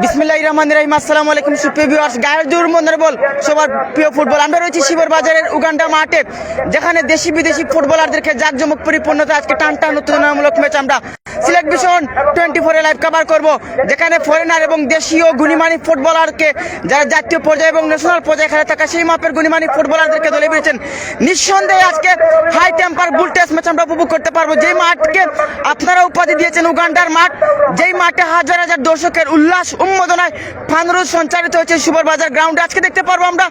বিসমিল্লাহির রহমানির রহিম। আসসালামু আলাইকুম সুপ্রিয় ভিউয়ার্স, গায়ের জোর মনের বল সবার প্রিয় ফুটবল। আমরা রয়েছি শিবর বাজারের উগান্ডা মাঠে, যেখানে দেশি বিদেশি ফুটবলারদেরকে জাঁকজমক পরিপূর্ণতা আজকে টান উত্তেজনামূলক ম্যাচ আমরা সিলেট ভিশন 24 লাইভ কভার করব, যেখানে ফরেনার এবং দেশীয় গুণীমানী ফুটবলারকে যারা জাতীয় পর্যায়ে এবং ন্যাশনাল পর্যায়ে খেলে থাকা সেই মাপের গুণীমানী ফুটবলারদেরকে দলে বেরিয়েছেন। নিঃসন্দেহে আজকে হাই টেম্পার বুল টেস্ট ম্যাচ আমরা উপভোগ করতে পারবো। যেই মাঠকে আপনারা উপাধি দিয়েছেন উগান্ডার মাঠ, যেই মাঠে হাজার হাজার দর্শকের উল্লাস উন্মোদনায় ফানরুজ সঞ্চালিত হয়েছে শিবর বাজার গ্রাউন্ডে। আজকে দেখতে পারবো আমরা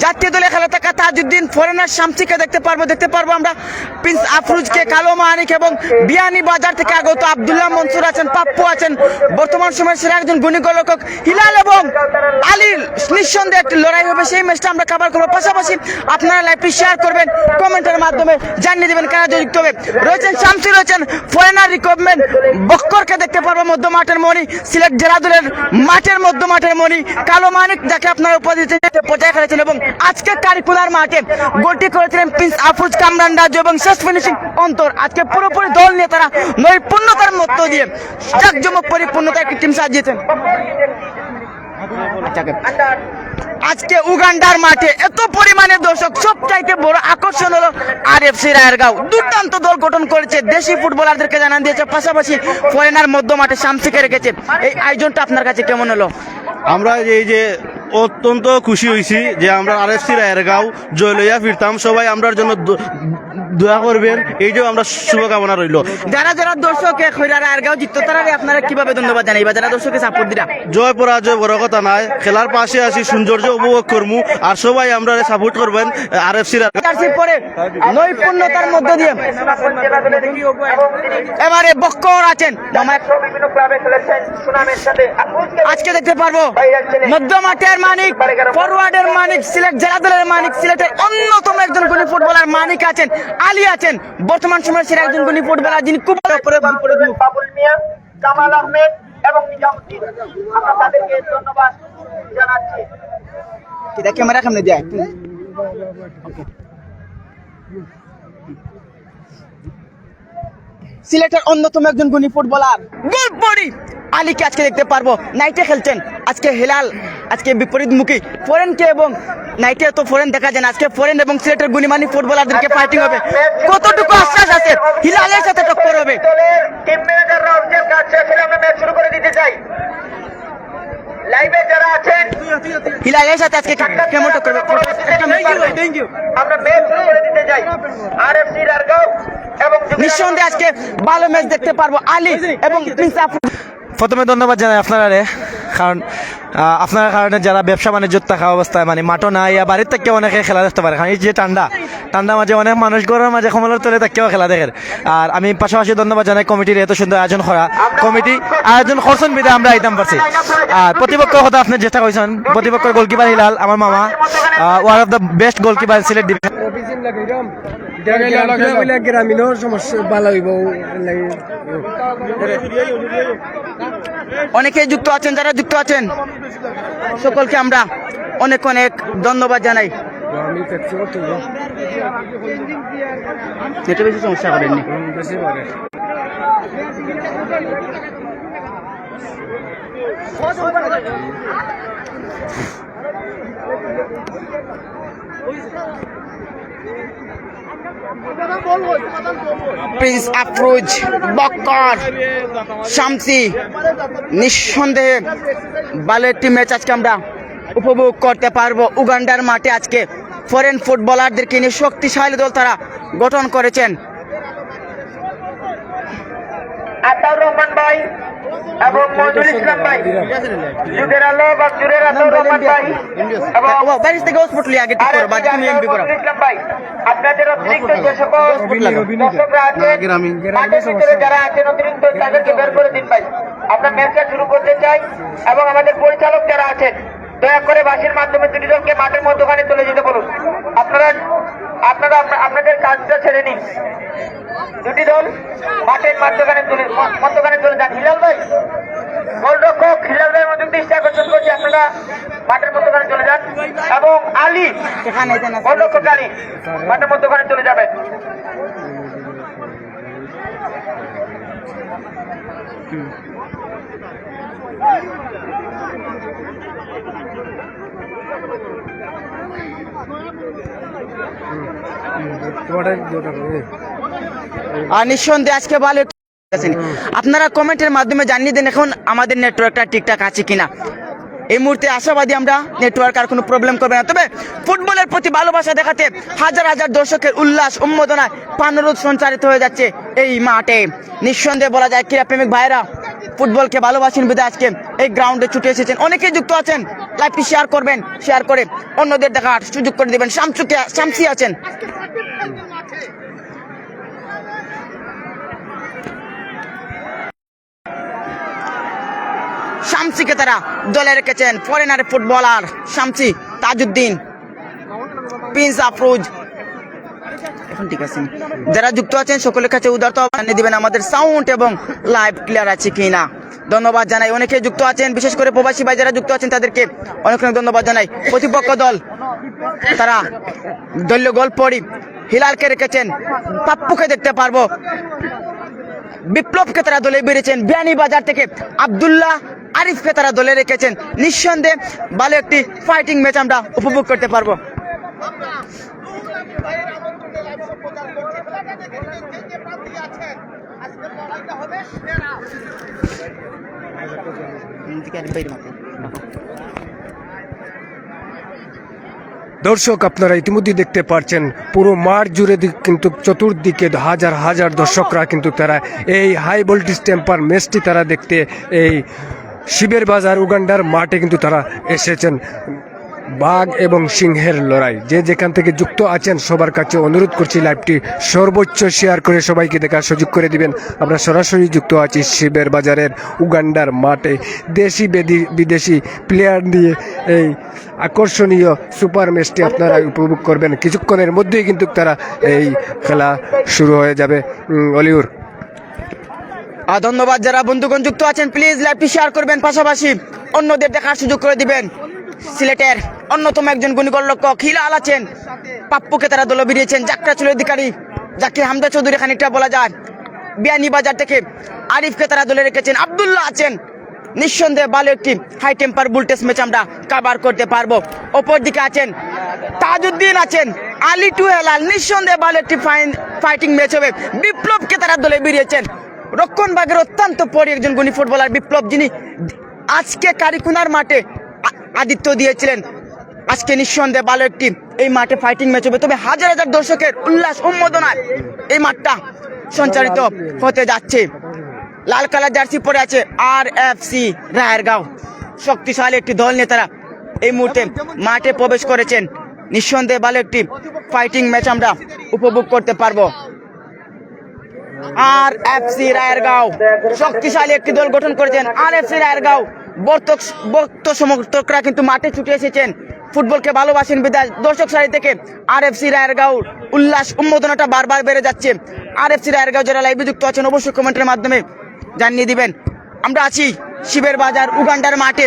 জাতীয় দলে খেলে থাকা তাজউদ্দিন, ফরেনার শামসিকে দেখতে পারবো আমরা প্রিন্স আফরুজকে, কালো মানিক এবং বিয়ানি বাজার থেকে আগত আব্দুল্লাহ মনসুর আছেন, পাপ্পু আছেন, বর্তমান সময়ের সেরা একজন গুণী গোলরক্ষক হিলাল এবং আলীর। নিঃসন্দেহে একটি লড়াই হবে, সেই ম্যাচটা আমরা কভার করবো। পাশাপাশি আপনারা লাইভটি শেয়ার করবেন, কমেন্টের মাধ্যমে জানিয়ে দেবেন কারা যুক্ত হবে। রয়েছেন শামসি, রয়েছেন ফরেনার রিক্রুটমেন্ট বক্করকে দেখতে পারবো মধ্য মাঠের মণি, সিলেট জেলা দলের মধ্য মাঠের মণি কালো মানিক, যাকে আপনারা উপাধি পর্যায়ে খেলেছেন। এবং আজকে কারিকুলার মাঠে গোলটি করেছিলেন প্রিন্স আফরুজ, কামরান রাজু এবং শেষ ফিনিশিং অন্তর। আজকে পুরোপুরি দল নিয়ে তারা নৈপুণ্যতার মধ্য দিয়ে জাঁকজমক পরিপূর্ণতা একটি টিম সাজিয়েছেন। আজকে উগান্ডার মাঠে এত পরিমাণে দর্শক, সবচাইতে বড় আকর্ষণ হলো আরএফসি রায়েরগাঁও। দুর্দান্ত দল গঠন করেছে, দেশি ফুটবলারদেরকে জানান দিয়েছে, পাশাপাশি ফরেনার মধ্য মাঠে শামসিকে রেখেছে। এই আয়োজনটা আপনার কাছে কেমন হলো? আমরা এই যে অত্যন্ত খুশি হয়েছি যে আমরা আরএফসি রায়েরগাঁও জয় লইয়া ফিরতাম। সবাই আমরার জন্য দোয়া করবেন, এই যে আমরা শুভকামনা রইল। যারা যারা দর্শক রায়েরগাঁও জিততো তারা আপনারা কিভাবে ধন্যবাদ জানাইবা? যারা দর্শকে সাপোর্ট দিরা, জয় পরাজয় বড় কথা নাই, খেলার পাশে আসি সৌন্দর্য উপভোগ করবো, আর সবাই আমরা সাপোর্ট করবেন আরএফসি পরে নৈপুণ্যতার মধ্য দিয়ে। এবারে বক্কর আছেন, আজকে দেখতে পারবো মধ্য মাঠের মানিক, ফরওয়ার্ডের মানিক, সিলেট জেলা দলের মানিক, সিলেটের অন্যতম একজন গুণী ফুটবলার মানিক আছেন, আলী আছেন, বর্তমান সময়ের সেরা একজন গুণী ফুটবলার যিনি খুব বাবুল মিয়া, কামাল আহমেদ এবং নিজামুদ্দিন। আমরা তাদেরকে ধন্যবাদ জানাচ্ছি। ক্যামেরা সামনে দিয়ে সিলেটের অন্যতম একজন গুণী ফুটবলার গোলপরি আলীকে আজকে দেখতে পারবো। নাইটে খেলছেন আজকে হিলাল, আজকে বিপরীতমুখী ফরেনকে এবং নাইটে তো ফরেন দেখা যায় না। আজকে ফরেন এবং সিলেটের গুণীমানী ফুটবলারদেরকে ফাইটিং হবে। কতটুকু আশ্বাস আছে হিলালের সাথে টক্কর হবে? টিম ম্যানেজাররা ওদের কাজ শেষ হলে আমরা ম্যাচ শুরু করে দিতে চাই। লাইভে যারা আছেন হিলালের সাথে আজকে কেমন টক্কর হবে? Thank you. আমরা ম্যাচ শুরু করে দিতে চাই। আরএফসি রায়েরগাঁও এবং নিঃসন্দেহে আজকে ভালো ম্যাচ দেখতে পারবো আলী এবং প্রিন্স আফরুজ। প্রথমে ধন্যবাদ জানাই আপনারা, কারণ আপনার কারণে যারা ব্যবসা বাণিজ্য থাকা অবস্থায় মানে মাঠও না ইয়া বাড়ির থেকে অনেকে খেলা দেখতে পারে, কারণ এই যে ঠান্ডা মাঝে অনেক মানুষ ঘরের মাঝে কমলের তলে থেকেও খেলা দেখেন। আর আমি পাশাপাশি ধন্যবাদ জানাই কমিটির এত সুন্দর আয়োজন করা, কমিটি আয়োজন করছেন বিধে আমরা আইতাম পারছি। আর প্রতিপক্ষের কথা আপনি যেটা কইছেন, প্রতিপক্ষের গোলকিপার হিলাল আমার মামা, one of the best goalkeeper Sylhet division. গ্রামীণ সমস্যা ভালো হইব। অনেকে যুক্ত আছেন, যারা যুক্ত আছেন সকলকে আমরা অনেক অনেক ধন্যবাদ জানাই। এটা বেশি সমস্যা করেননি। প্রিন্স আফরোজ, বক্কর, শামসি, নিঃসন্দেহে ভালো একটি ম্যাচ আজকে আমরা উপভোগ করতে পারবো। উগান্ডার মাঠে আজকে ফরেন ফুটবলারদেরকে নিয়ে শক্তিশালী দল তারা গঠন করেছেন। আতাউর রহমান ভাই এবং মঞ্জুর ইসলাম ভাই, জুদের আলো বা জুরের আতাউর রহমান ভাই এবং ইসলাম ভাই, আপনাদের অতিরিক্ত যে সকল দর্শকরা আছেন, মাঠের ভিতরে যারা আছেন অতিরিক্ত তাদেরকে বের করে দিন ভাই। আমরা ম্যাচটা শুরু করতে চাই এবং আমাদের পরিচালক যারা আছেন দয়া করে বাসির মাধ্যমে দুটি দলকে মাঠের মধ্যখানে চলে যেতে বলুন। আপনারা আপনাদের কাজটা ছেড়ে নিন। দুটি দল মাঠের মধ্যখানে চলে যান। হিলাল ভাই, গোলরক্ষক হিলাল ভাই মনোযোগ দৃষ্টি আকর্ষণ করছি, আপনারা মাঠের মধ্যখানে চলে যান এবং আলী, গোলরক্ষক আলী মাঠের মধ্যখানে চলে যাবেন। আর নিঃসন্দেহে আজকে ভালো আছেন। আপনারা কমেন্টের মাধ্যমে জানিয়ে দেন এখন আমাদের নেটওয়ার্কটা ঠিকঠাক আছে কিনা। এই মুহূর্তে আশাবাদী আমরা নেটওয়ার্ক আর কোনো প্রবলেম করবে না। তবে ফুটবলের প্রতি ভালোবাসা দেখাতে হাজার হাজার দর্শকের উল্লাস উন্মোদনায় প্রাণরোধ সঞ্চারিত হয়ে যাচ্ছে এই মাঠে। নিঃসন্দেহে বলা যায় ক্রীড়া প্রেমিক ভাইরা ফুটবলকে ভালোবাসেন বিধায় আজকে এই গ্রাউন্ডে ছুটে এসেছেন। অনেকেই যুক্ত আছেন, লাইভটি শেয়ার করবেন, শেয়ার করে অন্যদের দেখার সুযোগ করে দিবেন। শামসি আছেন, শামসিকে তারা দলে রেখেছেন। Foreigner footballer Shamsi, Tajuddin, Prince Afroz. এখন ঠিক আছে, যারা যুক্ত আছেন সকলের কাছে উদারতা জানিয়ে দিবেন আমাদের সাউন্ড এবং লাইভ ক্লিয়ার আছে কিনা। ধন্যবাদ জানাই। অনেকে যুক্ত আছেন, বিশেষ করে প্রবাসী ভাই যারা যুক্ত আছেন তাদেরকে অনেক অনেক ধন্যবাদ জানাই। প্রতিপক্ষ দল তারা দলীয় গোল পরি হিলালকে রেখেছেন, পাপ্পুকে দেখতে পারবো, বিপ্লবকে তারা দলে বেরিয়েছেন। বিয়ানীবাজার থেকে আব্দুল্লাহ আরিফকে তারা দলে রেখেছেন। নিঃসন্দেহে ভালো একটি ফাইটিং ম্যাচ আমরা উপভোগ করতে পারবো। দর্শক আপনারা ইতিমধ্যে দেখতে পাচ্ছেন পুরো মাঠ জুড়ে কিন্তু চতুর্দিকে হাজার হাজার দর্শকরা কিন্তু তারা এই হাই ভোল্টেজ টেম্পার ম্যাচটি তারা দেখতে এই শিবের বাজার উগান্ডার মাঠে কিন্তু তারা এসেছেন। বাঘ এবং সিংহের লড়াই। যে যেখান থেকে যুক্ত আছেন সবার কাছে অনুরোধ করছি লাইভটি সর্বোচ্চ শেয়ার করে সবাইকে দেখার সুযোগ করে দিবেন। আমরা সরাসরি যুক্ত আছি শিবের বাজারের উগান্ডার মাঠে। দেশি বিদেশি প্লেয়ার দিয়ে এই আকর্ষণীয় সুপার ম্যাচটি আপনারা উপভোগ করবেন। কিছুক্ষণের মধ্যেই কিন্তু তারা এই খেলা শুরু হয়ে যাবে। অলিউর ধন্যবাদ। যারা বন্ধুগণ যুক্ত আছেন প্লিজ লাইভটি শেয়ার করবেন, পাশাপাশি অন্যদের দেখার সুযোগ করে দিবেন। সিলেটের অন্যতম একজন গুণী গোলরক্ষক হিলাল আছেন, পাপ্পুকে তারা দলে বেরিয়েছেন। যাত্রাচুল অধিকারী, যাকে হামদা চৌধুরী খানিকটা বলা যায়, বিয়ানীবাজার থেকে আরিফকে তারা দলে রেখেছেন। আব্দুল্লাহ আছেন। নিঃসন্দেহে ভালো একটি হাই টেম্পার বুলটেস ম্যাচ আমরা কাভার করতে পারবো। অপর দিকে আছেন তাজউদ্দিন, আছেন আলী টু হেলাল। নিঃসন্দেহে ভালো একটি ফাইটিং ম্যাচ হবে। বিপ্লবকে তারা দলে বেরিয়েছেন। রক্ষণভাগের অত্যন্ত পরি একজন গুণী ফুটবলার বিপ্লব, যিনি আজকে কারিকুনার মাঠে আদিত্য দিয়েছিলেন। আজকে নিঃসন্দেহে ভালো একটি এই মাঠে ফাইটিং ম্যাচ হবে। তবে হাজার হাজার দর্শকের উল্লাস উন্মোদনায় এই মাঠটা সঞ্চারিত হতে যাচ্ছে। লাল কালার জার্সি পরে আছে RFC রায়েরগাঁও। শক্তিশালী একটি দল নিয়ে তারা এই মুহূর্তে মাঠে প্রবেশ করেছেন। নিঃসন্দেহে ভালো একটি ফাইটিং ম্যাচ আমরা উপভোগ করতে পারবো। RFC রায়েরগাঁও শক্তিশালী একটি দল গঠন করেছেন। RFC রায়েরগাঁও ভক্ত সমর্থকরা কিন্তু মাঠে ছুটে এসেছেন। ফুটবলকে ভালোবাসেন বিধায় দর্শক সারি থেকে RFC রায়েরগাঁও উল্লাস উন্মোদনাটা বারবার বেড়ে যাচ্ছে। RFC রায়েরগাঁও যারা লাইভে যুক্ত আছেন অবশ্যই কমেন্টের মাধ্যমে জানিয়ে দিবেন। আমরা আছি শিবের বাজার উগান্ডার মাঠে।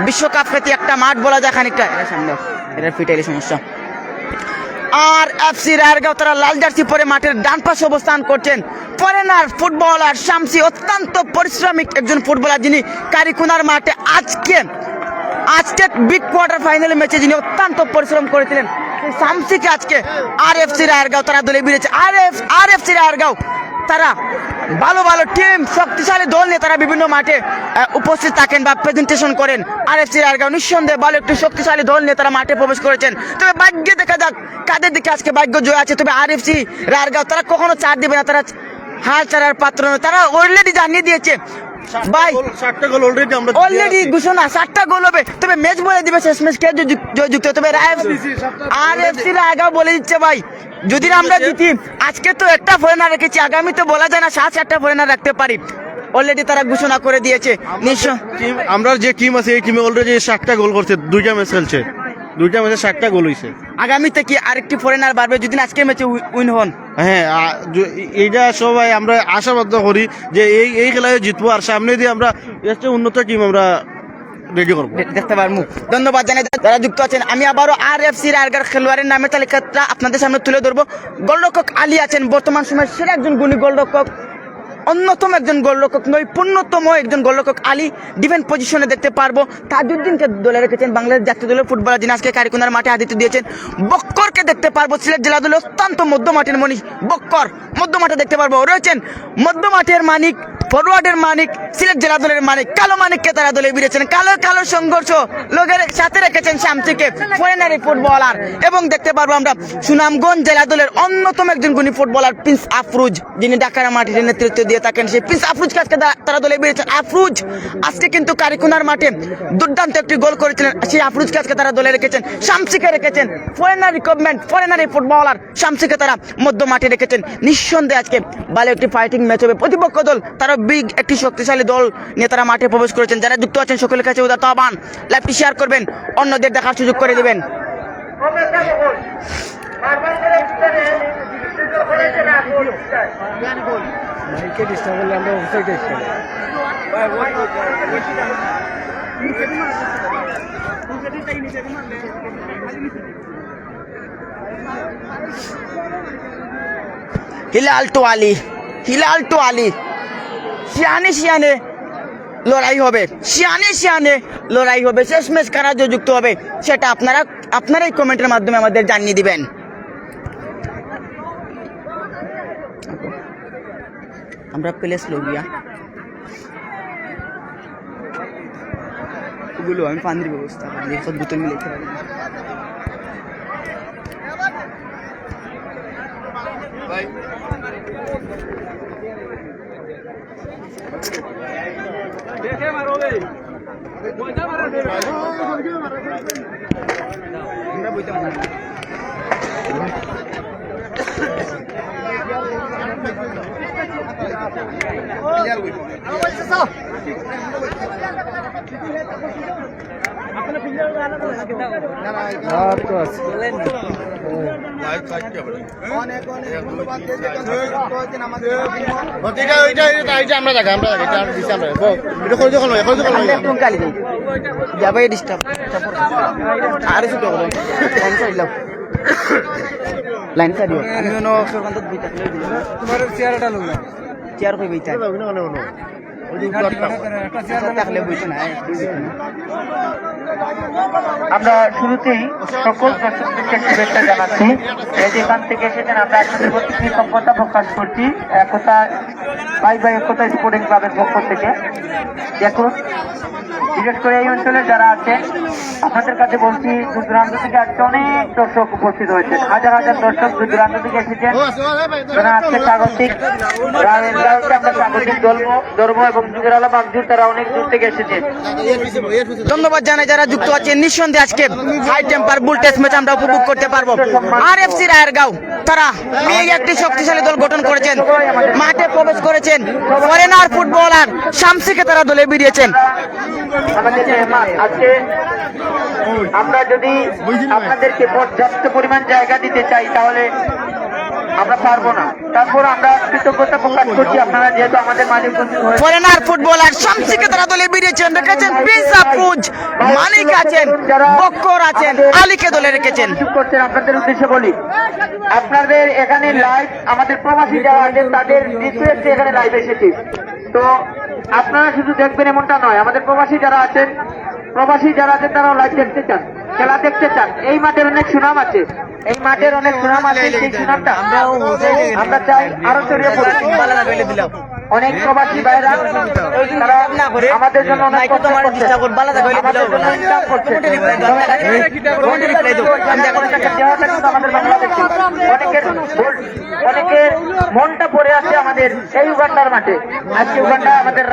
বিশ্বকাপ খ্যাতি একটা মাঠ বলা যায় খানিকটা। এটা ফিটাইলে সমস্যা। RFC রায়েরগাঁও তারা লাল জার্সি পরে মাঠের ডান পাশে অবস্থান করছেন। ফরেনার ফুটবলার শামসি অত্যন্ত পরিশ্রমিক একজন ফুটবলার, যিনি কারিকুনার মাঠে আজকে বিগ কোয়ার্টার ফাইনাল ম্যাচে যিনি অত্যন্ত পরিশ্রম করেছিলেন। শামসিকে আজকে RFC রায়েরগাঁও তারা দলে বেরিয়েছে। RFC রায়েরগাঁও তারা ভালো ভালো টিম, শক্তিশালী দল নিয়ে তারা বিভিন্ন মাঠে উপস্থিত থাকেন বা প্রেজেন্টেশন করেন। RFC রায়েরগাঁও নিঃসন্দেহে ভালো একটি শক্তিশালী দল নিয়ে তারা মাঠে প্রবেশ করেছেন। তবে ভাগ্যে দেখা যাক কাদের দিকে আজকে ভাগ্য জয় আছে। তবে RFC রায়েরগাঁও তারা কখনো ছাড় দিবে না, তারা হাল ছাড়ার পাত্র নয়। তারা অলরেডি জানিয়ে দিয়েছে ভাই 7টা গোল অলরেডি ঘোষণা 7টা গোল হবে। তবে ম্যাচ বলে দিবে শেষ ম্যাচ কে জয়যুক্ত। তবে RFC রায়েরগাঁও বলে দিচ্ছে ভাই যদি আমরা জিতি, আজকে তো একটা ফরেনার রেখেছি, আগামী তো বলা যায় না 7-8টা ফরেনার রাখতে পারি। অলরেডি তারা ঘোষণা করে দিয়েছে। আমরা যে টিম আছে এই টিমে অলরেডি 7টা গোল করছে, 2টা ম্যাচ খেলছে, 2টা ম্যাচে 7টা গোল হয়েছে। আগামীতে কি আরেকটি ফরেনার বাড়বে যদি আজকের ম্যাচে উইন হন? হ্যাঁ, এইটা সবাই আমরা আশাবাদ করি যে এই খেলায় জিতবো, আর সামনে দিয়ে আমরা একটা উন্নত টিম আমরা রেডি করবো, দেখতে পারবো। ধন্যবাদ জানাই যারা যুক্ত আছেন। আমি আবারও RFC রায়েরগাঁও খেলোয়াড়ের নামের তালিকাটা আপনাদের সামনে তুলে ধরবো। গোলরক্ষক আলী আছেন, বর্তমান সময়ের সেরা একজন গুণী গোলরক্ষক। অন্যতম একজন গোলরক্ষক নৈপুণ্যতম একজন গোলরক্ষক আলী ডিফেন্স পজিশনে দেখতে পারবো। তাজউদ্দিনকে দলে রেখেছেন বাংলাদেশ জাতীয় দলের ফুটবলার, যিনি আজকে কারিকুনার মাঠে আদিত্য দিয়েছেন। বক্করকে দেখতে পারবো সিলেট জেলা দলের অত্যন্ত মধ্যমাঠের মনীষ বক্কর মধ্যমাঠে দেখতে পারবো। রয়েছেন মধ্যমাঠের মানিক, ফরওয়ার্ডের মানিক, সিলেট জেলা দলের মানিক, কালো মানিককে তারা দলে বিড়েছেন। কালো সংঘর্ষ লোকের সাথে রেখেছেন শামসিকে, ফরেনারি ফুটবলার। এবং দেখতে পারবো আমরা সুনামগঞ্জ জেলা দলের অন্যতম একজন গুণী ফুটবলার প্রিন্স আফরুজ, যিনি ঢাকার মাটির নেতৃত্ব দিয়ে থাকেন। সেই প্রিন্স আফরুজকে আজকে তারা দলে বিড়েছেন। আফরুজ আজকে কিন্তু কারিকুনার মাঠে দুর্দান্ত একটি গোল করেছিলেন। সেই আফরুজকে আজকে তারা দলে রেখেছেন। শামসিকে রেখেছেন, ফরেনারি ফুটবলার শামসিকে তারা মধ্য মাঠে রেখেছেন। নিঃসন্দেহে আজকে ভালো একটি ফাইটিং ম্যাচ হবে। প্রতিপক্ষ দল তারা বিগ একটি শক্তিশালী দল নিয়ে তারা মাঠে প্রবেশ করেছেন। যারা যুক্ত আছেন সকলের কাছে উদারত আহ্বান, লাইভটি শেয়ার করবেন, অন্যদের দেখার সুযোগ করে দিবেন। মাইকে ডিস্টার্ব করলে আমরা অফসাইড দেখতাম। হিলাল টু আলী শিয়ানে লড়াই হবে, শিয়ানে লড়াই হবে। শেষমেশ কারা যুক্ত হবে সেটা আপনারাই কমেন্টের মাধ্যমে আমাদের জানিয়ে দিবেন। আমরা প্লেস লোগিয়া ওগুলো আমি পানির ব্যবস্থা করি, সব বোতল মিলে খেতে পারি। চেয়ার কই বইতা আমরা শুরুতেই সকল দর্শকদেরকে শুভেচ্ছা জানাচ্ছি। যেখান থেকে এসেছেন আমরা একসাথে প্রত্যেকটি সম্পর্কতা প্রকাশ করছি একতা স্পোর্টিং ক্লাবের পক্ষ থেকে। দেখুন, বিশেষ করে এই অঞ্চলে যারা আছেন আপনাদের কাছে বলছি, দূর দূরান্ত থেকে আজকে অনেক দর্শক উপস্থিত হয়েছে, হাজার হাজার দর্শক দূর দূরান্ত থেকে এসেছেন। আজকে স্বাগতিক আমরা স্বাগতিক ধর্ম এবং যুগের আলা বাগজুর তারা অনেক দূর থেকে এসেছে। ধন্যবাদ জানাই যারা যুক্ত আছেন। নিঃসন্দেহে আজকে হাই টেম্পার বুল টেস্ট ম্যাচ আমরা উপভোগ করতে পারবো। আরএফসি রায়েরগাঁও তারা বিগ একটি শক্তিশালী দল গঠন করেছেন, মাঠে প্রবেশ করেছেন। ফরেনার ফুটবলার শামসিকে তারা দলে বিড়িয়েছেন। আজকে আমরা যদি আপনাদেরকে পর্যাপ্ত পরিমাণ জায়গা দিতে চাই তাহলে আমরা পারবো না। তারপর আমরা কৃতজ্ঞতা প্রকাশ করছি আপনারা যেহেতু আমাদের মাঝে উপস্থিত হয়েছেন। ফরেনার ফুটবলার শামসিকে তারা দলে বিড়িয়েছেন, রেখেছেন প্রিন্স আফরুজ, মানিক আছেন, বক্কর আছেন, আলীকে দলে রেখেছেন। করছেন আপনাদের উদ্দেশ্যে বলি, আপনাদের এখানে লাইভ আমাদের প্রবাসী যারা আছেন তাদের রিকোয়েস্টে এখানে লাইভ এসেছি। তো আপনারা শুধু দেখবেন এমনটা নয়, আমাদের প্রবাসী যারা আছেন তারাও লাইভ দেখতে চান, খেলা দেখতে চান। এই মাঠের অনেক সুনাম আছে, এই সুনামটা আমরা চাই আরো ছড়িয়ে পড়ুক। অনেক প্রবাসী ভাইরা তারা আমাদের জন্য অনেক কষ্ট করছে, আমাদের জন্য ইনকাম করছে। আমাদের বাংলাদেশে অনেকের মনটা পড়ে আছে আমাদের এই উগান্ডার মাঠে। আজকে উগান্ডা আমাদের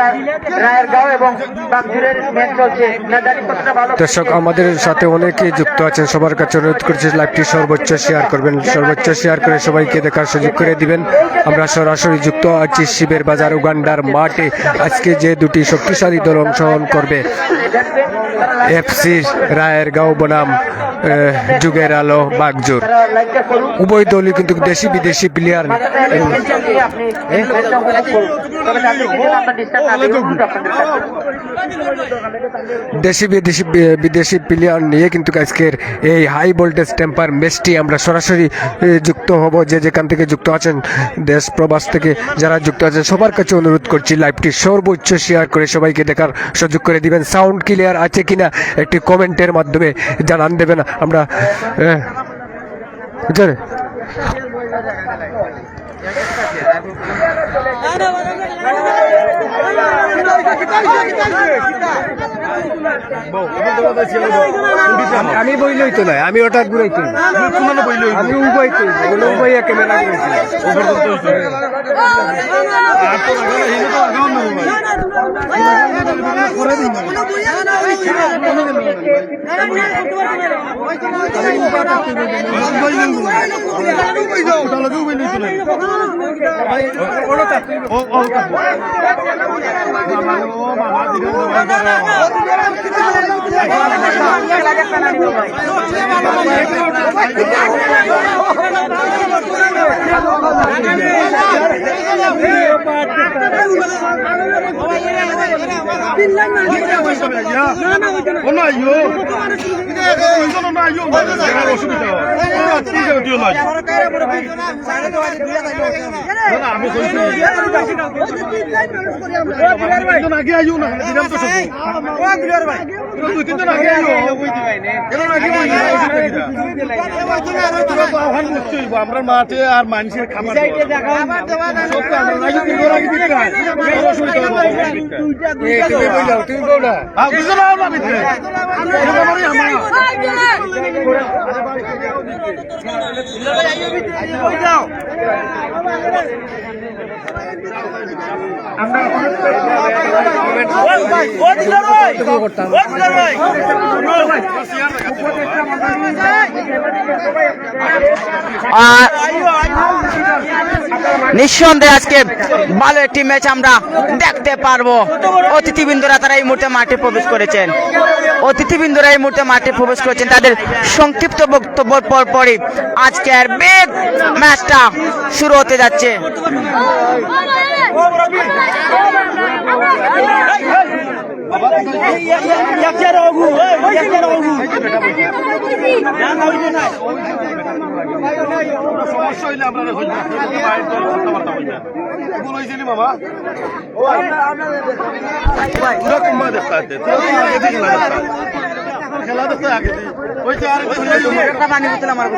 রায়েরগাঁও এবং বাগজুরের ম্যাচ চলছে, না জানি কতটা ভালো। দর্শক আমাদের সাথে অনেকেই যুক্ত আছেন, সবার কাছে অনুরোধ করছি লাইভটি সর্বোচ্চ শেয়ার করবেন, সর্বোচ্চ শেয়ার করে সবাইকে দেখার সুযোগ করে দিবেন। আমরা সরাসরি যুক্ত আছি শিবের বাজার উগান্ডার মাঠে। আজকে যে দুটি শক্তিশালী দল অংশগ্রহণ করবে, এফসি রায়েরগাঁও বনাম যুগের আলো বাগজুর, উভয় দলই কিন্তু দেশি বিদেশি প্লেয়ার। তবে তাদের কি যেন আমরা ডিস্টার্ব না দিই অনুরোধ আপনাদের কাছে। দেশি বিদেশি প্লেয়ার নিয়ে কিন্তু আজকের এই হাই ভোল্টেজ টেম্পার ম্যাচটি আমরা সরাসরি যুক্ত হব। যে যেখান থেকে যুক্ত আছেন, দেশ প্রবাস থেকে যারা যুক্ত আছেন, সবার কাছে অনুরোধ করছি লাইভটি সর্বোচ্চ শেয়ার করে সবাইকে দেখার সুযোগ করে দিবেন। সাউন্ড ক্লিয়ার আছে কিনা একটি কমেন্টের মাধ্যমে জানান দেবেন। আমরা বুঝলেন আমি বইলই তো নাই, আমি ওটা ঘুরাইতে আমি উবাইতে উবাইয়া ক্যামেরা আমরা মাঠে আর মানুষের খাবার নিঃসন্দেহে আজকে ভালো একটি ম্যাচ আমরা দেখতে পারবো। অতিথিবৃন্দরা তারা এই মুহূর্তে মাঠে প্রবেশ করেছেন, অতিথিবৃন্দরা এই মুহূর্তে মাঠে প্রবেশ করেছেন। তাদের সংক্ষিপ্ত বক্তব্য পরপরই আজকের বিগ ম্যাচটা শুরু হতে যাচ্ছে। সমস্যা হইলে আমরা বাবা খেলা দেখতে আগে পানি বোতল আমার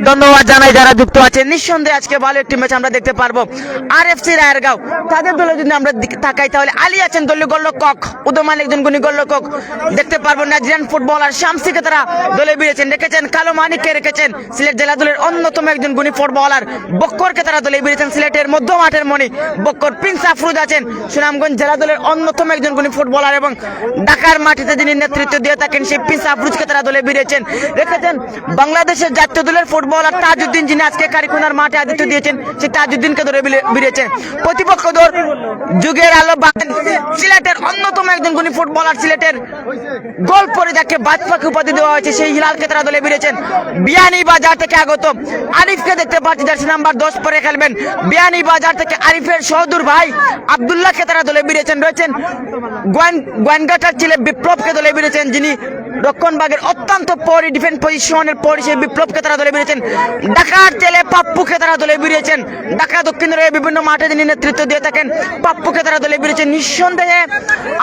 ধন্যবাদ জানাই যারা যুক্ত আছে। নিঃসন্দেহে আজকে ভালো একটি ম্যাচ আমরা দেখতে পারবো। আরএফসি রায়েরগাঁও তাদের দলে যদি আমরা তাকাই তাহলে আলী আছেন দলীয় গোলরক্ষক, উদমান একজন গুণী গোলরক্ষক দেখতে পারবো। নাইজেরিয়ান ফুটবলার শামসিকে তারা দলে বিড়েছেন, রেখেছেন কালো মানিককে রেখেছেন। সিলেট জেলা দলের অন্যতম একজন গুণী ফুটবলার বক্করকে তারা দলে বিড়েছেন। সিলেটের মধ্য মাঠের মণি বক্কর। প্রিন্স আফরোজ আছেন সুনামগঞ্জ জেলা দলের অন্যতম একজন গুণী ফুটবলার এবং ঢাকার মাটিতে যিনি নেতৃত্ব দিয়ে থাকেন সেই প্রিন্স আফরোজকে তারা দলে বিড়েছেন। রেখেছেন বাংলাদেশের জাতীয় দলের ফুটবলার তাজউদ্দিন, যিনি আজকে কারিকুনার মাঠে আদিত্য দিয়েছেন, সেই তাজউদ্দিনকে দলে বিড়েছেন। প্রতিপক্ষ দল যুগের আলো সিলেটের অন্যতম একজন গুণী ফুটবলার, সিলেটের গোল পরিদাকে বাজপাখি উপাধি দেওয়া হয়েছে, সেই হিলালকে তারা দলে বিড়েছেন। বিয়ানীবাজার থেকে আগত আরিফকে দেখতে পাচ্ছি, জার্সি নাম্বার 10 পরে খেলবেন। বিয়ানীবাজার থেকে আরিফের সহদুর ভাই আব্দুল্লাহকে তারা দলে বিড়েছেন। রয়েছেন গোয়েনঘাটার ছেলে বিপ্লবকে দলে বিড়েছেন, যিনি রক্ষণবাগের অত্যন্ত পরি ডিফেন্স পজিশনের পরি সেই বিপ্লবকে তারা দলে বিড়েছেন। ঢাকার ছেলে পাপ্পুকে তারা দলে বিড়িয়েছেন। ঢাকা দক্ষিণের বিভিন্ন মাঠে যিনি নেতৃত্ব দিয়ে থাকেন পাপ্পুকে তারা দলে বিড়িয়েছেন। নিঃসন্দেহে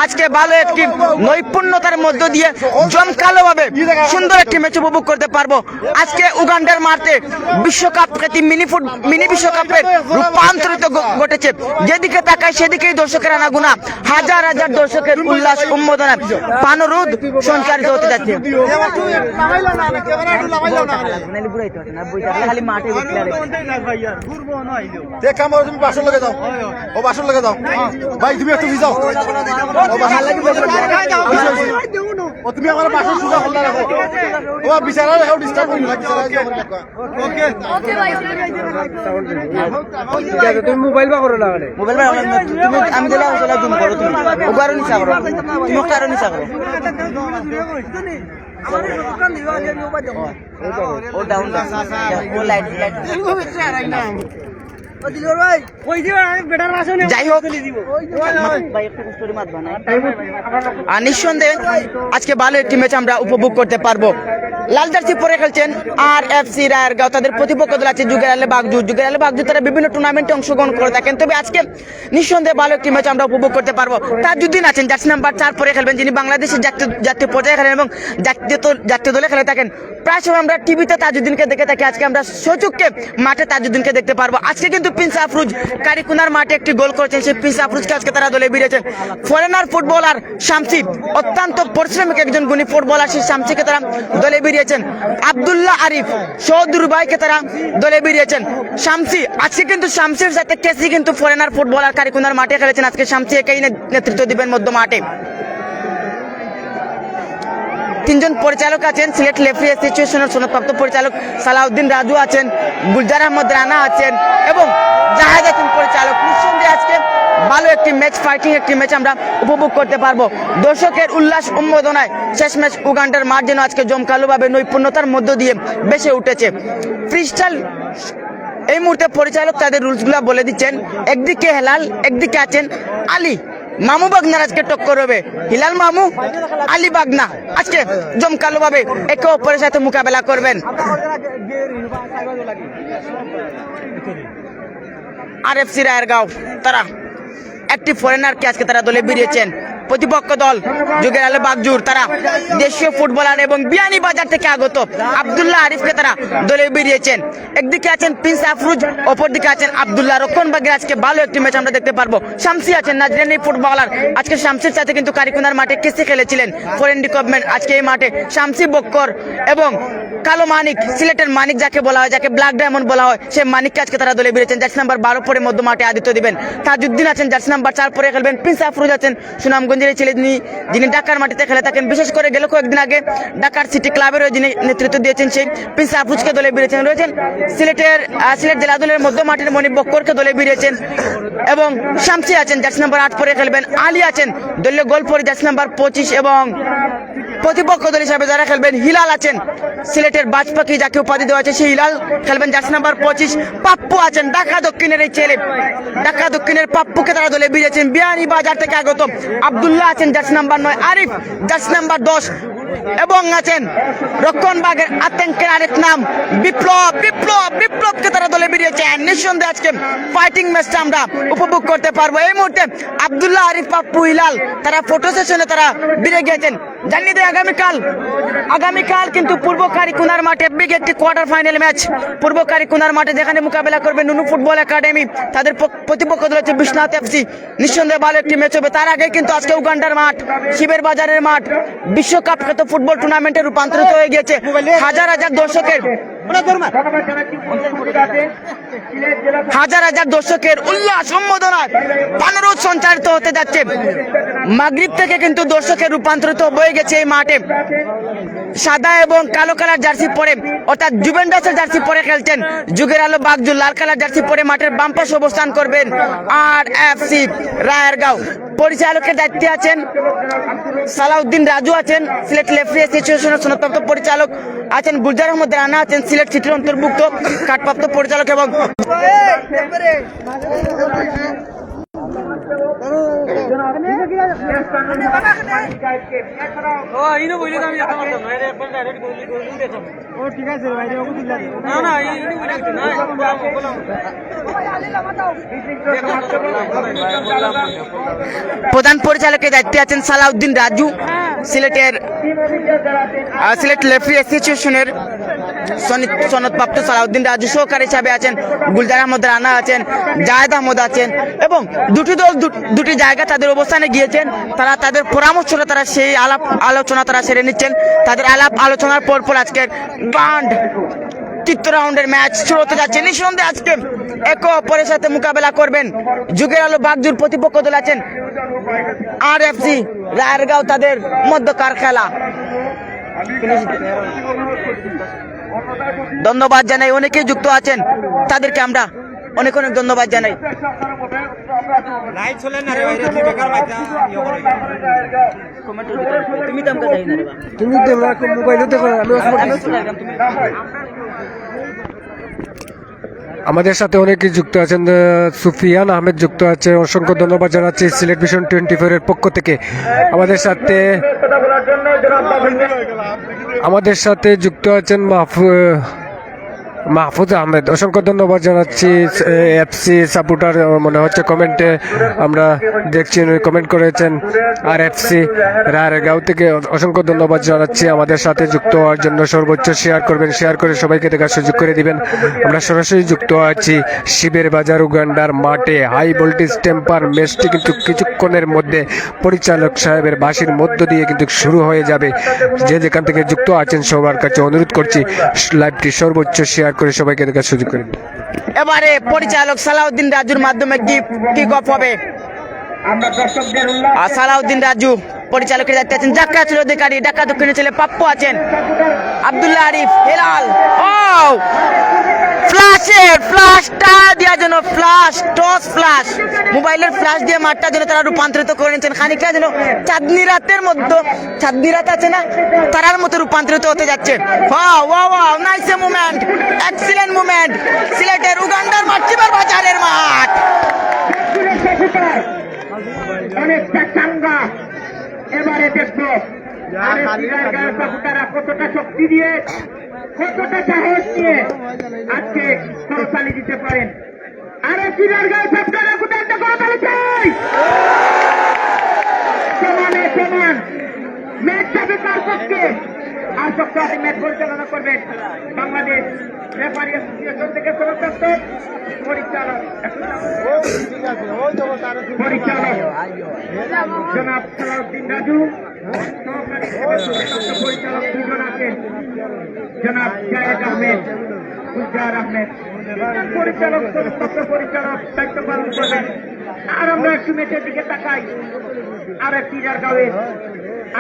আজকে ভালো একটি নৈপুণ্যতার মধ্য দিয়ে জমকালো ভাবে সুন্দর একটি ম্যাচ উপভোগ করতে পারবো। আজকে উগান্ডার মাঠে বিশ্বকাপ খ্যাতি মিনি বিশ্বকাপের রূপান্তরিত ঘটেছে। যেদিকে তাকায় সেদিকেই দর্শকের আনাগোনা, হাজার হাজার দর্শকের উল্লাস উন্মোদনা পানরুদ সঞ্চারিত হতে যাচ্ছে। তুমি বাসর লগে যাও, ও বাসর লগে যাও ভাই, তুমি একটু যাও। ও তুমি আমার পাশে সুদা খোলা রাখো ও বিচারা রাখো ডিস্টার্ব করি না বিচারা ওকে ঠিক আছে তুমি মোবাইল বা করো না মানে মোবাইল তুমি আমি দিলে আসলে জুম করো তুমি ওগারও নিচা করো তুমি কারো নিচা করো ও ডাউন ও লাইট যাই হোক আর নিঃসন্দেহে আজকে ভালো একটি ম্যাচ আমরা উপভোগ করতে পারবো। লাল জার্সি পরে খেলছেন আর এফসি রায়েরগাঁও, তাদের প্রতিপক্ষ দল আছে যুগের আলে বাগজু। তারা বিভিন্ন টুর্নামেন্টে অংশগ্রহণ করে থাকেন, তবে আজকে নিঃসন্দেহে ভালো একটি ম্যাচ আমরা উপভোগ করতে পারবো। তাজউদ্দিন আছেন জার্সি নাম্বার 4 পরে খেলবেন, যিনি বাংলাদেশের জাতীয় পর্যায়ে খেলেন এবং জাতীয় দলে খেলে থাকেন। প্রায় সময় আমরা টিভিতে তাজউদ্দিনকে দেখে থাকি, আজকে আমরা সচক্ষে মাঠে তাজউদ্দিনকে দেখতে পারবো। আজকে কিন্তু প্রিন্স আফরোজ কারিকুনার মাঠে একটি গোল করেছেন, সেই প্রিন্স আফরোজকে আজকে তারা দলে বেরিয়েছেন। ফরেনার ফুটবলার শামসি, অত্যন্ত পরিশ্রমিক একজন গুণী ফুটবলার, সেই শামসিকে তারা দলে বেরিয়েছেন। আব্দুল্লাহ আরিফ সৌদুরবাইকে তারা দলে বেরিয়েছেন। শামসি আজকে কিন্তু শামসির সাথে কেসি কিন্তু ফরেনার ফুটবলার কারিকুনার মাঠে খেলেছেন। আজকে শামসি একাই নেতৃত্ব দিবেন মধ্য মাঠে। তিনজন পরিচালক আছেন, সিলেট রেফারি অ্যাসোসিয়েশনের সনদপ্রাপ্ত পরিচালক সালাউদ্দিন রাজু আছেন, গুলজার আহমদ রানা আছেন এবং জাহেদ আছেন পরিচালক। নিঃসন্দেহে আজকে ভালো একটি ম্যাচ, ফাইটিং একটি ম্যাচ আমরা উপভোগ করতে পারবো। দর্শকের উল্লাস উন্মোদনায় শেষ ম্যাচ উগান্ডার মাঠ যেন আজকে জমকালোভাবে নৈপুণ্যতার মধ্য দিয়ে বেশে উঠেছে। ফ্রিস্টাইল এই মুহূর্তে পরিচালক তাদের রুলসগুলো বলে দিচ্ছেন। একদিকে হেলাল, একদিকে আছেন আলী। মামু বাগনার আজকে টক্কর হবে, হিলাল মামু, আলী বাগনা আজকে জমকালো ভাবে একে অপরের সাথে মোকাবেলা করবেন। আর এফসি রায়েরগাঁও তারা একটি ফরেনারকে আজকে তারা দলে বেরিয়েছেন। প্রতিপক্ষ দল যুগের আলে বাগজুর, তারা দেশীয় ফুটবলার এবং বিয়ানীবাজার থেকে আগত আব্দুল্লাহ আরিফকে তারা দলে বেরিয়েছেন। একদিকে আছেন প্রিন্স আফরোজ, অপরদিকে আছেন আব্দুল্লাহ রক্ষণবাগের। আজকে ভালো একটি ম্যাচ আমরা দেখতে পারবো। শামসি আছেন নাজরানি ফুটবলার, আজকে শামসির সাথে কিন্তু কারিকুনার মাঠে কেসে খেলেছিলেন ফরেন ডিপার্টমেন্ট। আজকে এই মাঠে শামসি বক্কর এবং কালো মানিক, সিলেটের মানিক যাকে বলা হয়, যাকে ব্ল্যাক ডায়মন্ড বলা হয়, সেই মানিককে আজকে তারা দলে বেরিয়েছেন। জার্সি নাম্বার 12 পরে মধ্য মাঠে আদিত্য দিবেন। তাজউদ্দিন আছেন জার্সি নাম্বার 4 পরে খেলবেন। প্রিন্স আফরোজ আছেন সুনামগঞ্জের ছেলে, যিনি ঢাকার মাটিতে খেলে থাকেন। বিশেষ করে গেল কয়েকদিন আগে ঢাকার সিটি ক্লাবের যিনি নেতৃত্ব দিয়েছেন, সেই প্রিন্স আফরোজকে দলে বেরিয়েছেন। রয়েছেন সিলেট জেলা দলের মধ্য মাঠের মনিব বক্করকে দলে বেরিয়েছেন এবং শামসি আছেন জার্সি নাম্বার 8 পরে খেলবেন। আলী আছেন দলীয় গোল পরে জার্সি নাম্বার 25 এবং প্রতিপক্ষ দল হিসাবে যারা খেলবেন হিলাল আছেন, সিলেটের বাজপাখি যাকে উপাধি দেওয়া আছে, সেই হিলাল খেলবেন জার্সি নাম্বার 25। পাপ্পু আছেন ঢাকা দক্ষিণের এই ছেলে, ঢাকা দক্ষিণের পাপ্পুকে তারা দলে বেরিয়েছেন। বিয়ানীবাজার থেকে আগত আব্দুল্লাহ আছেন jersey number 9, Arif jersey number 10 এবং আছেন রক্ষণবাগের আতঙ্কের আরেক নাম বিপ্লবকে তারা দলে বেরিয়েছেন। নিঃসন্দেহে আজকে ফাইটিং ম্যাচটা আমরা উপভোগ করতে পারবো। এই মুহূর্তে আব্দুল্লাহ আরিফ, পাপ্পু, হিলাল তারা ফটো সেশনে তারা বেরিয়ে গিয়েছেন। জানিয়ে দেয় আগামীকাল কিন্তু পূর্ব কারিকুনার মাঠে বিগ একটি কোয়ার্টার ফাইনাল ম্যাচ, পূর্ব কারিকুনার মাঠে যেখানে মোকাবেলা করবে নুনু ফুটবল একাডেমি, তাদের প্রতিপক্ষ দল হচ্ছে বিশ্বনাথ এফসি। নিঃসন্দেহে ভালো একটি ম্যাচ হবে। তার আগে কিন্তু আজকে উগান্ডার মাঠ, শিবের বাজারের মাঠ বিশ্বকাপ খ্যাত ফুটবল টুর্নামেন্টে রূপান্তরিত হয়ে গিয়েছে। হাজার হাজার দর্শকের উল্লাস উন্মোদনায় পানরোজ সঞ্চারিত হতে যাচ্ছে। মাগরিব থেকে কিন্তু দর্শকের রূপান্তরিত হয়ে গেছে এই মাঠে। সাদা এবং কালো কালার জার্সি পরে, অর্থাৎ জুভেন্টাসের জার্সি পরে খেলছেন যুগের আলো বাগজু। লাল কালার জার্সি পরে মাঠের বাম পাশে অবস্থান করবেন আর এফসি রায়েরগাঁও। পরিচালকের দায়িত্বে আছেন সালাউদ্দিন রাজু আছেন, সিলেট রেফারি অ্যাসোসিয়েশনের সনদপ্রাপ্ত পরিচালক আছেন গুলজার আহমদ রানা আছেন, সিলেট সিটির অন্তর্ভুক্ত কার্ডপ্রাপ্ত পরিচালক এবং প্রধান পরিচালকের দায়িত্বে আছেন সালাউদ্দিন রাজু, সিলেট রেফারি অ্যাসোসিয়েশনের সনদপ্রাপ্ত সালাউদ্দিন রাজু। সহকারী হিসাবে আছেন গুলজার আহমদ রানা আছেন, জাহেদ আহমদ আছেন এবং দুটি দল দুটি জায়গা তাদের অবস্থানে গিয়েছেন। তারা তাদের পরামর্শটা তারা সেই আলাপ আলোচনা তারা সেরে নিচ্ছেন। তাদের আলাপ আলোচনার পর আজকের তৃতীয় রাউন্ডের ম্যাচ শুরু হতে যাচ্ছে। নিঃসন্দেহে আজকে একে অপরের সাথে মোকাবেলা করবেন। যুগের আলো বাগজুর প্রতিপক্ষ দল আছেন আরএফসি রায়েরগাঁও, তাদের মধ্যকার খেলা। ধন্যবাদ জানাই, অনেকেই যুক্ত আছেন, তাদেরকে আমরা অনেক অনেক ধন্যবাদ জানাই। তুমি মোবাইলে দেখো, আমাদের সাথে অনেকেই যুক্ত আছেন। সুফিয়ান আহমেদ যুক্ত আছে, অসংখ্য ধন্যবাদ জানাচ্ছি সিলেট ভিশন 24 এর পক্ষ থেকে। আমাদের সাথে যুক্ত আছেন মাহফুজ আহমেদ, অসংখ্য ধন্যবাদ জানাচ্ছি। এফসি সাপোর্টার মনে হচ্ছে কমেন্টে আমরা দেখছি কমেন্ট করেছেন আর এফসি রায়েরগাঁও থেকে, অসংখ্য ধন্যবাদ জানাচ্ছি আমাদের সাথে যুক্ত হওয়ার জন্য। সর্বোচ্চ শেয়ার করবেন, শেয়ার করে সবাইকে দেখার সুযোগ করে দিবেন। আমরা সরাসরি যুক্ত আছি শিবের বাজার উগান্ডার মাঠে। হাই ভোল্টেজ টেম্পার ম্যাচটি কিন্তু কিছুক্ষণের মধ্যে পরিচালক সাহেবের বাঁশির মধ্য দিয়ে কিন্তু শুরু হয়ে যাবে। যে যেখান থেকে যুক্ত আছেন সবার কাছে অনুরোধ করছি লাইভটি সর্বোচ্চ শেয়ার করে সবাইকে দেখার সুযোগ করে দিন। এবারে পরিচালক সালাউদ্দিন রাজুর মাধ্যমে কিক অফ হবে। সালাউদ্দিন রাজু পরিচালকের দায়িত্বে আছেন। জাক্কা ছিল অধিকারী, ঢাকা দক্ষিণে ছেলে পাপ্পু আছেন, আব্দুল্লাহ আরিফ, হেলাল। ও ফ্লাশটা দেওয়ার জন্য টস ফ্লাশ, মোবাইলের ফ্লাশ দিয়ে মাঠটা যেন তারা রূপান্তরিত করে নিচ্ছেন। খানিকটা যেন চাঁদনি রাত আছে না, তারার মতো রূপান্তরিত হতে যাচ্ছে। Nice movement, excellent movement. সিলেটের উগান্ডার মাঠ, শিবের বাজারের মাঠ। অনেকটা চাঙ্গা। এবারে দেখবো কতটা শক্তি দিয়ে, কতটা সাহস নিয়ে আজকে করতালি দিতে পারেন। আরে সিরারগাঁও সরকারের কোথায় একটা করতালি চাই। সমানে সমান ম্যাচ যাবে কার পক্ষে? আর সপ্তাহে ম্যাচ পরিচালনা করবেন বাংলাদেশ রেফারি অ্যাসোসিয়েশন থেকে সদস্য পরিচালক জনাব সালাউদ্দিন রাজু, সহকারী পরিচালক দুজন আছেন জনাব জায়েদ আহমেদ, গুলজার আহমেদ। পরিচালক পরিচালক দায়িত্ব পালন করবেন। আর আমরা একটু ম্যাচের দিকে তাকাই। আর একটি গাঁয়ের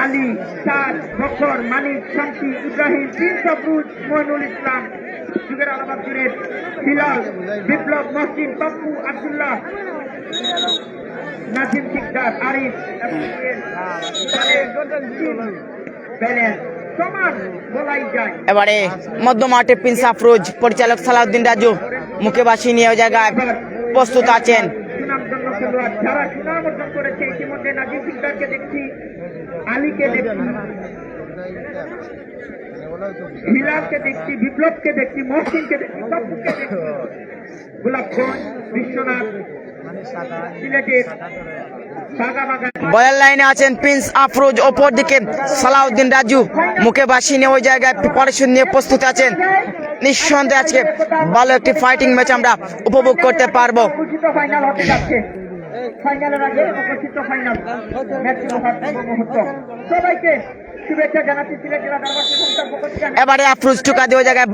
আলী, সাদ, বকর, মালিক, শান্তি, ইব্রাহিম, প্রিন্স আব্দুল, মইনুল ইসলাম, যুগের আলাবাদ জুরের, বিলাল, বিপ্লব, মহসিন, পাপ্পু, আব্দুল্লাহ, নাজিম সিকদার, আরিফ, সমান বলাই যায়। এবারে মধ্য মাঠে প্রিন্স আফরোজ, পরিচালক সালাউদ্দিন রাজু মুখে বাসি নিয়ে ওই জায়গায় প্রস্তুত আছেন। সুনামধন্য খেলোয়াড় যারা সুনাম অর্জন করেছে ইতিমধ্যে নাজিম সিকদারকে দেখছি, আলীকে দেখছি, বিলালকে দেখছি, বিপ্লবকে দেখছি, মহসিনকে দেখছি, পাপ্পুকে দেখছি, গোলাপগঞ্জ, বিশ্বনাথ, সিলেটের বয়ার লাইনে আছেন প্রিন্স আফরোজ, অপর দিকে সালাউদ্দিন রাজু মুখে বাসি নিয়ে ওই জায়গায় প্রিপারেশন নিয়ে প্রস্তুত আছেন। নিঃসন্দেহে আজকে ভালো একটি ফাইটিং ম্যাচ আমরা উপভোগ করতে পারবো। ফাইনাল হতে যাচ্ছে। ফাইনালের আগে উপস্থিত ফাইনাল ম্যাচ মুহূর্ত। সবাইকে শুভেচ্ছা জানাচ্ছি সিলেট জেলা দরবার সংস্থার পক্ষ থেকে। এবারে আফরোজ টুকা দিয়ে ওই জায়গায়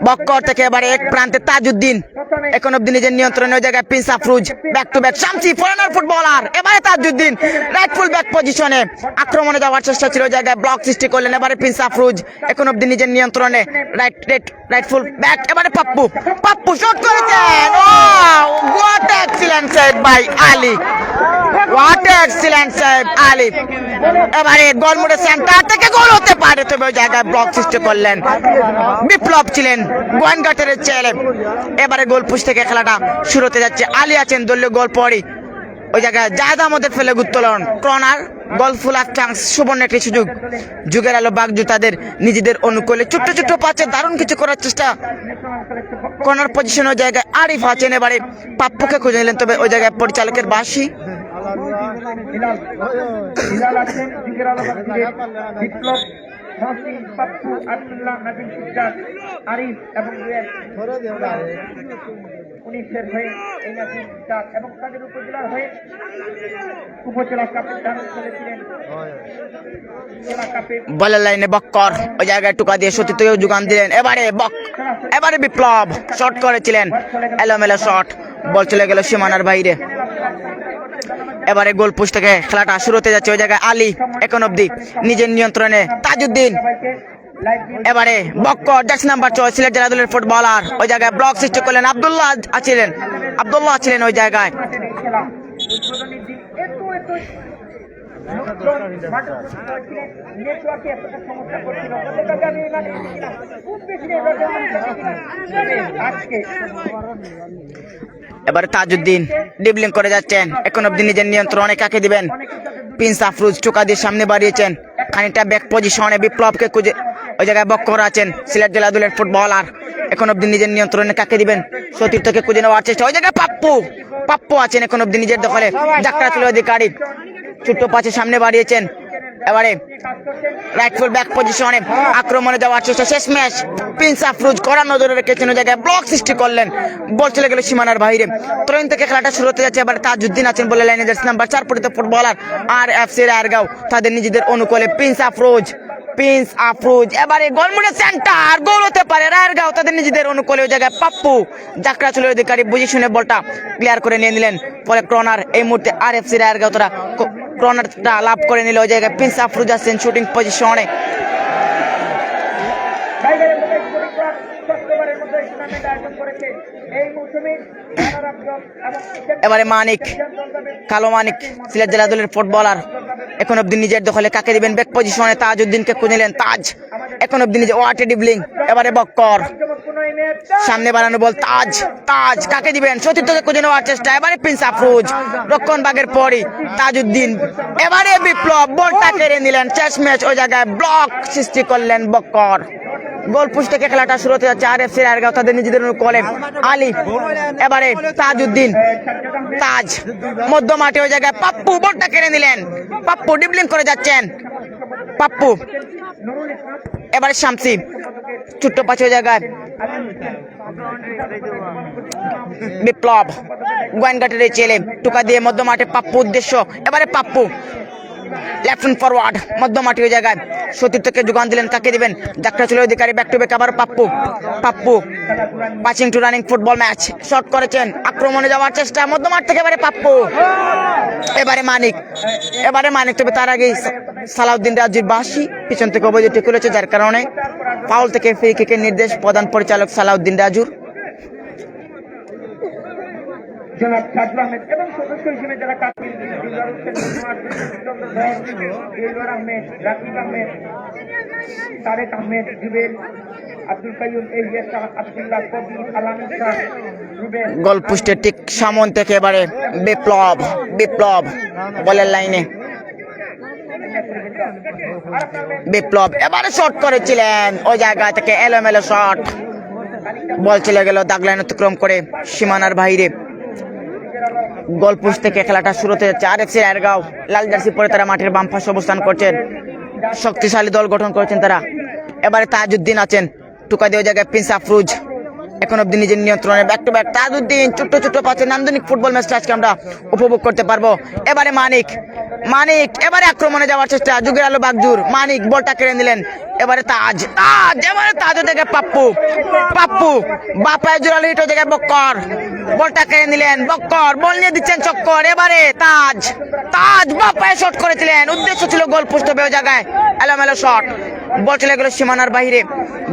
বক্কর থেকে এবারে এক প্রান্তে তাজউদ্দিন, এখন অব্দি নিজের নিয়ন্ত্রণে ওই জায়গায় Prince Afroz, back to back Shamsi, foreigner footballer. এবারে তাজউদ্দিন রাইট ফুল ব্যাক পজিশনে আক্রমণে যাওয়ার চেষ্টা ছিল, ওই জায়গায় ব্লক সৃষ্টি করলেন। এবারে প্রিন্স আফরোজ এখন অব্দি নিজের নিয়ন্ত্রণে রাইট ফুল ব্যাক। এবারে পাপ্পু শট করেছেন। What excellent save by Ali, what excellent save Ali. এবারে গোলমুড়ে সেন্টার থেকে গোল হতে পারে, তবে ওই জায়গায় ব্লক সৃষ্টি করলেন। বিপ্লব ছিলেন গোয়েনঘাটের ছেলে। এবারে গোলপুশ থেকে খেলাটা শুরু হতে যাচ্ছে। আলী আছেন দলীয় গোল পরই ওই জায়গায় জায়েদ আহমেদের ফেলে উত্তোলন, কর্নার, গোল ফুলার চান্স, সুবর্ণ একটি সুযোগ। যুগের আলো বাগজু তাদের নিজেদের অনুকূলে ছোট্ট ছোট্ট পাচ্ছে, দারুণ কিছু করার চেষ্টা। কর্নার পজিশন ওই জায়গায় আরিফ আছেন, এবারে পাপ্পুকে খুঁজে নিলেন, তবে ওই জায়গায় পরিচালকের বাঁশি। বিলাল আছেন, যুগের আলো বাগজুরের, বিপ্লব মহসিন, পাপ্পু, আব্দুল্লাহ, নাজিম সিদ্দার, আরিফ এবং রুয়েল 19-এর হয়ে এই নাজিম সিদ্দার এবং তাদের উপজেলার হয়ে উপজেলা কাপে দারুণ খেলেছিলেন। জেলা কাপে বলের লাইনে বক্কর ওই জায়গায় টুকা দিয়ে সতীর্থকেও যোগান দিলেন। এবারে বিপ্লব শট করেছিলেন, এলোমেলো শট, বল চলে গেল সীমানার বাইরে। এবারে গোল পোস্ট থেকে খেলাটা শুরু হতে যাচ্ছে। ওই জায়গায় আলী এখন অব্দি নিজের নিয়ন্ত্রণে, তাজউদ্দিন এবারে বক্কর, জার্সি নাম্বার 6 সিলেট জেলা দলের ফুটবলার, ওই জায়গায় ব্লক সৃষ্টি করলেন। আব্দুল্লাহ আছিলেন ওই জায়গায়। খেলা উদ্বোধনীর দিন এত নেটওয়ার্কে এতটা সমস্যা করছিল। গতকালকে আমি এই মাঠে ছিলাম, খুব বেশি আজকে এবারে তাজউদ্দিন ডিবলিং করে যাচ্ছেন, এখন অব্দি নিজের নিয়ন্ত্রণে কাকে দিবেন? প্রিন্স আফরোজ টোকা দিয়ে সামনে বাড়িয়েছেন, খানিকটা ব্যাক পজিশনে বিপ্লবকে খুঁজে, ওই জায়গায় বক্কর আছেন সিলেট জেলা দলের ফুটবলার, এখন অব্দি নিজের নিয়ন্ত্রণে কাকে দিবেন? সতীর্থকে খুঁজে নেওয়ার চেষ্টা, ওই জায়গায় পাপ্পু আছেন এখন অব্দি নিজের দখলে, যাত্রা ছিল অধিকারী ছোট্ট পাশে সামনে বাড়িয়েছেন। এবারে রাইট ফুল ব্যাক পজিশনে আক্রমণে যাওয়ার চেষ্টা, শেষ ম্যাচ প্রিন্স আফরোজ কড়া নজরে রেখেছেন, ওই জায়গায় ব্লক সৃষ্টি করলেন, বল চলে গেল সীমানার বাইরে। তরুণ থেকে খেলাটা শুরু হতে যাচ্ছে। এবারে তাজউদ্দিন আছেন বলে লাইনে, জার্সি নাম্বার 4 পরিচিত ফুটবলার আর এফসি রায়েরগাঁও, তাদের নিজেদের অনুকূলে প্রিন্স আফরোজ এবারে গোলমুড়ে সেন্টার, গোল হতে পারে রায়েরগাঁও তাদের নিজেদের অনুকূলে। ওই জায়গায় পাপ্পু যাত্রা ছিল অধিকারী বুঝে শুনে বলটা ক্লিয়ার করে নিয়ে নিলেন, পরে কর্নার এই মুহূর্তে আর এফসি রায়েরগাঁও তারা কর্নারটা লাভ করে নিল। ওই জায়গায় প্রিন্স আফরোজ আছেন শুটিং পজিশনে। টাইগারের মতো পরিবার চট্টগ্রামের মতো টুর্নামেন্ট আয়োজন করেছে এই মৌসুমে রানার আপ এবং এবারে কালো মানিক সিলেট জেলা দলের ফুটবলার, এখন অব্দি নিজের দখলে কাকে দিবেন? ব্যাক পজিশনে তাজউদ্দিনকে খুঁজে নিলেন, তাজ এখন অব্দি নিজে ওয়াটে ডিবলিং। এবারে বক্কর সামনে বাড়ানো বল, তাজ কাকে দিবেন? সতীর্থকে খুঁজে নেওয়ার চেষ্টা, এবারে প্রিন্স আফরোজ রক্ষণ বাগের পরই তাজউদ্দিন, এবারে বিপ্লব বলটা কেড়ে নিলেন। শেষ ম্যাচ ওই জায়গায় ব্লক সৃষ্টি করলেন বক্কর। গোল পোস্ট থেকে খেলাটা শুরু হতে যাচ্ছে। আর এফসি রায়েরগাঁও তাদের নিজেদের অনুকূলে আলী, এবারে তাজউদ্দিন, তাজ মধ্য মাঠে ওই জায়গায় পাপ্পু বলটা কেড়ে নিলেন, পাপ্পু ডিবলিং করে যাচ্ছেন, পাপ্পু এবারে শামসি ছোট্ট পাশে ওই জায়গায় বিপ্লব গোয়েনঘাটের ছেলে টুকা দিয়ে মধ্য মাঠে পাপ্পু উদ্দেশ্য, এবারে পাপ্পু লেফট উইং ফরওয়ার্ড মধ্য মাঠে ওই জায়গায় সতীর্থকে যোগান দিলেন, কাকে দিবেন? যাত্রা ছিল অধিকারী, ব্যাক টু ব্যাক আবার Pappu passing to running football match, shot করেছেন, আক্রমণে যাওয়ার চেষ্টা মধ্য মাঠ থেকে, এবারে পাপ্পু, এবারে মানিক, তবে তার আগে সালাউদ্দিন রাজুর বাসি পিছন থেকে অবৈধ টেকুল হয়েছে, যার কারণে ফাউল থেকে ফ্রি কিকের নির্দেশ প্রধান পরিচালক সালাউদ্দিন রাজুর। জনাব সাজু আহমেদ এবং সদস্য হিসেবে যারা কাজ আহমেদ, রাকিব আহমেদ, তারেক আহমেদ, জুবেল, আব্দুল কাইয়ুম, আব্দুল্লাহ কবি, আলামিন শাহ, রুবেল। গোল পোস্টের ঠিক সামন থেকে এবারে বিপ্লব বলের লাইনে, বিপ্লব এবারে শট করেছিলেন, ওই জায়গা থেকে এলোমেলো শট, বল চলে গেল দাগ লাইন অতিক্রম করে সীমানার বাইরে। গোল পোস্ট থেকে খেলাটা শুরু হতে যাচ্ছে। আর এফসি রায়েরগাঁও লাল জার্সি পরে তারা মাঠের বাম পাশে অবস্থান করছেন, শক্তিশালী দল গঠন করেছেন তারা। এবারে তাজউদ্দিন আছেন টুকা দিয়ে ওই জায়গায় প্রিন্স আফরোজ, এখন অব্দি নিজের নিয়ন্ত্রণে, ব্যাক টু ব্যাক তাজউদ্দিন ছোট্ট পাচ্ছে নান্দনিক ফুটবল ম্যাচটা আজকে আমরা উপভোগ করতে পারবো। এবারে মানিক এবারে আক্রমণে যাওয়ার চেষ্টা, যুগের আলো বাগজুর, মানিক বলটা কেড়ে নিলেন, এবারে তাজ থেকে পাপ্পু বাপায় জোরালো হিট, ওই জায়গায় বক্কর বলটা কেড়ে নিলেন, বক্কর বল নিয়ে দিচ্ছেন চক্কর, এবারে তাজ বাপায় শট করেছিলেন, উদ্দেশ্য ছিল গোল পোস্ট হবে, ওই জায়গায় এলোমেলো শট, বল চলে গেল সীমানার বাইরে।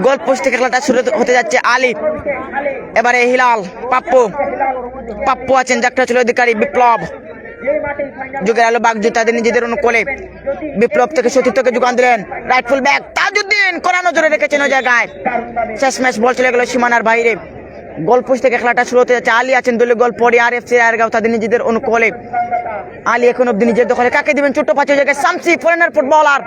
গোল পোস্ট থেকে খেলাটা শুরু হতে যাচ্ছে। আলী, এবারে হিলাল, পাপ্পু আছেন, যাত্রা ছিল অধিকারী, বিপ্লব, যুগের আলো বাগজু তাদের নিজেদের অনুকূলে, বিপ্লব থেকে সতীর্থকে যোগান দিলেন, রাইট ফুল ব্যাক তাজউদ্দিন কড়া নজরে রেখেছেন ওই জায়গায়। শেষ ম্যাচ বল চলে গেল সীমানার বাইরে। গোল পোস্ট থেকে খেলাটা শুরু হতে যাচ্ছে। আলী আছেন দলীয় গোল পরে আর এফসি রায়েরগাঁও তাদের নিজেদের অনুকূলে, আলী এখন অব্দি নিজের দখলে, কাকে দিবেন? ছোট্ট পাঁচ জায়গায় শামসি ফরেনার ফুটবলার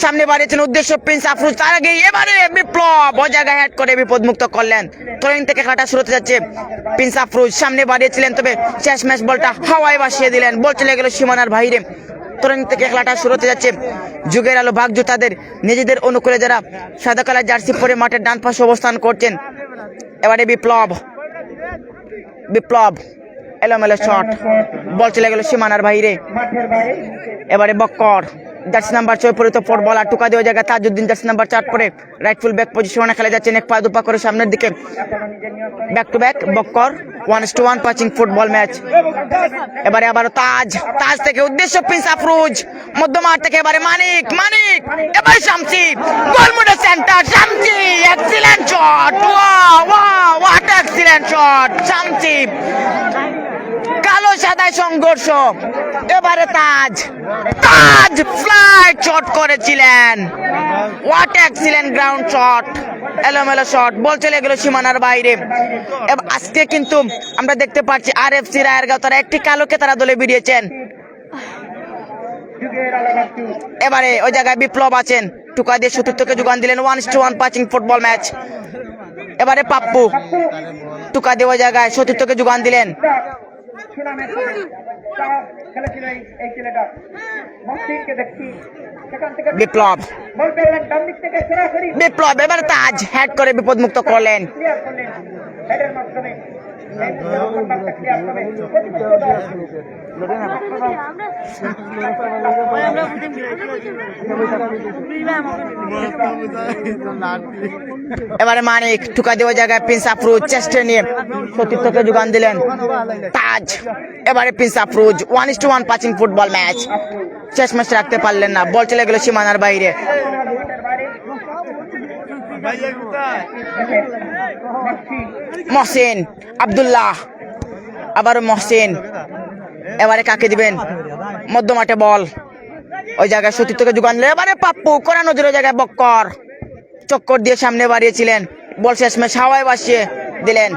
সামনে বাড়িয়েছেন, উদ্দেশ্য প্রিন্স আফরোজ, তার আগে এবারে বিপ্লব ওই জায়গায় হেড করে বিপদ মুক্ত করলেন। তরুণ থেকে খেলাটা শুরু হতে যাচ্ছে। প্রিন্স আফরোজ সামনে বাড়িয়েছিলেন, তবে শেষ ম্যাচ বলটা হাওয়ায় ভাসিয়ে দিলেন, বল চলে গেল সীমানার বাইরে। তরুণ থেকে খেলাটা শুরু হতে যাচ্ছে। যুগের আলো ভাগজু তাদের নিজেদের অনুকূলে যারা সাদা কালার জার্সি পরে মাঠের ডান পাশে অবস্থান করছেন। এবারে বিপ্লব এলোমেলো শট, বল চলে গেল সীমানার বাইরে। এবারে বক্কর জার্সি নাম্বার 6 পরিত ফুটবলার টুকা দেওয়া জায়গায় তাজউদ্দিন জার্সি নাম্বার 4 পরে রাইট ফুল ব্যাক পজিশনে খেলে যাচ্ছেন, এক পা দুপা করে সামনের দিকে, ব্যাক টু ব্যাক বক্কর 1-1 পাচিং ফুটবল ম্যাচ। এবারে আবারও তাজ থেকে উদ্দেশ্য প্রিন্স আফরোজ, মধ্যমাঠ থেকে এবারে মানিক, এবারে শামসি গোলমুডে centre, Shamsi excellent shot, wow what excellent shot Shamsi, কালো সাদায় সংঘর্ষ। এবারে তাজ ফ্লাইট শট করেছিলেন, হোয়াট এক্সিলেন্ট গ্রাউন্ড শট, এলোমেলো শট, বল চলে গেল সীমানার বাইরে। আজকে কিন্তু আমরা দেখতে পাচ্ছি আরএফসি রায়েরগাঁও তারা একটি কালোকে তারা দলে বেরিয়েছেন। এবারে ওই জায়গায় বিপ্লব আছেন, টুকা দিয়ে সতীর্থকে যোগান দিলেন, 1-1 পাচিং ফুটবল ম্যাচ। এবারে পাপ্পু টুকা দিয়ে ওই জায়গায় সতীর্থকে যোগান দিলেন। বিপ্লব এবার তাজ হেড করে বিপদমুক্ত করলেন। এবারে মানিক টুকা দেওয়া জায়গায় প্রিন্স আফরোজ চেষ্টা নিয়ে সতীর্থকে যোগান দিলেন তাজ। এবারে প্রিন্স আফরোজ 1-1 পাচিং ফুটবল ম্যাচ, শেষ ম্যাচ রাখতে পারলেন না, বল চলে গেল সীমানার বাইরে। মহসিন আব্দুল্লাহ, আবারও মহসিন, এবারে কাকে দিবেন, মধ্যমাঠে বল ওই জায়গায় সতীর্থকে যোগান দিলেন। এবারে পাপ্পু কড়া নজরের জায়গায় বক্কর চক্কর দিয়ে সামনে বাড়িয়েছিলেন, বল শেষ ম্যাচ হাওয়ায় ভাসিয়ে দিলেন।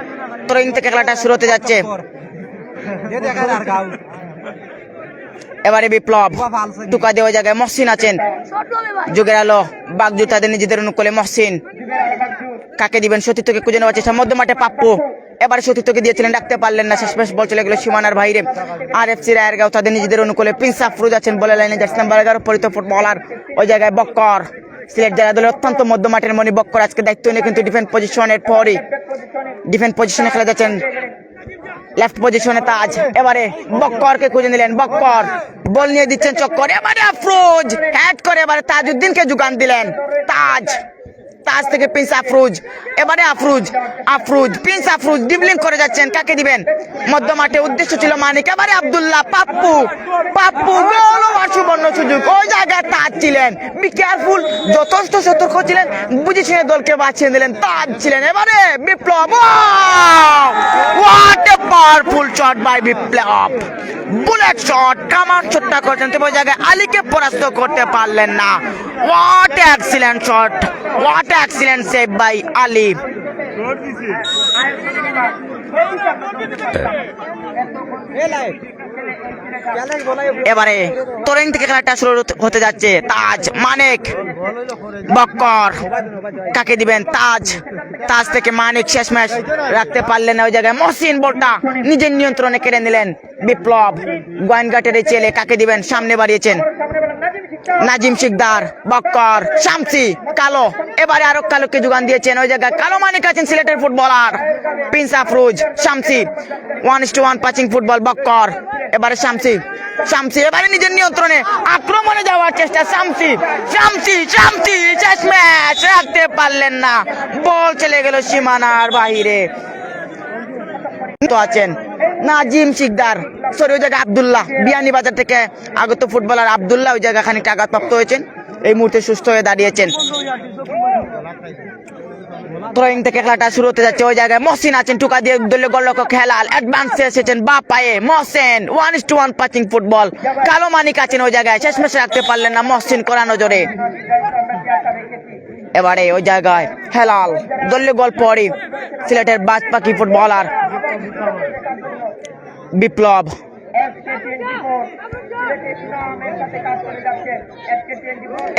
তরুণ থেকে খেলাটা শুরু হতে যাচ্ছে। এবারে বিপ্লব টুকা দেওয়া জায়গায় মহসিন আছেন, যুগের আলো বাগজু তাদের নিজেদের অনুকূলে, মহসিন কাকে দিবেন, সতীর্থকে খুঁজে নেওয়ার চেষ্টা, মধ্যমাঠে পাপ্পু এবারে সতীর্থকে দিয়েছিলেন, ডাকতে পারলেন না, শেষমেশ বল চলে গেল সীমানার বাইরে। আরএফসি রায়েরগাঁও তাদের নিজেদের অনুকূলে, প্রিন্স আফরোজ আছেন বলে লাইনে, জার্সি নাম্বার 11 পরিত ফুটবলার ওই জায়গায় বক্কর, সিলেট জেলা দলের অত্যন্ত মধ্যমাঠের মণি বক্কর আজকে দায়িত্ব নিয়ে কিন্তু ডিফেন্স পজিশনের পরই ডিফেন্স পজিশনে খেলে যাচ্ছেন, লেফট পজিশনে তাজ। এবারে বক্করকে খুঁজে নিলেন, বক্কর বল নিয়ে দিচ্ছেন চক্কর, এবারে আফরোজ হেড করে এবারে তাজউদ্দিনকে যোগান দিলেন। তাজ থেকে প্রিন্স আফরোজ, এবারে আফরোজ প্রিন্স আফরোজ ডিবলিং করে যাচ্ছেন, কাকে দিবেন, মধ্যমাঠে উদ্দেশ্য ছিল মানিক, এবারে আব্দুল্লাহ পাপ্পু গোল হওয়ার সুবর্ণ সুযোগ, ওই জায়গায় তাজ ছিলেন, বি কেয়ারফুল, যথেষ্ট সতর্ক ছিলেন, বুঝে শুনে দলকে বাঁচিয়ে দিলেন, তাজ ছিলেন। এবারে Biplab, what a powerful shot by Biplab, bullet shot, কামান শটটা করেছেন, তবে ওই জায়গায় আলীকে পরাস্ত করতে পারলেন না। What excellent shot, what excellent save by Ali. এবারে তরুণ থেকে খেলাটা শুরু হতে যাচ্ছে। তাজ, মানিক, বক্কর কাকে দিবেন, তাজ থেকে মানিক, শেষ ম্যাচ রাখতে পারলেন না, ওই জায়গায় মহসিন বলটা নিজের নিয়ন্ত্রণে কেড়ে নিলেন। বিপ্লব গোয়েনঘাটের ছেলে, কাকে দিবেন, সামনে বাড়িয়েছেন নাজিম শিকদার, বক্কর, শামসি, কালো, এবারে আরো কালোকে যোগান দিয়েছেন, ওই জায়গায় কালো মানিক আছেন সিলেটের ফুটবলার, প্রিন্স আফরোজ, শামসি 1-1 পাচিং ফুটবল, বক্কর এবারে শামসি এবারে নিজের নিয়ন্ত্রণে আক্রমণে যাওয়ার চেষ্টা, শামসি শেষ ম্যাচ রাখতে পারলেন না, বল চলে গেল সীমানার বাহিরে। আছেন নাজিম শিকদার, ওই জায়গায় আব্দুল্লাহ, বিয়ানীবাজার থেকে আগত ফুটবলার আব্দুল্লাহ ওই জায়গায় খানিকটা আঘাতপ্রাপ্ত হয়েছেন, এই মুহূর্তে সুস্থ হয়ে দাঁড়িয়েছেন। থ্রোয়িং থেকে খেলাটা শুরু হতে যাচ্ছে, ওই জায়গায় মহসিন আছেন, টুকা দিয়ে দলীয় গোলরক্ষক হেলাল অ্যাডভান্সে এসেছেন বা পায়ে, মহসিন 1-1 পাচিং ফুটবল, কালো মানিক আছেন ওই জায়গায়, শেষমেশ রাখতে পারলেন না মহসিন কড়া নজরে। এবারে ওই জায়গায় হেলাল দলীয় গোল পরই সিলেটের বাজ পাখি ফুটবলার বিপ্লব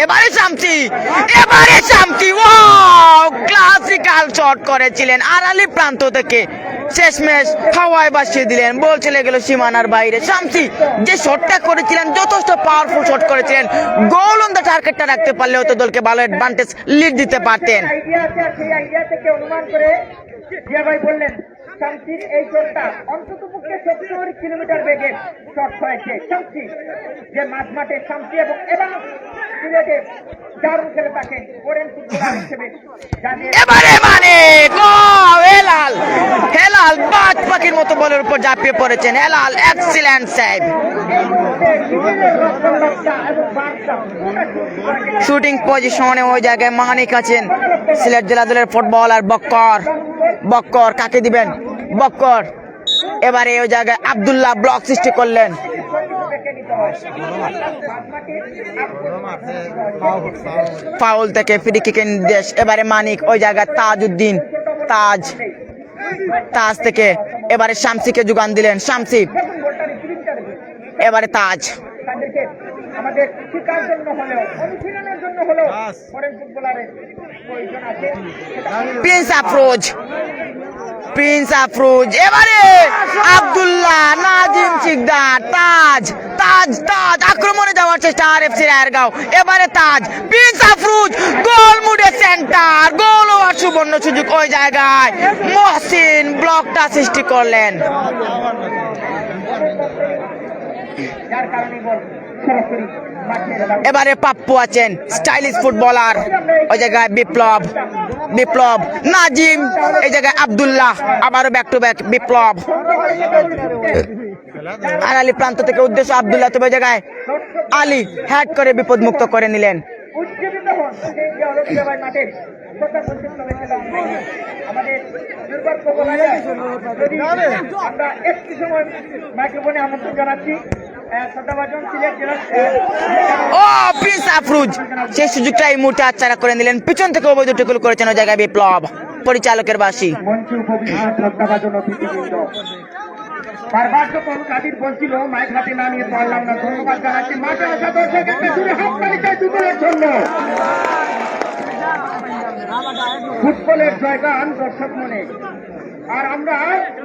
এবারে শামসি ওয়াও ক্লাসিক্যাল শট করেছিলেন আড়ালি প্রান্ত থেকে, শেষমেশ হাওয়ায় ভাসিয়ে দিলেন, বল চলে গেল সীমানার বাইরে। শামসি যে শটটা করেছিলেন যথেষ্ট পাওয়ারফুল শট করেছিলেন, গোল অন দ্য টার্গেটটা রাখতে পারলে হয়তো দলকে ভালো অ্যাডভান্টেজ লিড দিতে পারতেন। আইডিয়া আছে, আর সেই আইডিয়া থেকে অনুমান করে জিয়া ভাই বললেন শামসির এই শটটা অন্তত পক্ষে 70 কিলোমিটার বেগে শট হয়েছে। শামসি যে মাঝ মাঠে শামসি এবং সিলেটে দারুণ খেলে থাকেন, ফরেন ফুটবলার হিসেবে জানিয়ে এবারে মানে হেলাল বাজ পাখির মতো বলের উপর ঝাঁপিয়ে পড়েছেন। Helal excellent save. শুটিং পজিশনে ওই জায়গায় মানিক আছেন, সিলেট জেলা দলের ফুটবলার বক্কর কাকে দিবেন? বক্কর এবারে ওই জায়গায় আব্দুল্লাহ ব্লক সৃষ্টি করলেন। ফাউল থেকে ফ্রি কিকের নির্দেশ। এবারে মানিক ওই জায়গায় তাজউদ্দিন, তাজ থেকে এবারে শামসিকে যোগান দিলেন। শামসি এবারে তাজ, আমাদের শিকার জন্য হলেও অনুশীলনের জন্য হলেও ফরেন ফুটবলারের প্রয়োজন আছে। প্রিন্স আফরোজ এবারে আব্দুল্লাহ, নাজিম শিকদার, তাজ আক্রমণে যাওয়ার চেষ্টা আরএফসি রায়েরগাঁও। এবারে তাজ, প্রিন্স আফরোজ গোল মুডে সেন্টার, গোল হওয়ার সুবর্ণ সুযোগ। ওই জায়গায় মহসিন ব্লকটা সৃষ্টি করলেন। যার কারণে বল সরাসরি মাঠে এবারে পাপ্পু আছেন, স্টাইলিশ ফুটবলার। ওই জায়গায় বিপ্লব, নাজিম, এই জায়গায় আব্দুল্লাহ, আবারও ব্যাক টু ব্যাক বিপ্লব। আলী প্রান্ত থেকে উদ্দেশ্য আব্দুল্লাহ, তবে জায়গায় আলী হ্যাড করে বিপদ মুক্ত করে নিলেন। উজ্জীবিত হন সেই যে অলক্ষ্মীবাই মাঠে কথা বলতে চলেছিলাম। আমাদের দুর্ভাগ্য বলা যায়, যদি আমরা একটু সময় মাইক্রোফোনে আমন্ত্রণ জানাচ্ছি শ্রদ্ধাভাজন সিলেট জেলার ও প্রিন্স আফরোজ সেই সুযোগটা এই মুহূর্তে হাতছাড়া করে নিলেন। পিছন থেকে অবৈধ ট্যাকল করেছেন ওই জায়গায় বিপ্লব, পরিচালকের বাসী। মঞ্চ উপবিষ্ট শ্রদ্ধাভাজন অতিথিবৃন্দ, বারবার যখন কাদির বলছিল মাইক হাতে না নিয়ে পারলাম না, ধন্যবাদ জানাচ্ছি মাঠে আসা দর্শক একটা জুড়ে হাততালি চাই দুদলের জন্য। ফুটবলের জয়গান দর্শক মনে, আর আমরা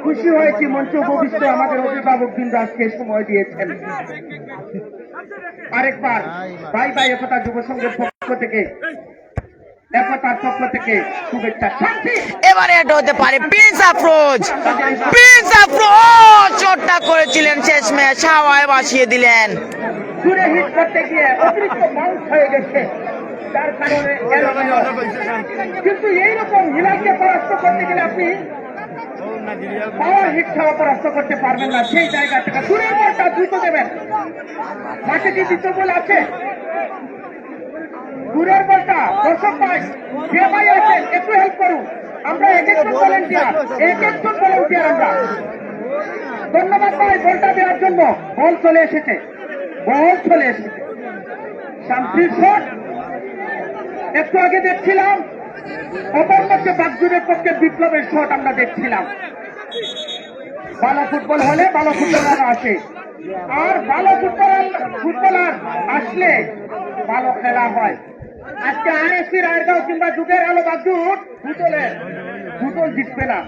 খুশি হয়েছি মঞ্চ উপবিষ্ট আমাদের অভিভাবকবৃন্দ আজকে সময় দিয়েছেন। আরেকবার ভাই একতা যুব সংঘের পক্ষ থেকে, একতার পক্ষ থেকে শুভেচ্ছা। এবারে এটা হতে পারে প্রিন্স আফরোজ চোটটা করেছিলেন, শেষমেশ হাওয়ায় ভাসিয়ে দিলেন। দূরে হিট করতে গিয়ে অতিরিক্ত বাউন্স হয়ে গেছে, যার কারণে কিন্তু এইরকম হিলালকে পরাস্ত করতে গেলে আপনি পাওয়ার হিট ছাড়া পরাস্ত করতে পারবেন না। সেই জায়গা থেকে দূরের বলটা দ্রুত দেবেন। মাঠে কি দ্বিতীয় বল আছে? দূরের বলটা দর্শক ভাই, যে ভাই আছেন একটু হেল্প করুন। আমরা এক একজন ভলেন্টিয়ার আমরা। ধন্যবাদ ভাই বলটা দেওয়ার জন্য। বল চলে এসেছে। শামসির শট একটু আগে দেখছিলাম, অপর মধ্যে বাগজুরের পক্ষে বিপ্লবের শট আমরা দেখছিলাম। ভালো ফুটবল হলে ভালো ফুটবলার আসে, আর ভালো ফুটবলার আসলে ভালো খেলা হয়। আজকে আরএফসি রায়েরগাঁও কিংবা যুগের আলো বাগজুর দুদল জিতবে না,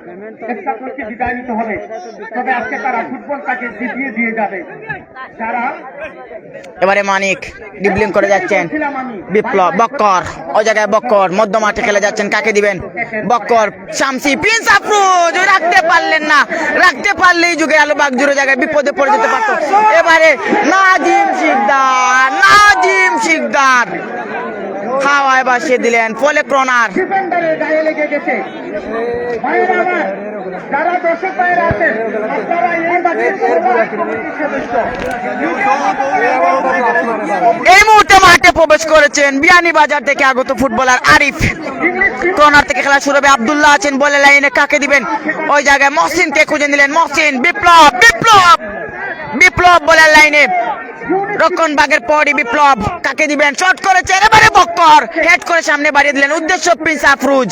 চেষ্টা করতে বিদায় নিতে হবে। তবে আজকে তারা ফুটবলটাকে জিতিয়ে দিয়ে যাবে। যারা এবারে মানিক ডিবলিং করে যাচ্ছেন, বিপ্লব বক্কর ওই জায়গায় বক্কর মধ্য মাঠে খেলে যাচ্ছেন, কাকে দিবেন? বক্কর, শামসি, প্রিন্স আফরোজ রাখতে পারলেন না, রাখতে পারলেই যুগের আলো বাগজুরের জায়গায় বিপদে পড়ে যেতে পারত। এবারে নাজিম শিকদার হাওয়ায় ভাসিয়ে দিলেন, ফলে কর্নার। ডিফেন্ডারের গায়ে লেগে গেছে। ভাইয়েরা আমার, যারা দর্শক ভাইয়েরা আছেন, আপনারা এই বাগজুর কমিটির সদস্য। এই মুহূর্তে মাঠে প্রবেশ করেছেন বিয়ানীবাজার থেকে আগত ফুটবলার আরিফ। কর্নার থেকে খেলা শুরু হবে। আব্দুল্লাহ আছেন বলে লাইনে, কাকে দিবেন? ওই জায়গায় মহসিনকে খুঁজে নিলেন। মহসিন, বিপ্লব বলে লাইনে, রক্ষণ বাগের পরই বিপ্লব, কাকে দিবেন? শট করেছেন, এবারে বক্কর হেড করে সামনে বাড়িয়ে দিলেন, উদ্দেশ্য প্রিন্স আফরোজ।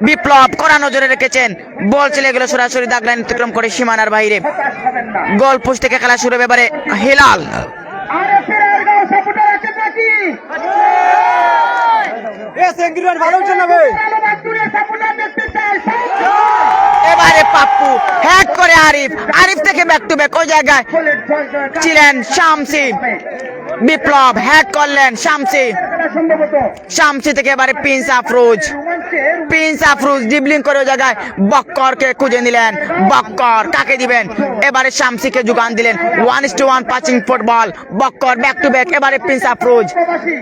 বিপ্লব কড়া নজরে রেখেছেন, বল চলে গেল সরাসরি দাগ লাইন অতিক্রম করে সীমানার বাইরে। গোল পোস্ট থেকে খেলা শুরু হবে এবারে হেলাল। এবারে পাপ্পু হ্যাক করে আরিফ, আরিফ থেকে ব্যাক টু ব্যাক ওই জায়গায় ছিলেন শামসি। বিপ্লব হ্যাক করলেন শামসি, শামসি থেকে এবারে Prince Afroz, Prince Afroz dribbling করে ওই জায়গায় বক্করকে খুঁজে নিলেন। বক্কর কাকে দিবেন, এবারে শামসিকে যোগান দিলেন। 1-1 পাচিং football, Bakkar back to back, এবারে প্রিন্স আফরোজ,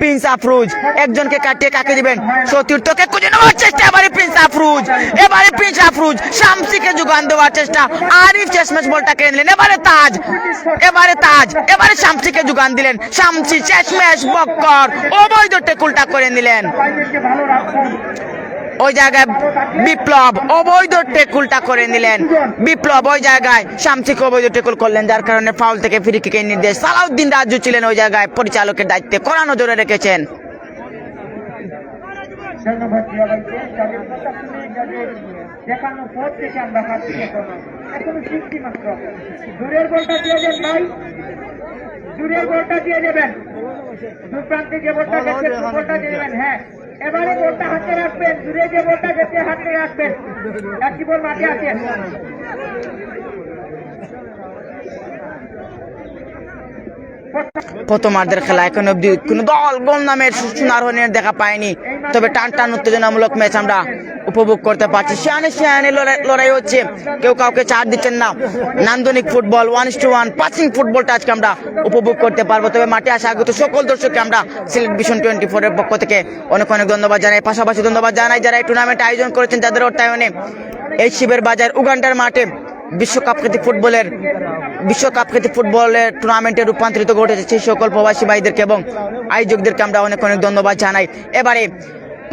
প্রিন্স আফরোজ একজনকে কাটিয়ে কাকে দিবেন, সতীর্থকে খুঁজে নেওয়ার চেষ্টা, এবারে প্রিন্স আফরোজ, এবারে প্রিন্স আফরোজ শামসিকে যোগান দেওয়ার চেষ্টা, আরিফ শেষমেশ বলটা কেড়ে নিলেন। এবারে তাজ, এবারে তাজ, এবারে শামসিকে যোগান দিলেন। শামসি শেষমেশ বক্কর অবৈধ টেকুলটা করে নিলেন। ওই জায়গায় বিপ্লব অবৈধ টেকুলটা করে নিলেন। বিপ্লব ওই জায়গায় শামসিকে অবৈধ টেকুল করলেন, যার কারণে ফাউল থেকে ফ্রি কিকের নির্দেশ। সালাউদ্দিন রাজু ছিলেন ওই জায়গায় পরিচালকের দায়িত্বে, কড়া নজরে রেখেছেন। দেখানো পথ থেকে আমরা হাঁটছি এখনো শিখছি মাত্র। দূরের বলটা দিয়ে দেন ভাই, দূরের বলটা দিয়ে দেবেন, দূর প্রান্তে যে বলটা গেছে বলটা দিয়ে দেবেন। হ্যাঁ, এবারে বলটা হাতে রাখবেন, দূরে যে বলটা গেছে হাতে রাখবেন। একটি বল মাঠে আছে। প্রথমার্ধের খেলা এখন অব্দি কোনো দল গোল নামের সুনারহনের দেখা পায়নি, তবে টান টান উত্তেজনামূলক ম্যাচ আমরা উপভোগ করতে পারছি। শিয়ানে শিয়ানে লড়াই হচ্ছে, কেউ কাউকে ছাড় দিচ্ছেন না। নান্দনিক ফুটবল 1-1 পাচিং ফুটবলটা আজকে আমরা উপভোগ করতে পারবো। তবে মাঠে আসা আগত সকল দর্শককে আমরা সিলেট ভিশন 24 এর পক্ষ থেকে অনেক অনেক ধন্যবাদ জানাই। পাশাপাশি ধন্যবাদ জানাই যারা এই টুর্নামেন্ট আয়োজন করেছেন, যাদের অর্থায়নে এই শিবের বাজার উগান্ডার মাঠে বিশ্বকাপ খ্যাতি ফুটবলের টুর্নামেন্টে রূপান্তরিত ঘটেছে সেই সকল প্রবাসী ভাইদেরকে এবং আয়োজকদেরকে আমরা অনেক অনেক ধন্যবাদ জানাই। এবারে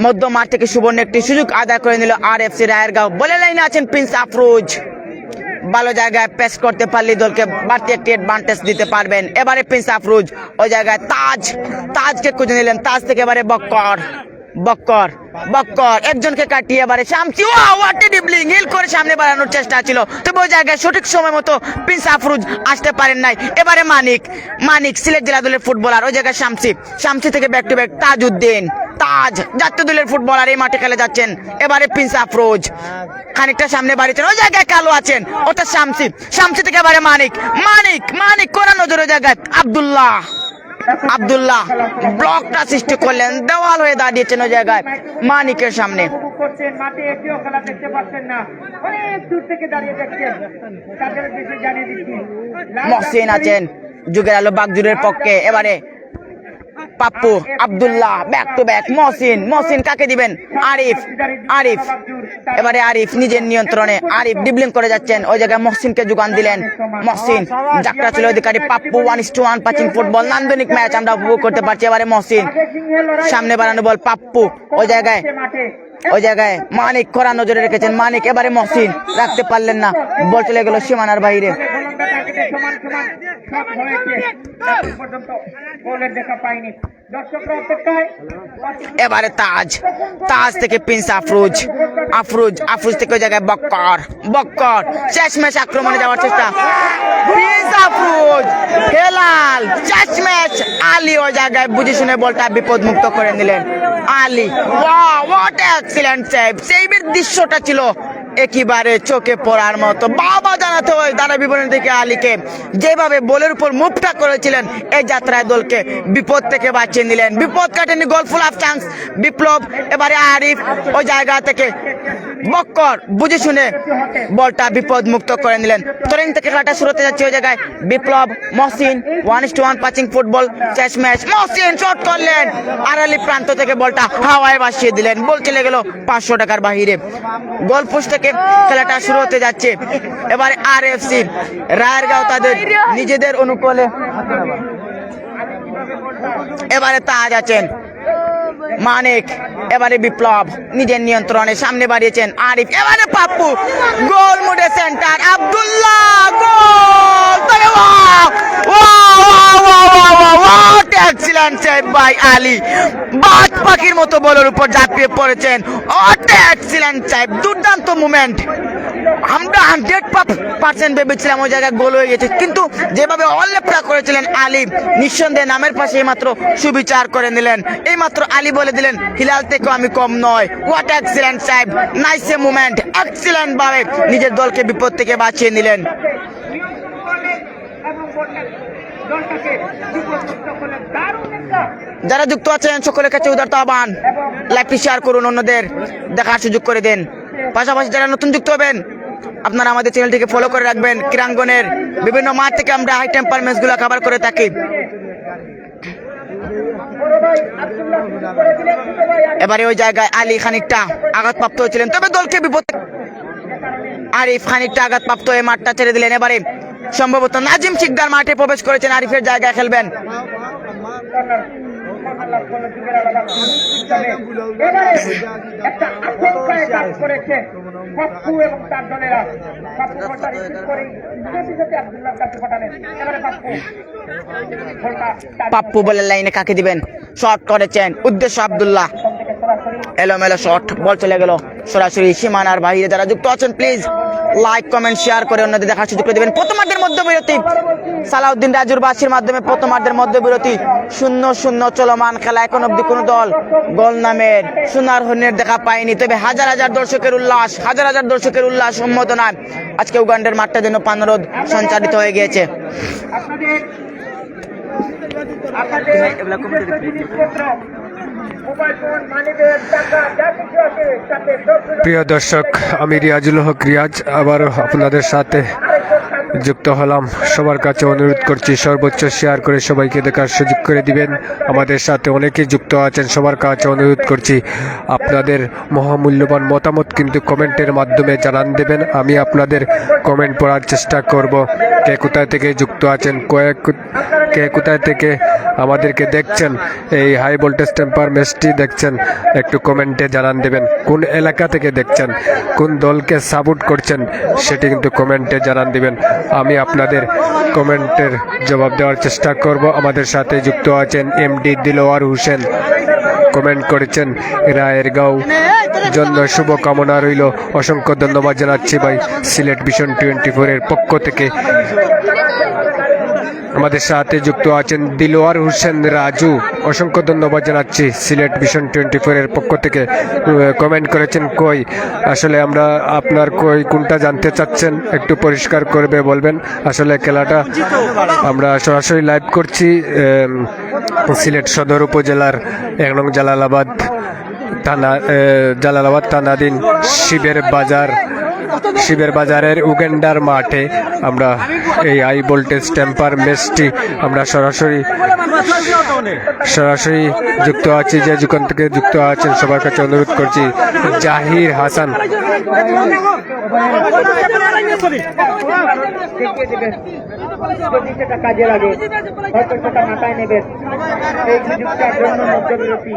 মধ্য মাঠ থেকে সুবর্ণ একটি সুযোগ আদায় করে নিল আরএফসি রায়েরগাঁও। বলে লাইনে আছেন প্রিন্স আফরোজ, ভালো জায়গায় পেস করতে পারলে দলকে বাড়তি একটি অ্যাডভান্টেজ দিতে পারবেন। এবারে প্রিন্স আফরোজ ওই জায়গায় তাজকে খুঁজে নিলেন, তাজ থেকে এবারে বক্কর, বক্কর বক্কর একজনকে কাটিয়ে এবারে শামসি ওয়াট এ ডিবলিং হিল করে সামনে বাড়ানোর চেষ্টা ছিল, তবে ওই জায়গায় সঠিক সময় মতো প্রিন্স আফরোজ আসতে পারেন নাই। এবারে মানিক সিলেট জেলা দলের ফুটবলার, ওই জায়গায় শামসি থেকে ব্যাক টু ব্যাক তাজউদ্দিন, তাজ জাতীয় দলের ফুটবলার এই মাঠে খেলে যাচ্ছেন। এবারে প্রিন্স আফরোজ খানিকটা সামনে বাড়িয়েছেন, ওই জায়গায় কালো আছেন অর্থাৎ শামসি থেকে এবারে মানিক করা নজর ওই জায়গায় আব্দুল্লাহ ব্লকটা সৃষ্টি করলেন, দেওয়াল হয়ে দাঁড়িয়েছেন ওই জায়গায় মানিকের সামনে। মাঠে একটিও খেলা দেখতে পাচ্ছেন না, অনেক দূর থেকে দাঁড়িয়ে দেখছেন। তাদের দেশে জানিয়ে দিচ্ছি মহসিন আছেন যুগের আলো বাগজুরের পক্ষে। এবারে Pappu Abdullah back to back, Mohsin কাকে দিবেন, আরিফ এবারে আরিফ নিজের নিয়ন্ত্রণে, আরিফ ডিবলিং করে যাচ্ছেন, ওই জায়গায় মহসিনকে যোগান দিলেন। মহসিন যাত্রা ছিল অধিকারী। পাপ্পু 1-1 পাচিং ফুটবল নান্দনিক ম্যাচ আমরা উপভোগ করতে পারছি। এবারে মহসিন সামনে বাড়ানো বল, পাপ্পু ওই জায়গায় মানিক কড়া নজরে রেখেছেন। মানিক এবারে মহসিন রাখতে পারলেন না, বল চলে গেল সীমানার বাইরে। এবারে তাজ থেকে প্রিন্স আফরোজ থেকে ওই জায়গায় বক্কর শেষমেশ আক্রমণে যাওয়ার চেষ্টা, প্রিন্স আফরোজ হেলাল শেষমেশ আলী ওই জায়গায় বুঝে শুনে বলটা বিপদ মুক্ত করে নিলেন। আলী হোয়াট এক্সিলেন্ট সেভের দৃশ্যটা ছিল একেবারে চোখে পড়ার মতো। বাবা জানাতে হয় দানা বিবরণী থেকে আলীকে যেভাবে বলের উপর মুভটা করেছিলেন, এই যাত্রায় দলকে বিপদ থেকে বাঁচিয়ে নিলেন। বিপদ কাটেনি, গোল ফুল অফ চান্স বিপ্লব। এবারে আরিফ ওই জায়গা থেকে বক্কর বুঝে শুনে বলটা বিপদ মুক্ত করে নিলেন। তরেন থেকে খেলাটা শুরু হতে যাচ্ছে ওই জায়গায় বিপ্লব মহসিন 1-1 পাচিং ফুটবল শেষ ম্যাচ। মহসিন শট করলেন, আড়ালি প্রান্ত থেকে বলটা হাওয়ায় ভাসিয়ে দিলেন, বল চলে গেল 500 টাকার বাহিরে। গোল পোস্ট থেকে খেলাটা শুরু হতে যাচ্ছে। এবারে আরএফসি রায়েরগাঁও তাদের নিজেদের অনুকূলে, এবারে তাজ আছেন মানিক, এবারে বিপ্লব নিজের নিয়ন্ত্রণে সামনে বাড়িয়েছেন আরিফ, এবারে পাপ্পু গোল মুডে centre Abdullah goal. Excellent save by Ali, বাজ পাখির মতো বলের উপর ঝাঁপিয়ে পড়েছেন। হোয়াট এক্সিলেন্ট সেভ, দুর্দান্ত মুভমেন্ট। আমরা 100% ভেবেছিলাম ওই জায়গায় গোল হয়ে গেছে, কিন্তু যেভাবে অল্লেপটা করেছিলেন আলী, নিঃসন্দেহে নামের পাশে এইমাত্র সুবিচার করে নিলেন। এইমাত্র আলী বলে দিলেন হিলাল থেকেও আমি কম নয়। What excellent save, nice A movement, excellent ভাবে নিজের দলকে বিপদ থেকে বাঁচিয়ে নিলেন। যারা যুক্ত আছেন সকলের কাছে উদারত আহ্বান, লাইভটি শেয়ার করুন, অন্যদের দেখার সুযোগ করে দেন। পাশাপাশি যারা নতুন যুক্ত হবেন আপনারা আমাদের চ্যানেলটিকে ফলো করে রাখবেন। ক্রীড়াঙ্গনের বিভিন্ন মাঠ থেকে আমরা হাই টেম্পার ম্যাচগুলো কভার করে থাকি। এবারে ওই জায়গায় আলী খানিকটা আঘাতপ্রাপ্ত হয়েছিলেন, তবে দলকে বিপদ। আরিফ খানিকটা আঘাতপ্রাপ্ত হয়ে মাঠটা ছেড়ে দিলেন। এবারে সম্ভবত নাজিম শিকদার মাঠে প্রবেশ করেছেন, আরিফের জায়গায় খেলবেন। পাপ্পু বলের লাইনে কাকে দিবেন, শট করেছেন, উদ্দেশ্য আব্দুল্লাহ, এলোমেলো শট, বল চলে গেল সরাসরি সীমানার বাইরে। যারা যুক্ত আছেন প্লিজ লাইক কমেন্ট শেয়ার করে অন্যদের দেখার সুযোগ করে দিবেন। প্রথমার্ধের মধ্যবিরতি, সালাউদ্দিন রাজুর বাসির মাধ্যমে প্রথমার্ধের মধ্যবিরতি। 0-0 চলমান খেলা, এখন অব্দি কোনো দল গোল নামের সোনার হর্নের দেখা পায়নি, তবে হাজার হাজার দর্শকের উল্লাস সম্বোধনায় আজকে উগান্ডার মাঠটা যেন পানরোধ সঞ্চারিত হয়ে গিয়েছে। প্রিয় দর্শক, আমি রিয়াজুল হক রিয়াজ আবারও আপনাদের সাথে যুক্ত হলাম। সবার কাছে অনুরোধ করছি সর্বোচ্চ শেয়ার করে সবাইকে দেখার সুযোগ করে দিবেন। আমাদের সাথে অনেকেই যুক্ত আছেন, সবার কাছে অনুরোধ করছি আপনাদের মহামূল্যবান মতামত কিন্তু কমেন্টের মাধ্যমে জানান দেবেন। আমি আপনাদের কমেন্ট পড়ার চেষ্টা করব। কে কোথায় থেকে যুক্ত আছেন, কে কোথায় থেকে আমাদেরকে দেখছেন, এই হাই ভোল্টেজ টেম্পার ম্যাচটি দেখছেন, একটু কমেন্টে জানান দেবেন। কোন এলাকা থেকে দেখছেন, কোন দলকে সাপোর্ট করছেন, সেটি কিন্তু কমেন্টে জানান দিবেন। আমি আপনাদের কমেন্টের জবাব দেওয়ার চেষ্টা করব। আমাদের সাথে যুক্ত আছেন এমডি দিলওয়ার হোসেন, কমেন্ট করেছেন রায়ের গাঁও জন্য শুভকামনা রইল। অসংখ্য ধন্যবাদ জানাচ্ছি ভাই সিলেট ভিশন 24 এর পক্ষ থেকে। আমাদের সাথে যুক্ত আছেন দিলওয়ার হোসেন রাজু, অসংখ্য ধন্যবাদ জানাচ্ছি সিলেট ভিশন 24 এর পক্ষ থেকে। কমেন্ট করেছেন কই, আসলে আমরা আপনার কই কোনটা জানতে চাচ্ছেন একটু পরিষ্কার করবে বলবেন। আসলে খেলাটা আমরা সরাসরি লাইভ করছি সিলেট সদর উপজেলার 1 নং জালালাবাদ থানাধীন শিবের বাজারের উগান্ডার মাঠে আমরা এই হাই ভোল্টেজ টেম্পার ম্যাচটি আমরা সরাসরি যুক্ত আছি। যে যখন থেকে যুক্ত আছেন সবার কাছে অনুরোধ করছি জাহির হাসান কাজে লাগে, হয়তো সেটা মাথায় নেবেন। এই সুযোগটার জন্য মধ্যবিরতি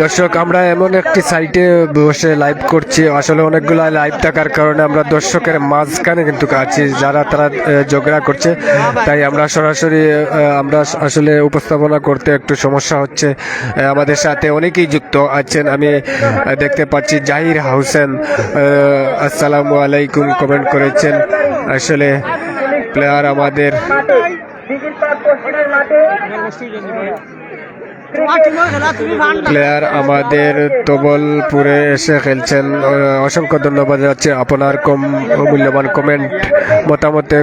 দর্শক, আমরা এমন একটি সাইটে বসে লাইভ করছি, আসলে অনেকগুলো লাইভ থাকার কারণে আমরা দর্শকের মাঝখানে কিন্তু আছি, যারা তারা ঝগড়া করছে, তাই আমরা সরাসরি আমরা আসলে উপস্থাপনা করতে একটু সমস্যা হচ্ছে। আমাদের সাথে অনেকেই যুক্ত আছেন, আমি দেখতে পাচ্ছি জাহির হোসেন আসসালামু আলাইকুম কমেন্ট করেছেন। আসলে প্লেয়ার আমাদের তবলপুরে এসে খেলছেন, অসংখ্য ধন্যবাদ যাচ্ছে আপনার মূল্যবান মতামতে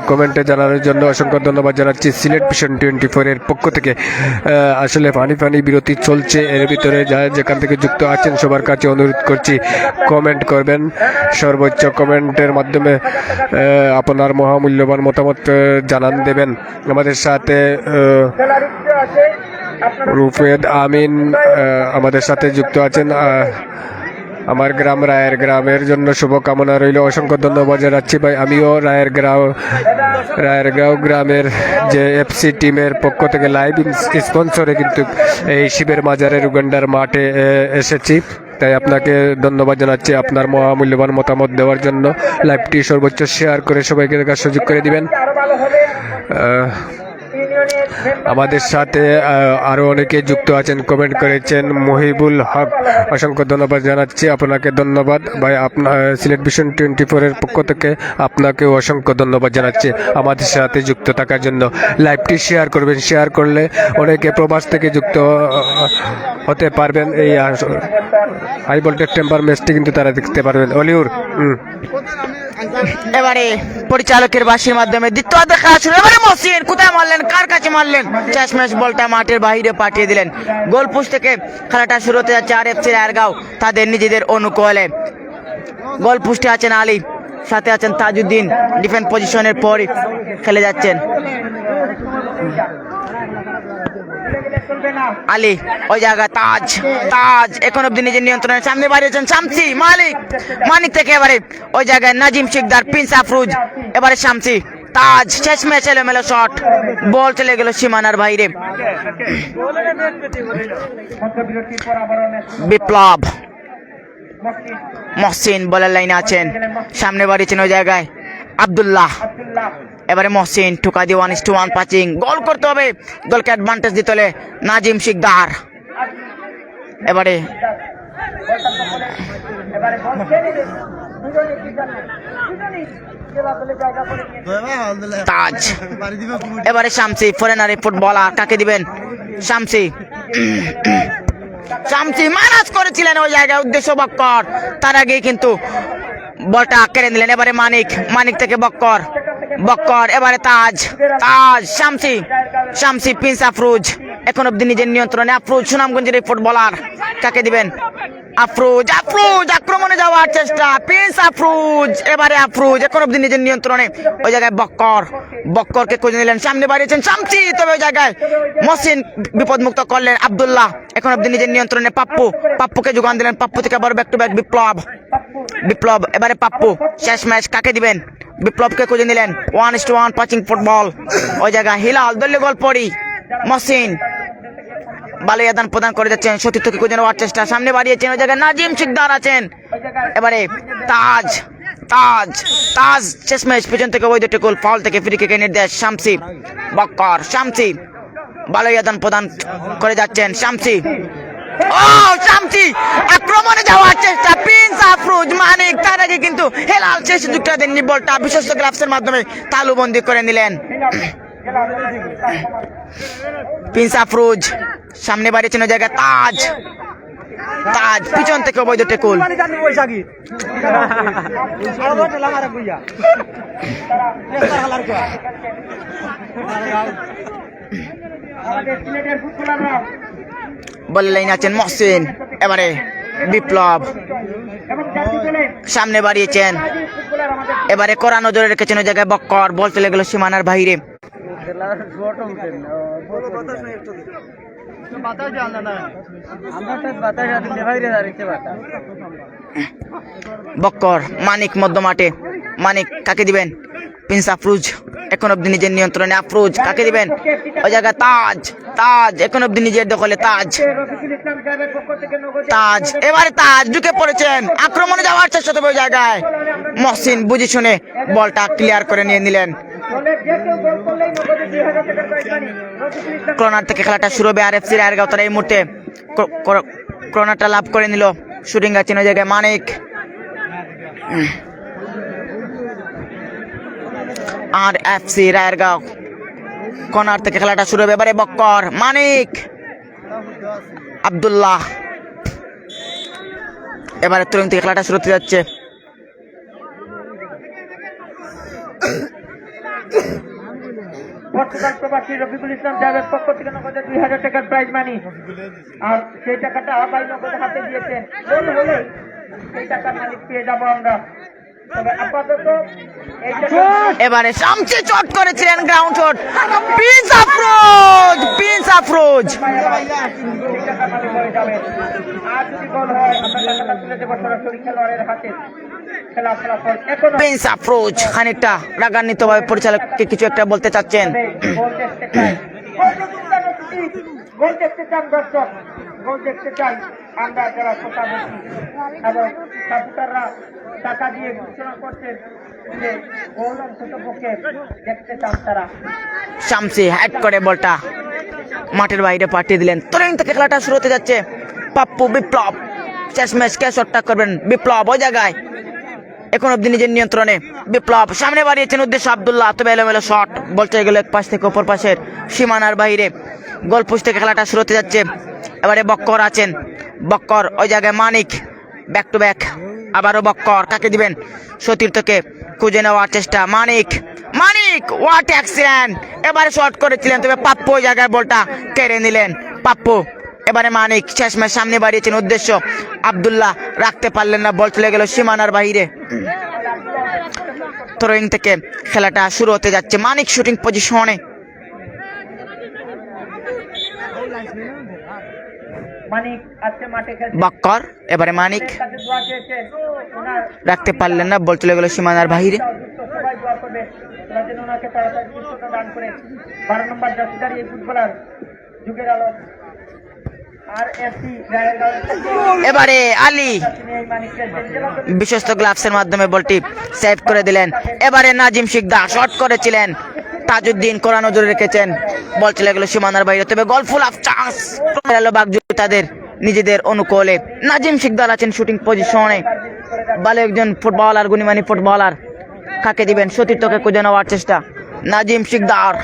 কমেন্টে জানানোর জন্য অসংখ্য ধন্যবাদ জানাচ্ছি সিলেট ভিশন 24 এর পক্ষ থেকে। আসলে পানি বিরতি চলছে, এর ভিতরে যেখান থেকে যুক্ত আছেন সবার কাছে অনুরোধ করছি কমেন্ট করবেন। সর্বোচ্চ কমেন্টের মাধ্যমে আপনার মহামূল্যবান মতামত জানান দেবেন। আমাদের সাথে রুফেদ আমিন আমাদের সাথে যুক্ত আছেন। আমার গ্রাম রায়ের গ্রামের জন্য শুভকামনা রইল, অসংখ্য ধন্যবাদ জানাচ্ছি ভাই। আমিও রায়েরগাঁও গ্রামের যে এফসি টিমের পক্ষ থেকে লাইভ স্পন্সরে কিন্তু এই শিবের মাজারের উগান্ডার মাঠে এসেছি, তাই আপনাকে ধন্যবাদ জানাচ্ছি আপনার মহামূল্যবান মতামত দেওয়ার জন্য। লাইভটি সর্বোচ্চ শেয়ার করে সবাইকে দেখার সুযোগ করে দিবেন। আমাদের সাথে আরো অনেকে যুক্ত আছেন, কমেন্ট করেছেন। মহিবুল হক, অসংখ্য ধন্যবাদ জানাচ্ছি আপনাকে। ধন্যবাদ ভাই, আপনার সিলেট ভিশন 24 এর পক্ষ থেকে আপনাকেও অসংখ্য ধন্যবাদ জানাচ্ছি আমাদের সাথে যুক্ত থাকার জন্য। লাইভটি শেয়ার করবেন, শেয়ার করলে অনেকে প্রবাস থেকে যুক্ত হতে পারবেন। এই হাই ভোল্টেজ টেম্পার ম্যাচটি কিন্তু তারা দেখতে পারবেন। অলিউর এবারে পরিচালকের বাঁশির মাধ্যমে দ্বিতীয় খেলা শুরু। এবারে মহসিন কোথায় মারলেন, কার কাছে মারলেন? শেষমেশ বলটা মাঠের বাইরে পাঠিয়ে দিলেন। গোলপোস্ট থেকে খেলাটা শুরু হতে যাচ্ছে আরএফসি রায়েরগাঁও তাদের নিজেদের অনুকূলে। গোলপোস্টে আছেন আলী, সাথে আছেন তাজউদ্দিন। ডিফেন্স পজিশনের পরই খেলে যাচ্ছেন আলী। ওই জায়গায় তাজ এখন অব্দি নিজের নিয়ন্ত্রণের সামনে বাড়িয়েছেন শামসি। মানিক থেকে এবারে ওই জায়গায় নাজিম শিকদার, প্রিন্স আফরোজ, এবারে শামসি, তাজ। শেষ ম্যাচ এলোমেলো শট, বল চলে গেল সীমানার বাইরে। বিপ্লব, মহসিন বলের লাইনে আছেন, সামনে বাড়িয়েছেন ওই জায়গায় আব্দুল্লাহ। এবারে মহসিন ঠুকা দিয়ে 1-1 পাচিং, গোল করতে হবে, দলকে অ্যাডভান্টেজ দিতে হলে নাজিম শিকদার। এবারে তাজ, এবারে শামসি, ফরেনারি ফুটবলার, কাকে দিবেন? শামসি মাইনাস করেছিলেন ওই জায়গায়, উদ্দেশ্য বক্কর, তার আগেই কিন্তু বলটা কেড়ে নিলেন। এবারে মানিক থেকে বক্কর, এবারে তাজ, শামসি, প্রিন্স আফরোজ এখন অব্দি নিজের নিয়ন্ত্রণে। আফরোজ সুনামগঞ্জের এই ফুটবলার, কাকে দিবেন? আফরোজ আক্রমণে যাওয়ার চেষ্টা, প্রিন্স আফরোজ। এবারে আফরোজ এখন অব্দি নিজের নিয়ন্ত্রণে। ওই জায়গায় বক্করকে খুঁজে নিলেন, সামনে বাড়িয়েছেন শামসি, তবে ওই জায়গায় মহসিন বিপদমুক্ত করলেন। আব্দুল্লাহ এখন অব্দি নিজের নিয়ন্ত্রণে। পাপ্পুকে যোগান দিলেন, পাপ্পু থেকে আবার ব্যাক টু ব্যাক বিপ্লব। এবারে পাপ্পু, শেষ ম্যাচ, কাকে দিবেন? বিপ্লবকে খুঁজে নিলেন। 1-1 পাচিং ফুটবল, ওই জায়গায় হিলাল দলীয় গোল পরি। মহসিন ভালোই আদান প্রদান করে যাচ্ছেন, সতীর্থকে খুঁজে নেওয়ার চেষ্টা, সামনে বাড়িয়েছেন, ওই জায়গায় নাজিম শিকদার আছেন। এবারে তাজ, শেষ ম্যাচ, পেছন থেকে বৈধ টেকুল, ফাউল থেকে ফ্রি কিকের নির্দেশ। শামসি, বক্কর, শামসি ভালোই আদান প্রদান করে যাচ্ছেন। শামসি আক্রমণে যাওয়ার চেষ্টা, প্রিন্স আফরোজ, মানিক, তার আগে কিন্তু হেলাল শেষ যুগটা দেননি, বলটা বিশ্বস্ত গ্লাভসের মাধ্যমে তালুবন্দি করে নিলেন। প্রিন্স আফরোজ সামনে বাড়িয়েছেন, ওই জায়গায় তাজ, পিছন থেকে অবৈধ টেকুল। বলে লাইনে আছেন মহসিন, এবারে বিপ্লব সামনে বাড়িয়েছেন, এবারে কড়া নজরে রেখেছেন ওই জায়গায় বক্কর, বল চলে গেল সীমানার বাইরে। বক্কর, মানিক মধ্য মাঠে, মানিক কাকে দিবেন? প্রিন্স আফরোজ এখন অব্দি নিজের নিয়ন্ত্রণে। আফরোজ কাকে দিবেন? ওই জায়গায় তাজ এখন অব্দি নিজের দখলে। তাজ এবারে তাজ ঢুকে পড়েছেন, আক্রমণে যাওয়ার চেষ্টা, তবে ওই জায়গায় মহসিন বুঝে শুনে বলটা ক্লিয়ার করে নিয়ে নিলেন। কর্নার থেকে খেলাটা শুরু হবে আরএফসি রায়েরগাঁও, তারা এই মুহূর্তে কর্নারটা লাভ করে নিল। শুটিং আছেন ওই জায়গায় মানিক, আরএফসি রায়েরগাঁও। কর্নার থেকে খেলাটা শুরু হবে, এবারে বক্কর, মানিক, আব্দুল্লাহ। এবারে তরুণ থেকে খেলাটা শুরু হতে যাচ্ছে। পর্তুগাল প্রবাসী রফিকুল ইসলাম সাহেবের পক্ষ থেকে নগদে 2000 টাকার প্রাইজ মানি, আর সেই টাকাটা ভাই নগদে হাতে দিয়েছেন। সেই টাকার মালিক পেয়ে যাবো আমরা। তবে আপাতত এবারে শামসি চট করেছিলেন, ground shot, Prince Afroz Afroz. আর যদি বল হয় আমরা টাকাটা তুলে দেবো সরাসরি খেলোয়াড়ের হাতে। খেলা ফলাফল এখনো প্রিন্স আফরোজ খানিকটা রাগান্বিত ভাবে পরিচালককে কিছু একটা বলতে চাচ্ছেন। গোল দেখতে চাই, গোল দেখতে চান দর্শক, গোল দেখতে চাই আমরা যারা শ্রোতা বসি এবং সাপোর্টাররা টাকা দিয়ে ঘোষণা করছেন যে গোল অন্তত পক্ষে দেখতে চান তারা। শামসি হ্যাড করে বলটা মাঠের বাইরে পাঠিয়ে দিলেন। তরুণ থেকে খেলাটা শুরু হতে যাচ্ছে। পাপ্পু বিপ্লব শেষ ম্যাচ কে শটটা করবেন বিপ্লব ওই জায়গায় এখন অব্দি নিজের নিয়ন্ত্রণে। বিপ্লব সামনে বাড়িয়েছেন উদ্দেশ্য আব্দুল্লাহ, তবে এলোমেলো শট বল চলে গেল এক পাশ থেকে অপর পাশের সীমানার বাইরে। গোল পোস্ট থেকে খেলাটা শুরু হতে যাচ্ছে। এবারে বক্কর আছেন, বক্কর ওই জায়গায় মানিক ব্যাক টু ব্যাক আবারও বক্কর কাকে দিবেন সতীর্থকে খুঁজে নেওয়ার চেষ্টা। মানিক মানিক হোয়াট অ্যাক্সিডেন্ট এবারে শট করেছিলেন তবে পাপ্পু ওই জায়গায় বলটা কেড়ে নিলেন। পাপ্পু এবারে মানিক শেষ ম্যাচ সামনে বাড়িয়েছেন উদ্দেশ্য আব্দুল্লাহ রাখতে পারলেন না, বল চলে গেল সীমানার বাইরে। থ্রোয়িং থেকে খেলাটা শুরু হতে যাচ্ছে। মানিক শুটিং পজিশনে, মানিক আজকে মাঠে খেলছে, বক্কর এবারে মানিক কাছে দোয়া চেয়েছেন ওনার রাখতে পারলেন না, বল চলে গেল সীমানার বাইরে। সবাই দোয়া করবে ওনার জন্য ওনাকে তাড়াতাড়ি সুস্থতা দান করে 12 নম্বর জার্সিধারী এই ফুটবলার যুগের আলো আর এফসি এবারে আলী এই মানিককে বিশ্বস্ত গ্লাভসের মাধ্যমে বলটি সেভ করে দিলেন। এবারে নাজিম শিকদার শট করেছিলেন, তাজউদ্দিন কোরআন নজরে রেখেছেন, বল চলে গেল সীমানার বাইরে। তবে গোল ফুল অফ চান্স বাগজু তাদের নিজেদের অনুকূলে। নাজিম শিকদার আছেন শুটিং পজিশনে, ভালো একজন ফুটবলার, গুণীমানী ফুটবলার। কাকে দিবেন সতীর্থকে খুঁজে নেওয়ার চেষ্টা। নাজিম শিকদার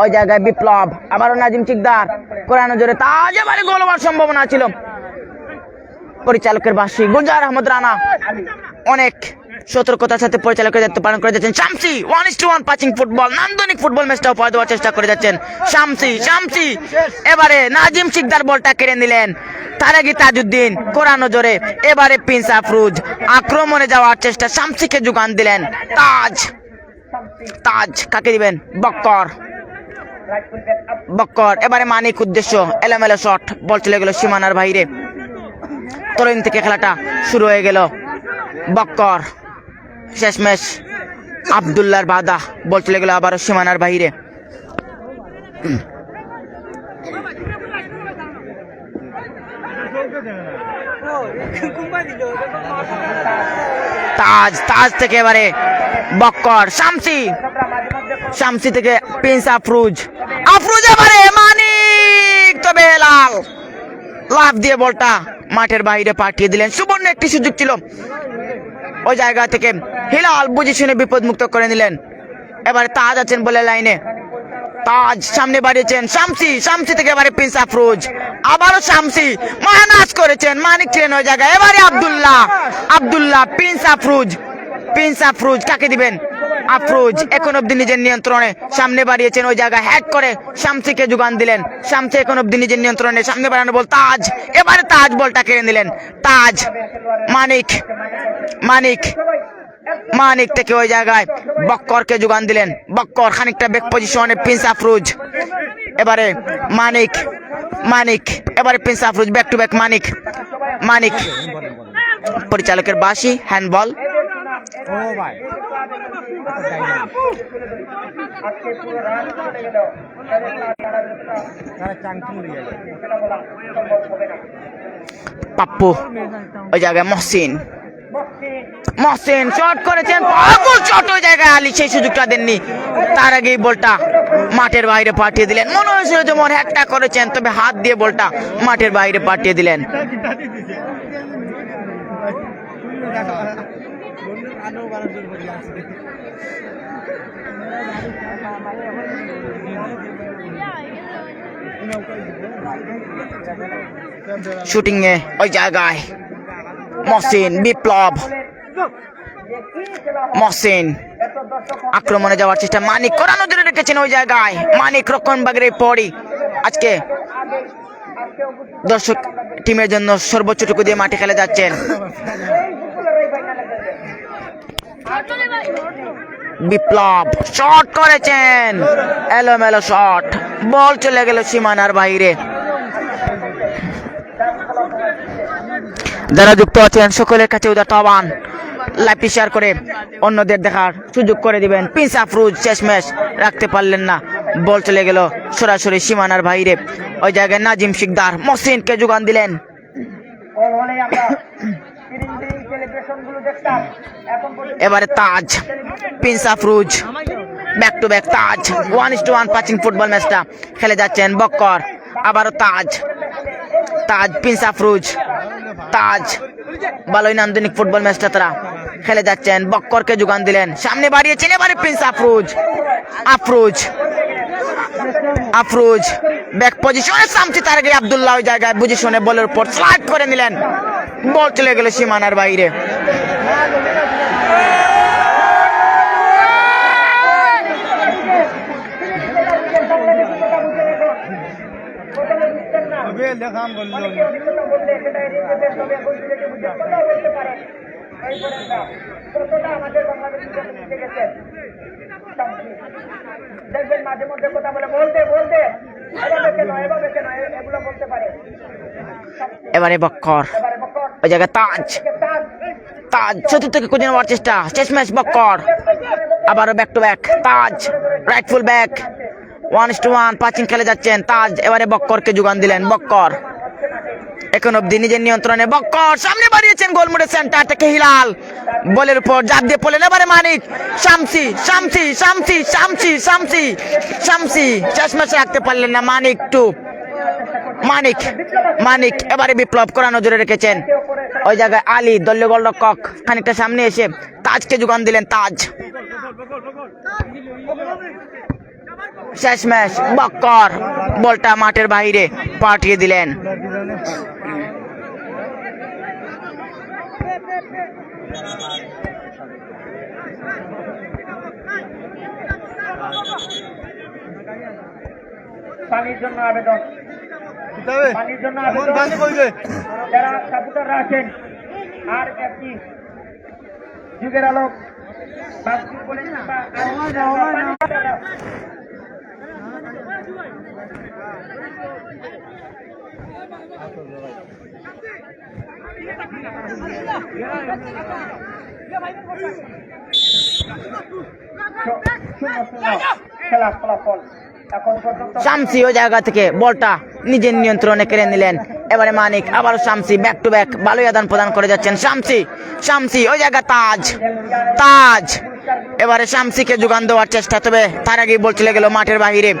ওই জায়গায় বিপ্লব আবারও নাজিম শিকদার কোরআন নজরে, তাজ এবারে গোল হওয়ার সম্ভাবনা ছিল। পরিচালকের বাসী গুলজার আহমদ রানা অনেক সতর্কতার সাথে পরিচালকের দায়িত্ব পালন করে যাচ্ছেন। শামসি 1-1 পাচিং ফুটবল, নান্দনিক ফুটবল ম্যাচটা উপহার দেওয়ার চেষ্টা করে যাচ্ছেন শামসি। এবারে নাজিম শিকদার বলটা কেড়ে নিলেন, তার আগে তাজউদ্দিন কোরআন নজরে। এবারে প্রিন্স আফরোজ আক্রমণে যাওয়ার চেষ্টা, শামসিকে যোগান দিলেন তাজ কাকে দিবেন বক্কর। এবারে মানিক উদ্দেশ্য এলোমেলো শট, বল চলে গেল সীমানার বাইরে। তরুণ থেকে খেলাটা শুরু হয়ে গেল। বক্কর শেষ ম্যাচ আব্দুল্লাহর বাধা, বল চলে গেল আবারও সীমানার বাইরে। তাজ থেকে এবারে বক্কর, শামসি থেকে প্রিন্স আফরোজ এবারে মানিক, তবে লাফ দিয়ে বলটা মাঠের বাইরে পাঠিয়ে দিলেন। সুবর্ণ একটি সুযোগ ছিল, ওই জায়গা থেকে হিলাল বুঝে শুনে বিপদ মুক্ত করে নিলেন। এবারে তাজ আছেন বলে লাইনে, তাজ সামনে বাড়িয়েছেন শামসি থেকে এবারে প্রিন্স আফরোজ, আবারও শামসি মাহানাজ করেছেন, মানিক ছিলেন ওই জায়গায়। এবারে আব্দুল্লাহ প্রিন্স আফরোজ কাকে দিবেন আফরোজ এখন অব্দি নিজের নিয়ন্ত্রণে, সামনে বাড়িয়েছেন ওই জায়গায় হ্যাক করে শামসিকে যোগান দিলেন। শামসি এখন অব্দি নিজের নিয়ন্ত্রণে, সামনে বাড়ানো বল তাজ, এবারে তাজ বলটা কেড়ে নিলেন। তাজ মানিক থেকে ওই জায়গায় বক্করকে যোগান দিলেন। বক্কর খানিকটা ব্যাক পজিশনে, প্রিন্স আফরোজ এবারে মানিক এবারে Prince Afroz back to back Manik পরিচালকের বাসি হ্যান্ডবল। পাপ্পু ওই জায়গায় মহসিন শট করেছেন, শট ওই জায়গায় আলী সেই সুযোগটা দেননি, তার আগেই বলটা মাঠের বাইরে পাঠিয়ে দিলেন। মনে হয়েছিল যেমন হ্যাকটা করেছেন, তবে হাত দিয়ে বলটা মাঠের বাইরে পাঠিয়ে দিলেন। শুটিং এ ওই জায়গায় বিপ্লব আক্রমণে যাওয়ার চেষ্টা, মানিক কোরআন নজরে রেখেছেন ওই জায়গায়। মানিক রক্ষণভাগের পরই আজকে দর্শক টিমের জন্য সর্বোচ্চটুকু দিয়ে মাঠে খেলে যাচ্ছেন। বিপ্লব শট করেছেন, এলোমেলো শট, বল চলে গেল সীমানার বাইরে। যারা যুক্ত আছেন সকলের কাছে উদারত আহ্বান, লাইভ শেয়ার করে অন্যদের দেখার সুযোগ করে দিবেন। প্রিন্স আফরোজ শেষমেশ রাখতে পারলেন না, বল চলে গেল সরাসরি সীমানার বাইরে। ওই জায়গায় নাজিম শিকদার মহসিনকে যোগান দিলেন। বল হলে আমরা সেলিব্রেশনগুলো দেখতাম, এখন পর্যন্ত এবারে Taj, Prince Afroz back to back Taj 1-1 পাচিং ফুটবল ম্যাচটা খেলে যাচ্ছেন বক্কর। আবারও তাজ, তাজ প্রিন্স আফরোজ, তাজ ভালোই নান্দনিক ফুটবল ম্যাচটা তারা খেলে যাচ্ছেন। বক্করকে যোগান দিলেন, সামনে বাড়িয়েছেন এবারে প্রিন্স আফরোজ, আফরোজ আফরোজ ব্যাক পজিশনে শামসি তার আগে আব্দুল্লাহ ওই জায়গায় পজিশনে বলের উপর স্লাইড করে নিলেন, বল চলে গেল সীমানার বাইরে। আমাদের বাংলাদেশ গেছে দেখবেন মাঝে মধ্যে কথা বলে বলতে এভাবে কেন এগুলো বলতে পারে। এবারে বক্কর, এবারে বকর ওই জায়গায় তাজ, তাজ তাজ চতুর্থকে খুঁজে নেওয়ার চেষ্টা, শেষ ম্যাচ বক্কর। আবারও back to back Taj, right full back 1-1 passing খেলে যাচ্ছেন তাজ। এবারে বক্করকে যোগান দিলেন, বক্কর এখন অব্দি নিজের নিয়ন্ত্রণে, বক্কর সামনে বাড়িয়েছেন গোলমুড়ে সেন্টার থেকে হিলাল বলের উপর জাপ দিয়ে পড়লেন। এবারে মানিক, শামসি শামসি শামসি শামসি শামসি শামসি শেষ ম্যাচে রাখতে পারলেন না মানিক টু, মানিক মানিক এবারে বিপ্লব করা নজরে রেখেছেন। ওই জায়গায় আলী দলীয় গোলরক্ষক খানিকটা সামনে এসে তাজকে যোগান দিলেন, তাজ শেষ ম্যাচ বক্কর বলটা মাঠের বাইরে পাঠিয়ে দিলেন। পানির জন্য আবেদন, পানির জন্য আবেদন যারা সাপোর্টাররা আছেন। আর একটি যুগের আলো খেলা ফলাফল এখন পর্যন্ত শামসি ওই জায়গা থেকে বলটা নিজের নিয়ন্ত্রণে কেড়ে নিলেন। এবারে মানিক, আবারও শামসি ব্যাক টু ব্যাক ভালোই আদান প্রদান করে যাচ্ছেন শামসি, শামসি ওই জায়গা তাজ, তাজ এবারে শামসিকে যোগান দেওয়ার চেষ্টা, তবে তার আগেই বল চলে গেল মাঠের বাহিরে।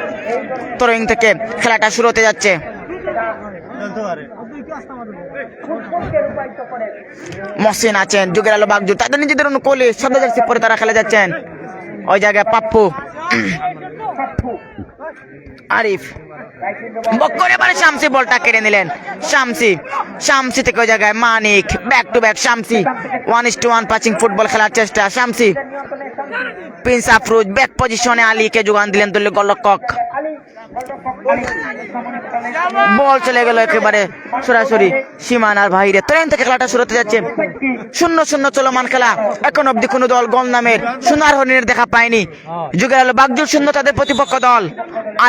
থ্রোয়িং থেকে খেলাটা শুরু হতে যাচ্ছে। মহসিন আছেন, যুগের আলো বাগজু তাদের নিজেদের অনুকূলে সাদা জার্সি পরে তারা খেলে যাচ্ছেন। ওই জায়গায় পাপ্পু, আরিফ, বক্কর এবারে শামসি বলটা কেড়ে নিলেন। শামসি, শামসি থেকে ওই জায়গায় Manik back to back Shamsi 1-1 পাচিং ফুটবল খেলার চেষ্টা। শামসি, প্রিন্স আফরোজ ব্যাক পজিশনে আলীকে যোগান দিলেন দলীয় গোলরক্ষক, বল চলে গেল একেবারে সরাসরি সীমানার বাইরে। ট্রেন থেকে খেলাটা শুরু হতে যাচ্ছে। 0-0 চলমান খেলা, এখন অব্দি কোনো দল গোল নামের সোনার হরিণের দেখা পায়নি। যুগের আলো বাগজুর 0 তাদের প্রতিপক্ষ দল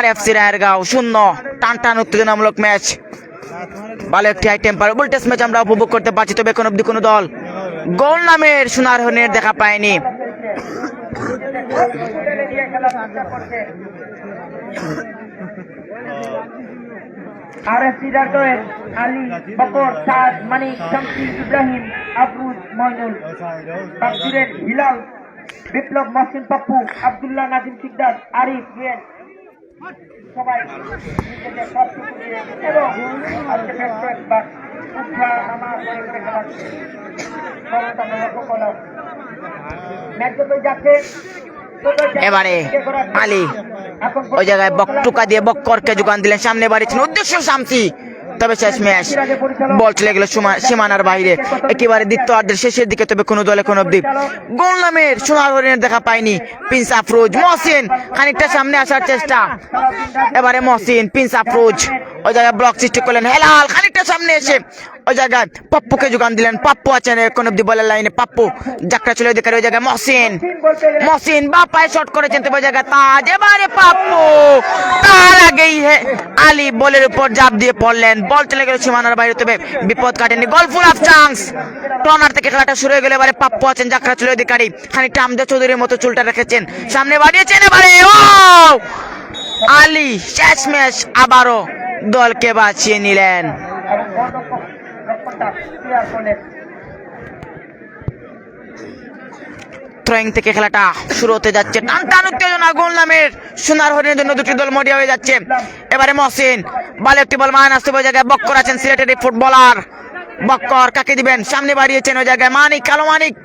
RFC রায়েরগাঁও 0। টান টান উত্তেজনামূলক ম্যাচ, ভালো একটি হাই টেম্পার ভোল্টেজ ম্যাচ আমরা উপভোগ করতে পারছি, তবে এখন অব্দি কোনো দল গোল নামের সোনার হরিণের দেখা পায়নি। RFC রায়েরগাঁও আলী, বকর, তাজ, মানিক, শামসি, ইব্রাহিম, আফরোজ, মইনুল, বাগজুরের হিলাল, বিপ্লব, মহসিন, পাপ্পু, আব্দুল্লাহ, নাজিম শিকদার, আরিফ, রিয়ান সবাই নিজেদের সবটুকু দিয়ে এবং আজকে একবার উঠা নামা করে করে খেলার ক্ষমতা লক্ষ্য করলাম। ম্যাচ যতই যাচ্ছে এবারে আলী ওই জায়গায় বকটুকা দিয়ে বক্করকে যোগান দিলেন, সামনে বাড়িয়েছেন উদ্দেশ্য শামসি, তবে শেষ ম্যাচ বল চলে গেল সীমানার বাইরে একেবারে দ্বিতীয়ার্ধের শেষের দিকে। তবে কোনো দল এখন অব্দি গোল নামের সোনার হরিণের দেখা পায়নি। প্রিন্স আফরোজ, মহসিন খানিকটা সামনে আসার চেষ্টা, এবারে মহসিন, প্রিন্স আফরোজ ওই জায়গায় ব্লক সৃষ্টি করলেন। হেলাল খানিকটা সামনে এসে ওই জায়গায় পাপ্পুকে যোগান দিলেন। পাপ্পু আছেন এখন অব্দি বলের লাইনে, পাপ্পু যাত্রা চলে ওই জায়গায় মহসিন, মহসিন বা পায়ে শট করেছেন, তবে ওই জায়গায় তাজ, এবারে পাপ্পু তার আগেই আলী বলের উপর জাপ দিয়ে পড়লেন, বল চলে গেল সীমানার বাইরে, তবে বিপদ কাটেনি। গোল ফুল অফ চান্স। কর্নার থেকে খেলাটা শুরু হয়ে গেলে এবারে পাপ্পু আছেন জাকরা চুলের অধিকারী, খানিকটা আমজা চৌধুরীর মতো চুলটা রেখেছেন, সামনে বাড়িয়েছেন এবারে। ও আলী শেষমেশ আবারও দলকে বাঁচিয়ে নিলেন। থ্রোয়িং থেকে খেলাটা শুরু হতে যাচ্ছে, টান উত্তেজনা, গোল নামের সোনার হরিণের জন্য দুটি দল মরিয়া হয়ে যাচ্ছে। এবারে মহসিন বল, একটি বল মান আসতে ওই জায়গায় বক্কর আছেন সিলেটের এই ফুটবলার। বক্কর কাকে দিবেন, সামনে বাড়িয়েছেন ওই জায়গায় মানিক, কালো মানিক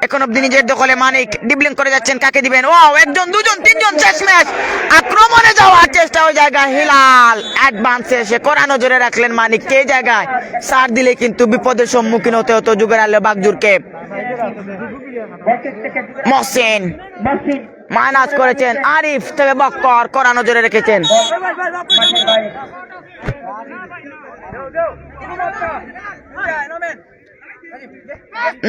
এখন অব্দি নিজের দখলে। মানিক ডিবলিং করে যাচ্ছেন, কাকে দিবেন? ও একজন, দুজন, তিনজন, শেষ ম্যাচ। আক্রমণে যাওয়ার চেষ্টা ওই জায়গায় হিলাল অ্যাডভান্সে এসে কড়া নজরে রাখলেন মানিক কে জায়গায়। সার দিলে কিন্তু বিপদের সম্মুখীন হতে হতো যুগের আলো বাগজুরকে। মহসিন মাইনাস করেছেন, আরিফ থেকে বক্কর কড়া নজরে রেখেছেন।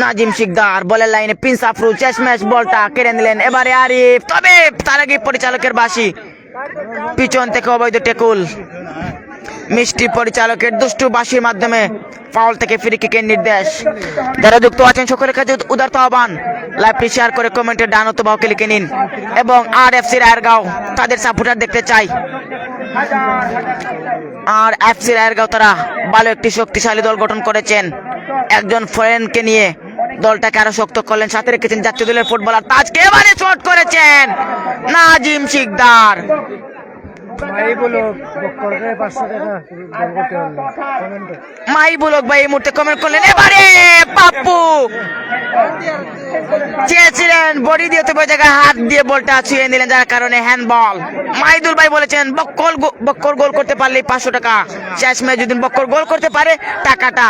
নাজিম শিকদার বলের লাইনে, প্রিন্স আফরুজ শেষমেশ বলটা কেড়ে নিলেন। এবারে আরিফ, তবে তার আগে পরিচালকের বাঁশি, পিছন থেকে অবৈধ টেকুল। মিষ্টি পরিচালকের দুষ্টু বাঁশির মাধ্যমে ফাউল থেকে ফ্রি কিকের নির্দেশ। যারা যুক্ত আছেন সকলের কাছে উদারত আহ্বান, লাইভটি শেয়ার করে কমেন্টে ডান অথবা ওকে লিখে নিন। এবং RFC রায়েরগাঁও তাদের সাপোর্টার দেখতে চাই। আর FC রায়েরগাঁও তারা ভালো একটি শক্তিশালী দল গঠন করেছেন, একজন ফরেনকে নিয়ে দলটাকে আরো শক্ত করলেন, সাথে রেখেছেন জাতীয় দলের ফুটবলার তাজকে। এবারে শট করেছেন নাজিম শিকদার। মাইবুলক ভাই এই মুহূর্তে কমেন্ট করলেন। এবারে পাপ্পু চেয়েছিলেন বডি দিয়ে, তো জায়গায় হাত দিয়ে বলটা ছুঁয়ে নিলেন, যার কারণে হ্যান্ডবল। মাইদুল ভাই বলেছেন বক্কর গোল করতে পারলেই 500 টাকা। শেষ ম্যাচ যদি বক্কর গোল করতে পারে টাকাটা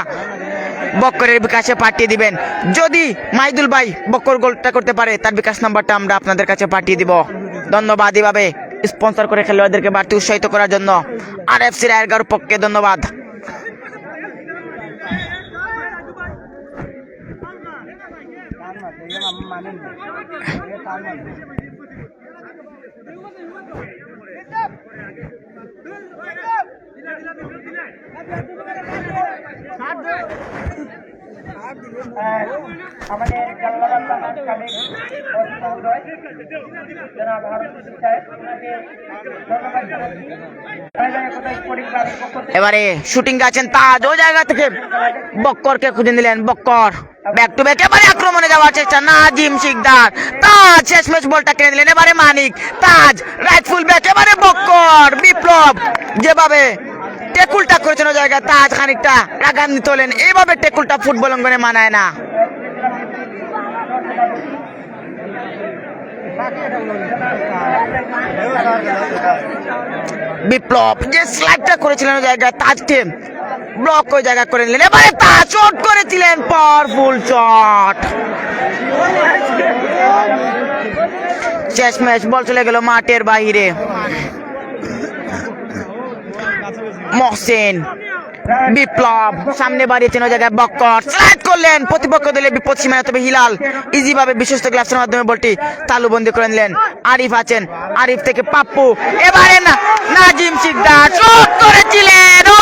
বক্করের বিকাশে পাঠিয়ে দিবেন। যদি মাইদুল ভাই বক্কর গোলটা করতে পারে তার বিকাশ নাম্বারটা আমরা আপনাদের কাছে পাঠিয়ে দিব। ধন্যবাদ এভাবে স্পন্সর করে খেলোয়াড়দেরকে বাড়তি উৎসাহিত করার জন্য। RFC রায়েরগাঁওর পক্ষে ধন্যবাদ। আমাদের জালালাবাদ থানার সাবেক ওসি মহোদয় জনাব হারুন রশিদ সাহেব, ওনাকে ধন্যবাদ জানাচ্ছি। এবারে শুটিং আছেন তাজ, ওই জায়গা থেকে বক্করকে খুঁজে নিলেন। বক্কর ব্যাক টু ব্যাক, এবারে আক্রমণে যাওয়ার চেষ্টা নাজিম শিকদার। তাজ শেষমেশ বলটা কেড়ে নিলেন। এবারে মানিক, তাজ রাইট ফুল ব্যাক, এবারে বক্কর। বিপ্লব যেভাবে টেকুলটা করেছেন ওই জায়গায়, তাজ খানিকটা রাগান্বিত হলেন। এইভাবে টেকুলটা ফুটবল অঙ্গনে মানায় না। বিপ্লব যে স্লাইডটা করেছিলেন ওই জায়গায়, তাজকে ব্লক ওই জায়গা করে নিলেন। এবারে তাজ শট করেছিলেন, পাওয়ারফুল শট। শেষ ম্যাচ বল চলে গেল মাঠের বাহিরে। মহসিন, বিপ্লব সামনে বাড়িয়েছেন ওই জায়গায়, বক্কর স্লাইড করলেন, প্রতিপক্ষ দলে বিপদ সীমানা, তবে হিলাল ইজি ভাবে বিশ্বস্ত গ্লাভসের মাধ্যমে বলটি তালুবন্দি করে নিলেন। আরিফ আছেন, আরিফ থেকে পাপ্পু, এবারে না নাজিম শিকদার শট করেছিলেন। ও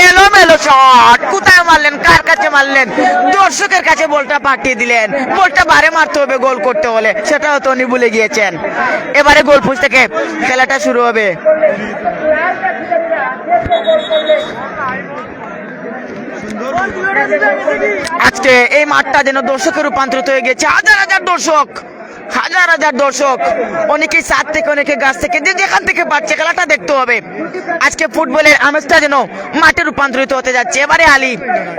এলোমেলো শট, কোথায় মারলেন, কার কাছে মারলেন? দর্শকের কাছে বলটা পাঠিয়ে দিলেন। বলটা বারে মারতে হবে গোল করতে হলে, সেটাও তো উনি ভুলে গিয়েছেন। এবারে গোল পোস্ট থেকে খেলাটা শুরু হবে। আজকে এই মাঠটা যেন দর্শকে রূপান্তরিত হয়ে গেছে। হাজার হাজার দর্শক, হাজার হাজার দর্শক, অনেকেই ছাদ থেকে, অনেকে গাছ থেকে, যে যেখান থেকে পাচ্ছে খেলাটা দেখতে হবে। আজকে ফুটবলের আমেজটা যেন মাঠে রূপান্তরিত হতে যাচ্ছে। এবারে আলী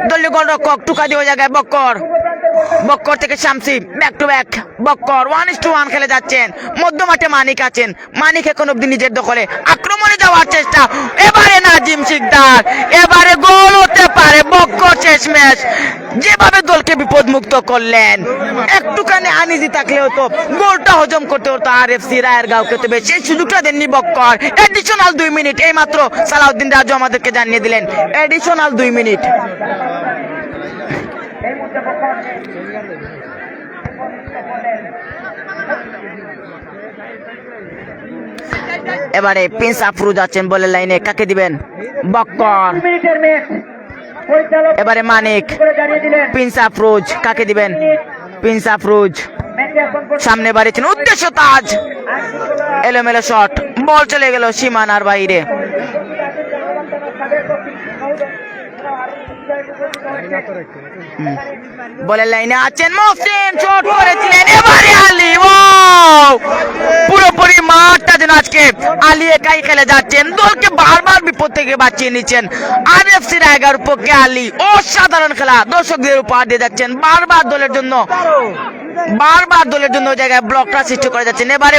দলীয় গোলরক্ষক টুকা দিয়ে জায়গায় বক্কর, বক্কর থেকে Samsi, back to back Bakkar 1-1 খেলে যাচ্ছেন। মধ্য মাঠে মানিক আছেন, মানিক এখন অব্দি নিজের দখলে, আক্রমণে যাওয়ার চেষ্টা। এবারে নাজিম শিকদার, এবারে গোল হতে পারে। বক্কর শেষ ম্যাচ যেভাবে দলকে বিপদ মুক্ত করলেন, একটুখানি আনিজি থাকলে হতো, গোলটা হজম করতে হতো RFC রায়েরগাঁওকে, তবে সেই সুযোগটা দেননি বক্কর। এডিশনাল 2 মিনিট এই মাত্র সালাউদ্দিন রাজু আমাদেরকে জানিয়ে দিলেন, এডিশনাল 2 মিনিট। এবারে প্রিন্স আফরোজ আছেন বলের লাইনে, কাকে দিবেন? বক্কর। মিনিটের ম্যাচ পরিচালক এবারে মানিক, করে জানিয়ে দিলেন প্রিন্স আফরোজ, কাকে দিবেন? প্রিন্স আফরোজ ম্যাচে এখন পর্যন্ত সামনে বাড়িয়েছেন, উদ্দেশ্য তাজ, এলোমেলো শট, বল চলে গেল সীমানার বাইরে। বলের লাইনে আছেন মহসিন, শট করেছিলেন, এবারে আলী। ওয়াও! পুরোপুরি মাঠটা যেন আজকে আলী একাই খেলে যাচ্ছেন, দলকে বারবার বিপদ থেকে বাঁচিয়ে নিচ্ছেন। আরএফসি রায়গড়ের পক্ষে আলী অসাধারণ খেলা দর্শকদের উপহার দিয়ে যাচ্ছেন, বারবার দলের জন্য ওই জায়গায় ব্লকটা সৃষ্টি করে যাচ্ছেন। এবারে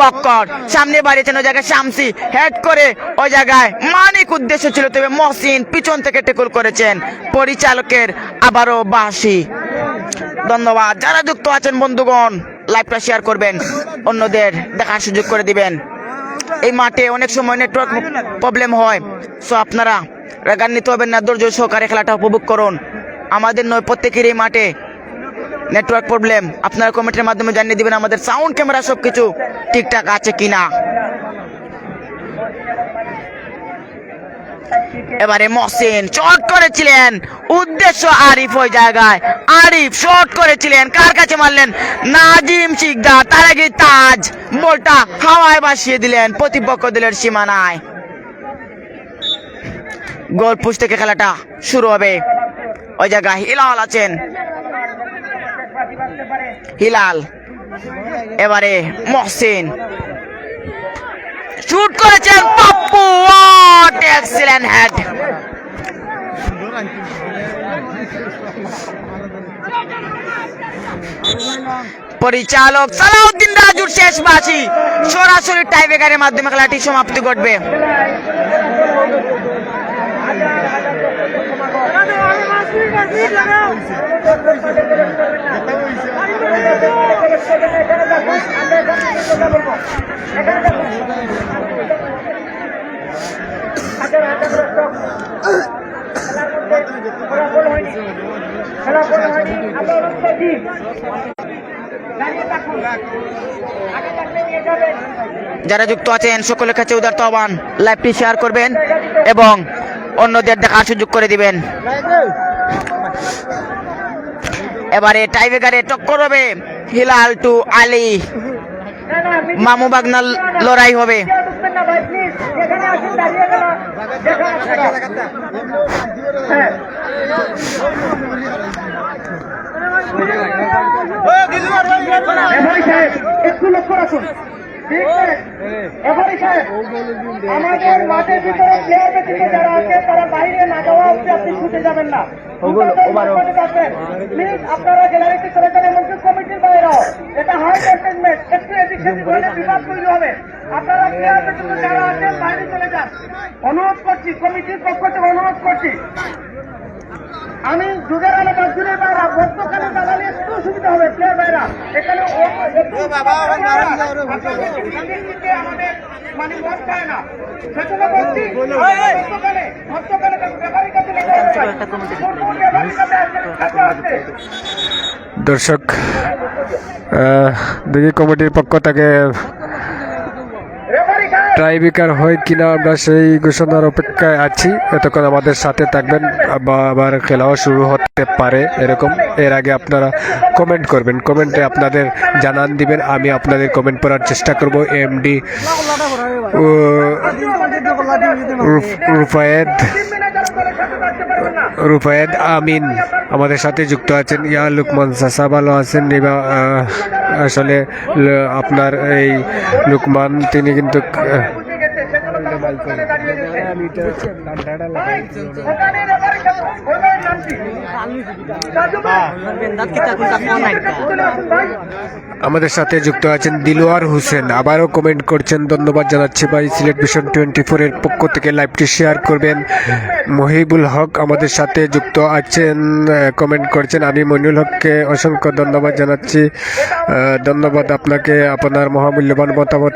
বক্কর সামনে বাড়িয়েছেন, ওই জায়গায় শামসি হেড করে ওই জায়গায় মানিক, উদ্দেশ্য ছিল, তবে মহসিন পিছন থেকে টেকল করেছেন। পরিচালকের আবারও বাঁশি। ধন্যবাদ। যারা যুক্ত আছেন বন্ধুগণ, লাইভটা শেয়ার করবেন, অন্যদের দেখার সুযোগ করে দিবেন। এই মাঠে অনেক সময় নেটওয়ার্ক প্রবলেম হয়, সো আপনারা রাগান্বিত হবেন না, ধৈর্য সহকারে খেলাটা উপভোগ করুন। আমাদের নয়, প্রত্যেকের এই মাঠে নেটওয়ার্ক প্রবলেম। আপনারা কমেন্টের মাধ্যমে জানিয়ে দিবেন আমাদের সাউন্ড ক্যামেরা সবকিছু ঠিকঠাক আছে কিনা। এবারে মহসিন শট করেছিলেন, উদ্দেশ্য আরিফ, ওই জায়গায় আরিফ শট করেছিলেন, কার কাছে মারলেন? নাজিম শিকদার। তার আগে তাজ বলটা হাওয়ায় ভাসিয়ে দিলেন প্রতিপক্ষ দলের সীমানায়। গোল পোস্ট থেকে খেলাটা শুরু হবে। ওই জায়গায় হিলাল আছেন, হিলাল। এবারে মহসিন শুট করেছেন, পাপ্পু, হোয়াট এক্সিলেন্ট হেড। পরিচালক সালাউদ্দিন রাজুর শেষ বাঁশি, সরাসরি টাইব্রেকারের মাধ্যমে খেলাটি সমাপ্তি ঘটবে। যারা যুক্ত আছেন সকলের কাছে উদারত আহ্বান, লাইভটি শেয়ার করবেন এবং অন্যদের দেখার সুযোগ করে দিবেন। এবারে টাইব্রেকারে টক্কর হবে, হিলাল টু আলী, মামু বাগনার লড়াই হবে। একটু লক্ষ্য রাখুন, আমাদের মাঠের ভিতরে প্লেয়ার ব্যতীত যারা আছে তারা বাইরে না যাওয়া অবধি আপনি ছুটে যাবেন না। প্লিজ আপনারা গ্যালারিতে চলে যান, এমনকি কমিটির বাইরেও। এটা হাই কন্টেনমেন্ট, একটু এদিক সেদিক হলে বিবাদ তৈরি হবে। আপনারা প্লেয়ার ব্যতীত যারা আছেন বাইরে চলে যান, অনুরোধ করছি, কমিটির পক্ষ থেকে অনুরোধ করছি। আমি যুগের আলো মজদুরের বাইরা মধ্যখানে দাঁড়ালে একটু সুবিধা হবে, প্লেয়ার বাইরা এখানে আমাদের মানে মন চায় না, সেজন্য বলছি মধ্যখানে ব্যাপারীর কাছে দর্শক দেখি কমিটির পক্ষ থেকে ট্রাইবেকার হয় কিনা, আমরা সেই ঘোষণার অপেক্ষায় আছি। এতক্ষণ আমাদের সাথে থাকবেন, আবার খেলাও শুরু হতে পারে এরকম। এর আগে আপনারা কমেন্ট করবেন, কমেন্টে আপনাদের জানান দিবেন, আমি আপনাদের কমেন্ট পড়ার চেষ্টা করব। এমডি রুফায়েদ আমিন আমাদের সাথে যুক্ত আছেন। ইয়া লুকমান চাচা ভালো আছেন? আসলে আপনার এই লুকমান তিনি কিন্তু আমাদের সাথে যুক্ত আছেন দিলওয়ার হোসেন, আবারও কমেন্ট করছেন, ধন্যবাদ জানাচ্ছি ভাই। সিলেট ভিশন 24 এর পক্ষ থেকে লাইভটি শেয়ার করবেন। মহিবুল হক আমাদের সাথে যুক্ত আছেন, কমেন্ট করছেন। আমি মনিউল হককে অসংখ্য ধন্যবাদ জানাচ্ছি। ধন্যবাদ আপনাকে, আপনার মহামূল্যবান মতামত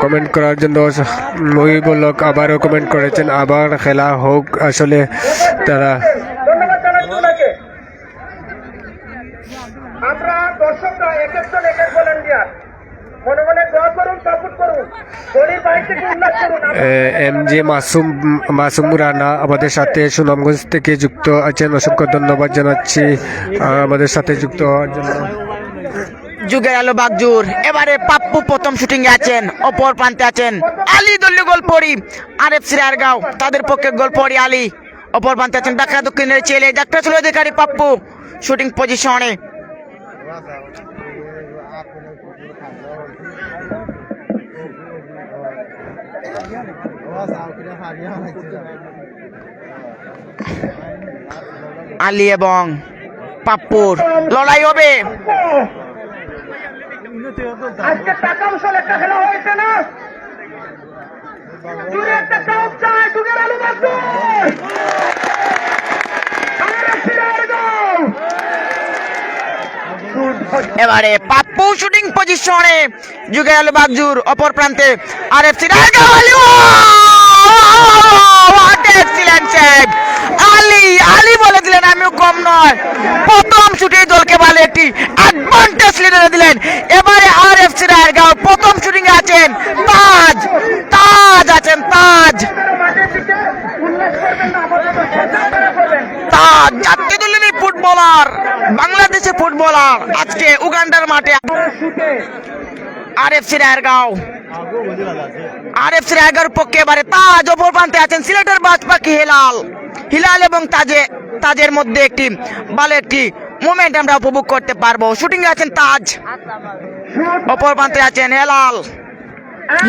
কমেন্ট করার জন্য। মহিবুল হক আবারও কমেন্ট করেছেন, আবার খেলা হোক। আসলে তারা আমরা আপনারা দর্শকরা এক একজন এক এক ভলেন্টিয়ার মনে মনে দোয়া করুন, সাপোর্ট করুন, গরিব ভাই থেকে উল্লাস করুন। এম জে মাসুম রানা আমাদের সাথে সুনামগঞ্জ থেকে যুক্ত আছেন, অসংখ্য ধন্যবাদ জানাচ্ছি আমাদের সাথে যুক্ত হওয়ার জন্য। যুগের আলো বাগজুর, এবারে পাপ্পু প্রথম শুটিং এ আছেন, অপর প্রান্তে আছেন আলী, দলীয় গোলপরি আরএফসি রায়রগাঁও, তাদের পক্ষে গোলপরি আলী। অপর প্রান্তে আছেন ঢাকা দক্ষিণের ছেলে ডাক্তার ছিল অধিকারী পাপ্পু শুটিং পজিশনে। আলী এবং পাপ্পুর লড়াই হবে। আজকে টাকা উসল একটা খেলা হয়েছে না, জুড়ে একটা কাপ চায় যুগের আলো বাগজুর। আরএফসি রায়রগাঁও এবারে পাপ্পু শুটিং পজিশনে, যুগের আলো বাগজুর, অপর প্রান্তে RFC Rayergaon. Ali, what excellent save! Ali বলে দিলেন আমিও কম নয়, প্রথম শুটে দলকে ভালো একটি অ্যাডভান্টেজ লিডারে দিলেন। এবারে আরএফসি রায়রগাঁও প্রথম শুটিং এ আছেন তাজ আছেন তাজ উল্লাস করবেন না, আমাদের করবেন। তাজ জাতীয় দলের ফুটবলার, বাংলাদেশের ফুটবলার, আজকে উগান্ডার মাঠে আরএফসি রায়রগাঁও। আরএফসি রায়রগাঁওর পক্ষে এবারে তাজ, অপর প্রান্তে আছেন সিলেটের বাজপাখি হিলাল এবং তাজের মধ্যে একটি ভালো একটি মুভমেন্ট আমরা উপভোগ করতে পারবো। শুটিং এ আছেন তাজ, অপর প্রান্তে আছেন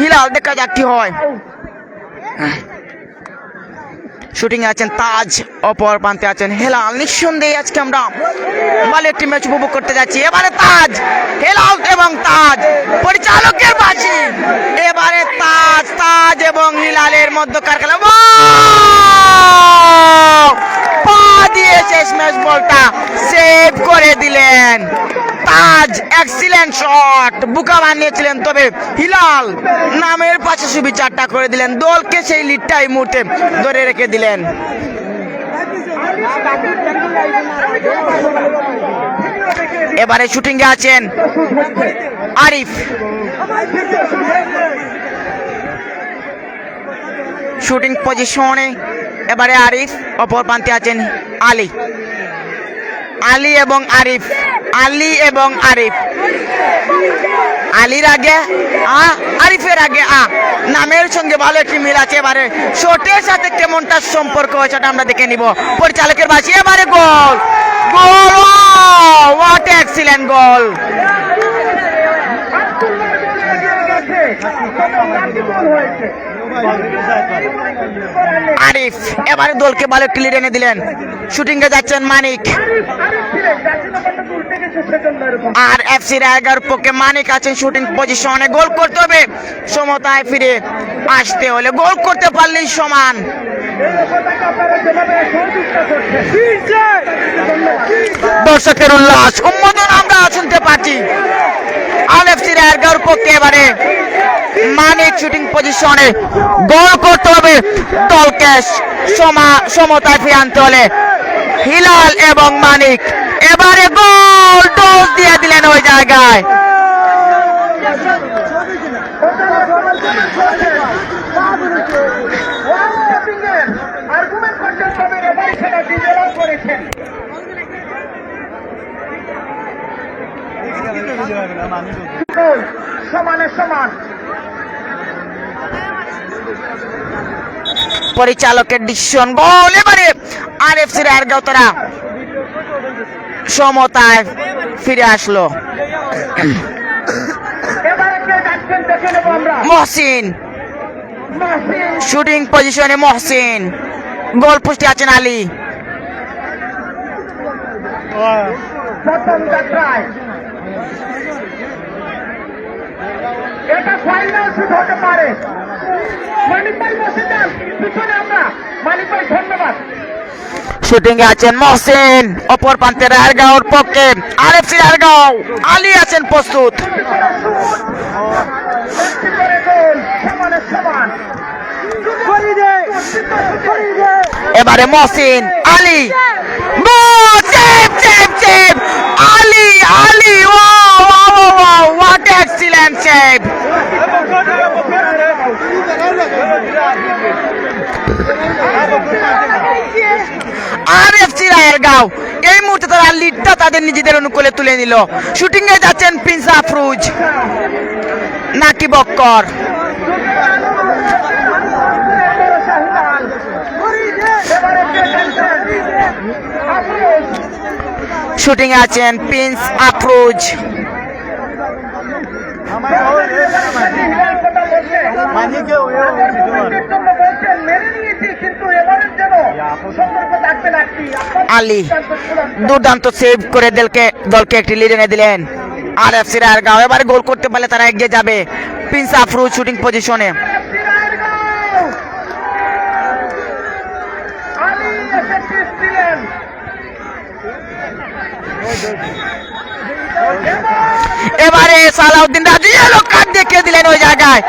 হিলাল, দেখা যাক কি হয়। শুটিং এ আছেন তাজ, অপর প্রান্তে আছেন হেলাল। নিঃসন্দেহে আজকে আমরা ভালো একটি ম্যাচ উপভোগ করতে যাচ্ছি। এবারে তাজ, হেলাল এবং তাজ, পরিচালকের বাজি। এবারে তাজ এবং হিলালের মধ্যকার খেলা, পা দিয়ে শেষ ম্যাচ বলটা সেভ করে দিলেন তাজ। এক্সিলেন্ট শট, বুকা বানিয়েছিলেন, তবে হিলাল নামের পাশে সুবিচারটা করে দিলেন, দলকে সেই লিডটা এই মুহূর্তে ধরে রেখে দিলেন। এবারে শুটিং এ আছেন আরিফ, শুটিং পজিশনে এবারে আরিফ, অপর প্রান্তে আছেন আলী এবং আরিফ। আলীর আগে আরিফের আগে নামের সঙ্গে ভালো একটি মিল আছে। এবারে শটের সাথে কেমনটা সম্পর্ক হয় সেটা আমরা দেখে নিব। পরিচালকের বাসি, এবারে গোল, হোয়াট এক্সিলেন্ট গোল! আরিফ এবারে দলকে ভালো একটি লিড এনে দিলেন। শুটিং এ যাচ্ছেন মানিক, আর এফসি রায়রগাঁওর পক্ষে মানিক আছেন শুটিং পজিশনে। গোল করতে হবে, সমতায় ফিরে আসতে হলে গোল করতে পারলেই সমান। দর্শকের উল্লাস, উন্মোদন আমরা শুনতে পাচ্ছি। আরএফসি রায়রগাঁওর পক্ষে এবারে মানিক শুটিং পজিশনে, গোল করতে হবে, দলকে সমতায় ফিরে আনতে হলে। হিলাল এবং মানিক এবারে গোল, ডোজ দিয়ে দিলেন ওই জায়গায়। সমানে সমান পরিচালকের ডিসিশন, গোল। এবারে আরএফসি রায়রগাঁও তারা সমতায় ফিরে আসলো। মহসিন শুটিং পজিশনে, মহসিন গোল পোস্টে আছেন আলী। প্রথম যাত্রায় এটা ফাইনাল শুট হতে পারে। মানিক ভাই বসে যান পিছনে, আমরা মানিক ভাই ধন্যবাদ। শুটিং এ আছেন মহসিন, অপর প্রান্তে রায়রগাঁওর পক্ষে আরএফসি রায়রগাঁও, আলী আছেন প্রস্তুত। এবারে Mohsin, Ali, save Ali, wow, what excellent save! RFC রায়েরগাঁও এই মুহূর্তে তারা লিডটা তাদের নিজেদের অনুকূলে তুলে নিল। শুটিং এ যাচ্ছেন প্রিন্স আফরোজ, নাকি বক্কর। শুটিং এ আছেন প্রিন্স আফরোজ। আলী দুর্দান্ত সেভ করে দলকে একটি লিড এনে দিলেন। RFC রায়েরগাঁও এবারে গোল করতে পারলে তারা এগিয়ে যাবে। প্রিন্স আফরোজ শুটিং পজিশনে। এবারে সালাউদ্দিন রাজু ইয়েলো কার্ড দেখিয়ে দিলেন ওই জায়গায়,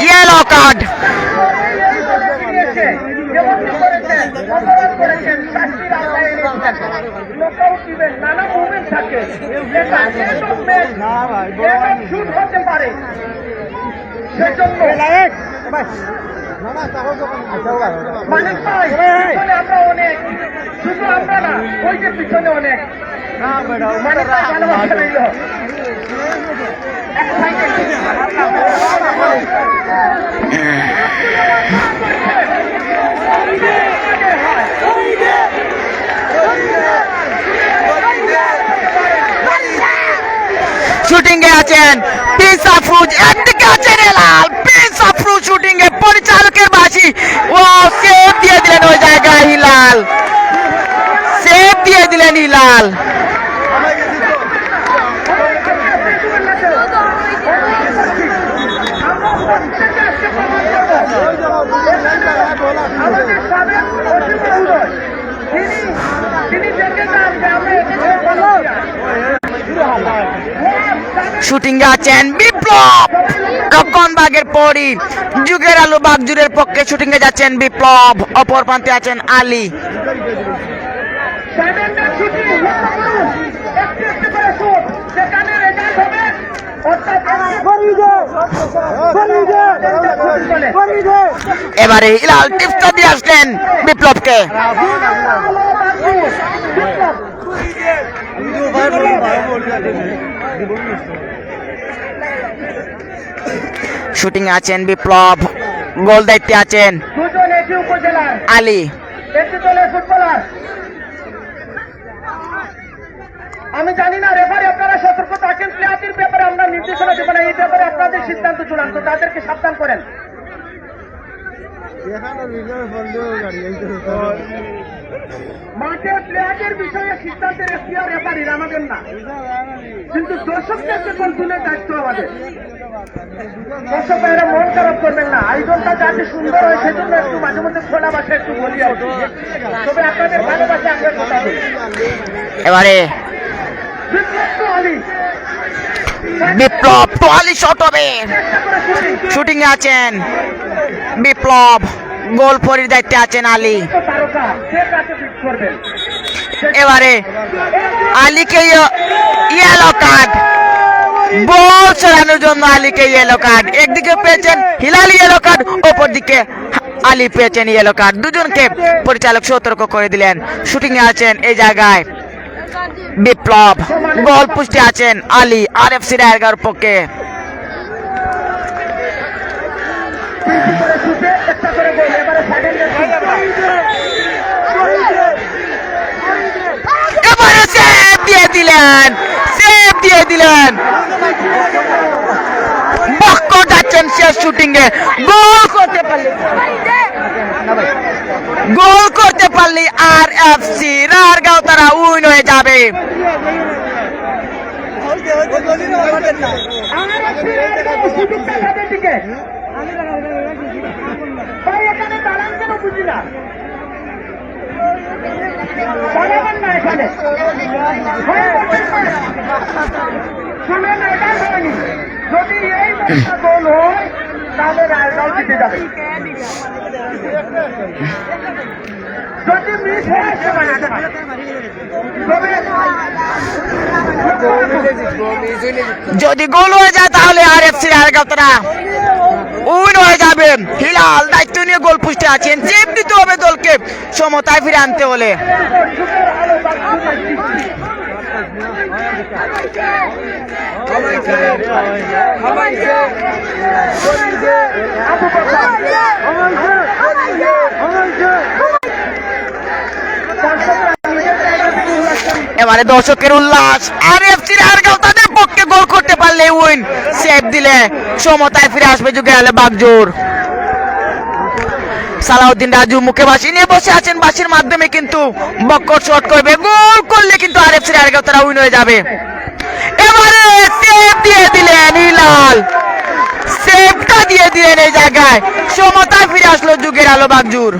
ইয়েলো কার্ড। আমরা অনেক, শুধু আমরা না, ওই যে পিছনে অনেক শুটিং এ আছেন প্রিন্স আফরোজ, একদিকে আছেন হেলাল। প্রিন্স আফরোজ শুটিং এ, পরিচালকের বাসি ও সেভ দিয়ে দিলেন ওই জায়গায় হিলাল, সেভ দিয়ে দিলেন হিলাল। শুটিং এ আছেন বিপ্লব, রক্ষণভাগের পরই যুগের আলো বাগজুরের পক্ষে শুটিং এ যাচ্ছেন বিপ্লব। অপর প্রান্তে আছেন আলী। এবারে হিলাল টিপসটা দিয়ে আসলেন বিপ্লবকে। শুটিং এ আছেন বিপ্লব, গোল দায়িত্বে আছেন আলী। আমি জানি না রেফারি আপনারা সতর্ক থাকেন, প্লেয়ারদের ব্যাপারে আমরা নির্দেশনা দেব না, এই ব্যাপারে আপনাদের সিদ্ধান্ত চূড়ান্ত, তাদেরকে সাবধান করেন। মাঠে প্লেয়ারদের বিষয়ে সিদ্ধান্তের এখতিয়ার রেফারির, আমাদের না, কিন্তু দর্শকদেরকে কন্ট্রোলের দায়িত্ব আমাদের। দর্শক ভাইরা মন খারাপ করবেন না, আয়োজনটা যাতে সুন্দর হয় সেজন্য একটু মাঝে মধ্যে খোলা বাসা একটু বলি আর কি। তবে আপনাদের ভালোবাসা আমরা কথা বলি। এবারে আলী বিপ্লব তোয়ালি শট হবে। শুটিং এ আছেন বিপ্লব, গোল পরির দায়িত্বে আছেন আলী। তারকা সে কাছে ফিট করবেন। এবারে আলীকে ইয়েলো কার্ড, বল ছড়ানোর জন্য আলীকে ইয়েলো কার্ড। একদিকে পেয়েছেন হিলাল ইয়েলো কার্ড, অপর দিকে আলী পেয়েছেন ইয়েলো কার্ড। দুজনকে পরিচালক সতর্ক করে দিলেন। শুটিং এ আছেন এই জায়গায় বিপ্লব, গোল পুষ্টি আছেন আলী RFC রায়েরগাঁওর পক্ষে। এবারে সেভ দিয়ে দিলেন, সেভ দিয়ে দিলেন। বক্কর যাচ্ছেন শেষ শুটিং এ, গোল করতে পারলে, গোল করতে পারলে RFC রায়েরগাঁও তারা উইন হয়ে যাবে। এখানে দাঁড়ান কেন বুঝি না, দাঁড়াবেন না এখানে, শুনেন এটা হয়নি। যদি এই গোল হয় তাহলে রায়গাঁও জিতে যাবে। যদি মিস হয়ে যদি গোল হয়ে যায় তাহলে আরএফসি আরগাঁও তারা উইন হয়ে যাবে। হিলাল দায়িত্ব নিয়ে গোল পোস্টে আছেন, চেপ দিতে হবে দলকে সমতায় ফিরে আনতে হলে। এবারে দর্শকের উল্লাস, আরএফসি আরগাঁও তাদের পক্ষে গোল করতে পারলে উইন, সেভ দিলে সমতায় ফিরে আসবে যুগের বাগজোর। সালাউদ্দিন রাজু মুখে বাঁশি নিয়ে বসে আছেন, বাঁশির মাধ্যমে কিন্তু বক্কর শট করবে, গোল করলে কিন্তু আরএফসি আরগাঁও তারা উইন হয়ে যাবে। এবারে সেভ দিয়ে দিলেন হিলাল, সেভটা দিয়ে দিলেন এই জায়গায়, সমতায় ফিরে আসলো যুগের আলো বাগজোর।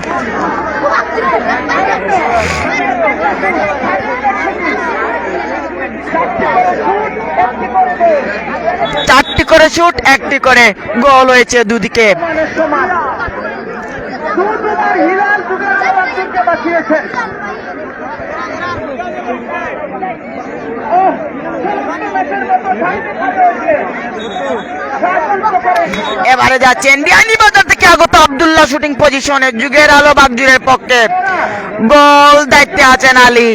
চারটি করে শুট, একটি করে গোল হয়েছে দুদিকে। হিলাল যুগের আলো বাগজোরকে বাঁচিয়েছেন। এবারে যাচ্ছেন ডিয়ানি বাজার থেকে আগত আব্দুল্লাহ শুটিং পজিশনে যুগের আলো বাগজোরের পক্ষে, গোল দায়িত্বে আছেন আলী।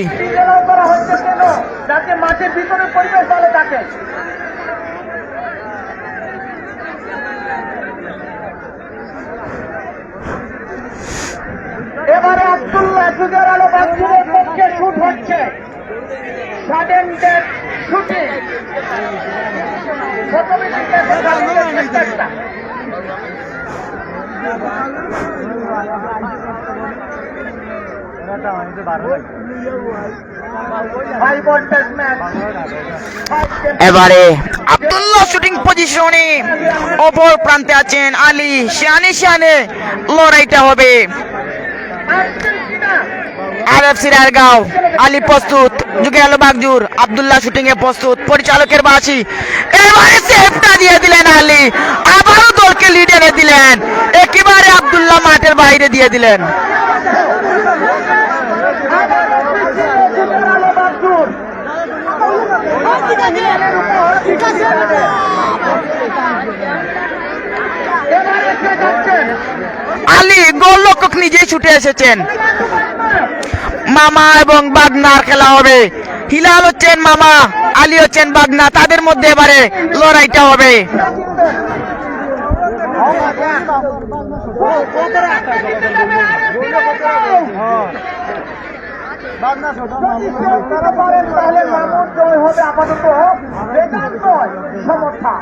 যাতে মাঠের ভিতরে পরিবেশ ভালো থাকে। এবারে আব্দুল্লাহ যুগের আলো বাগজোরের পক্ষে শুট হচ্ছে, সাডেন ডেথ শুটিং। প্রথমে চেষ্টা এবারে আব্দুল্লাহ শুটিং পজিশনে, অপর প্রান্তে আছেন আলী, শানে লড়াইটা হবে। আরএফসি আরগাঁও, আলী প্রস্তুত, যুগের আলো বাগজোর, আব্দুল্লাহ শুটিং এ প্রস্তুত, পরিচালকের বাঁশি। এবারে সেভটা দিয়ে দিলেন আলী, আবারও দলকে লিড এনে দিলেন, একেবারে আব্দুল্লাহ মাঠের বাইরে দিয়ে দিলেন। আলী গোলরক্ষক নিজেই ছুটে এসেছেন। মামা এবং বাগনার খেলা হবে, হিলাল হচ্ছেন মামা, আলী হচ্ছেন বাগনা, তাদের মধ্যে এবারে লড়াইটা হবে। আপাতত সমর্থা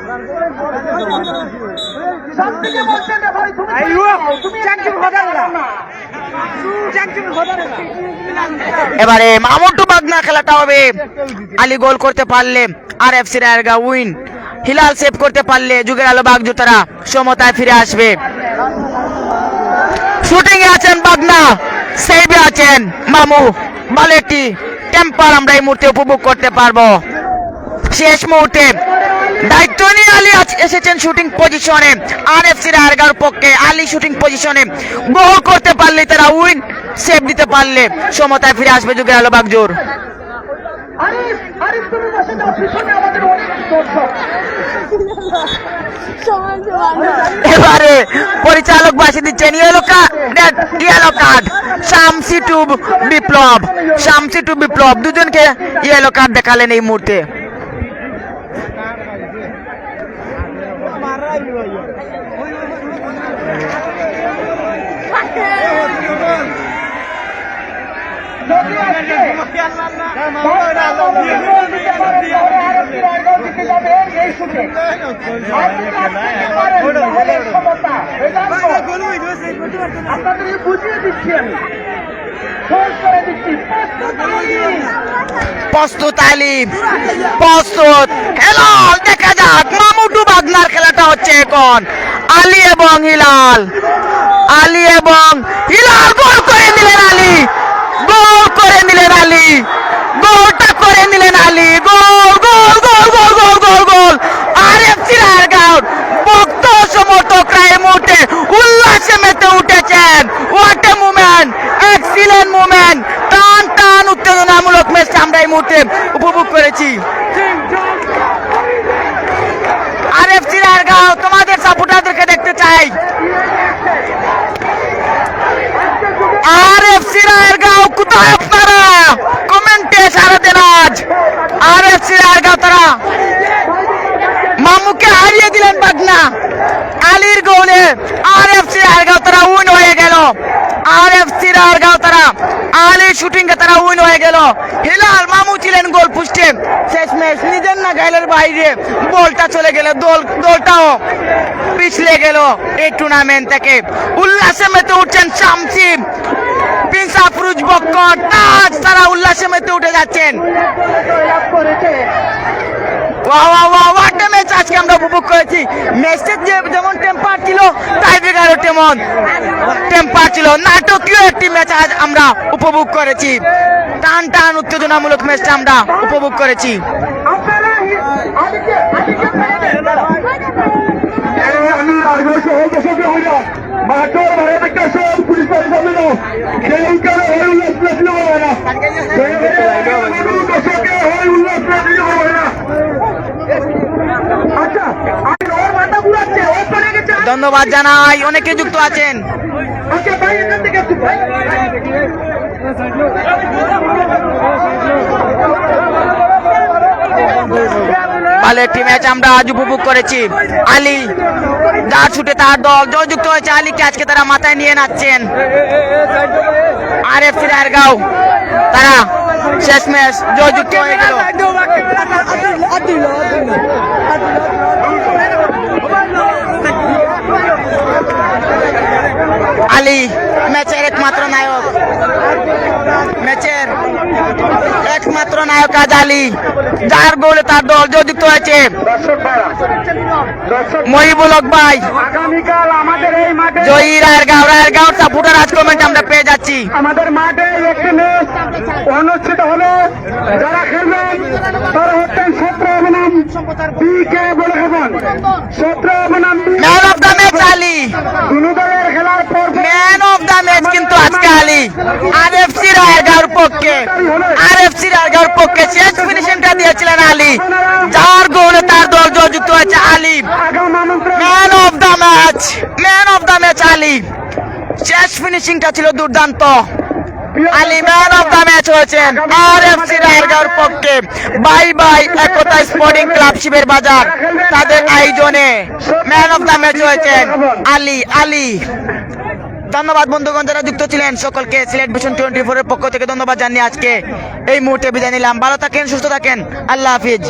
এবারে মামুটু বাগনা খেলাটা হবে, আলী গোল করতে পারলে আরএফসি আরগাঁও উইন, হিলাল সেভ করতে পারলে যুগের আলো বাগজোর তারা সমতায় ফিরে আসবে। শুটিং এ আছেন বাগনা, সেভে আছেন মামু, ভালো একটি টেম্পার আমরা এই মুহূর্তে উপভোগ করতে পারবো। শেষ মুহূর্তে দায়িত্ব নিয়ে আলী এসেছেন শুটিং পজিশনে, আরএফসি আরগাঁওর পক্ষে আলী শুটিং পজিশনে, গোল করতে পারলে তারা উইন, সেভ দিতে পারলে সমতায় ফিরে আসবে যুগের আলো বাগজোর। এবারে পরিচালক বাঁশি দিচ্ছেন ইয়েলো কার্ড, শামসি টু বিপ্লব দুজনকে ইয়েলো কার্ড দেখালেন এই মুহূর্তে। আপনাদের বুঝিয়ে দিচ্ছি আমি, প্রস্তুত আলী, প্রস্তুত হেলাল, দেখা যাক মামুটু বাগনার খেলাটা হচ্ছে এখন, আলী এবং হিলাল, গোল করে নিলেন আলী, গোলটা করে নিলেন আলী, গোল। আরএফসি আরগাঁও ভক্ত সমর্থকরা এই মুহূর্তে উল্লাসে মেতে উঠেছেন। What a movement, excellent movement. কোথায় আপনারা কমেন্টে সারা দেন আজ আরএফসি আরগাঁও তারা মামুকে হারিয়ে দিলেন পাটনা আলীর গোলে আরএফসি আরগাঁও তারা উইন হয়ে গেল আরএফসি আরগাঁও তারা আলীর শুটিং এ তারা উইন হয়ে গেল হিলাল মামু ছিলেন গোল পোস্টে শেষ ম্যাচ নিজের না গাইলের বাইরে বলটা চলে গেল দলটাও পিছলে গেল এই টুর্নামেন্ট থেকে উল্লাসে মেতে উঠছেন শামসি প্রিন্স আফরুজ বক্কর তাজ তারা উল্লাসে মেতে উঠে যাচ্ছেন ওয়াট ম্যাচ আজকে আমরা উপভোগ করেছি ম্যাচের যেমন টেম্পার ছিল টাইব্রেকারও তেমন টেম্পার ছিল নাটকীয় একটি ম্যাচ আজ আমরা উপভোগ করেছি টান টান উত্তেজনামূলক ম্যাচটা আমরা উপভোগ করেছি ধন্যবাদ জানাই অনেকে যুক্ত আছেন ভালো একটি ম্যাচ আমরা আজ উপভোগ করেছি আলী যার ছুটে তার দল জয়যুক্ত হয়েছে আলীকে আজকে তারা মাথায় নিয়ে নাচছেন আরএফসি আরগাঁও তারা শেষ ম্যাচ জয়যুক্ত হয়ে গেল আলী ম্যাচের একমাত্র নায়ক আজ আলী যার গোলে তার দল জয়যুক্ত হয়েছে মহিবুল হক ভাই জয়ী রায়েরগাঁও সাপোর্টার আজ কমেন্ট আমরা পেয়ে যাচ্ছি আমাদের মাঠে একটি ম্যাচ অনুষ্ঠিত হলো যারা খেলবেন তারা হচ্ছেন 17 বনাম বিকে বলে খেলবেন 17 বনাম man of the match Ali দুই দলের খেলার পর ম্যান অফ দ্য ম্যাচ কিন্তু আজকে আলী আরএফসি রায়েরগাঁওর পক্ষে শেষ ফিনিশিংটা দিয়েছিলেন আলী যার গোলে তার দল জয়যুক্ত হয়েছে Ali man of the match Ali শেষ ফিনিশিংটা ছিল দুর্দান্ত Ali man of the match হয়েছেন আরএফসি রায়েরগাঁওর পক্ষে বাই বাই একতা স্পোর্টিং ক্লাব শিবের বাজার তাদের আয়োজনে ম্যান অফ দ্য ম্যাচ হয়েছেন আলী ধন্যবাদ বন্ধুগণ যারা যুক্ত ছিলেন সকলকে সিলেট ভিশন 24 এর পক্ষ থেকে ধন্যবাদ জানিয়ে আজকে এই মুহূর্তে বিদায় নিলাম ভালো থাকেন সুস্থ থাকেন আল্লাহ হাফিজ।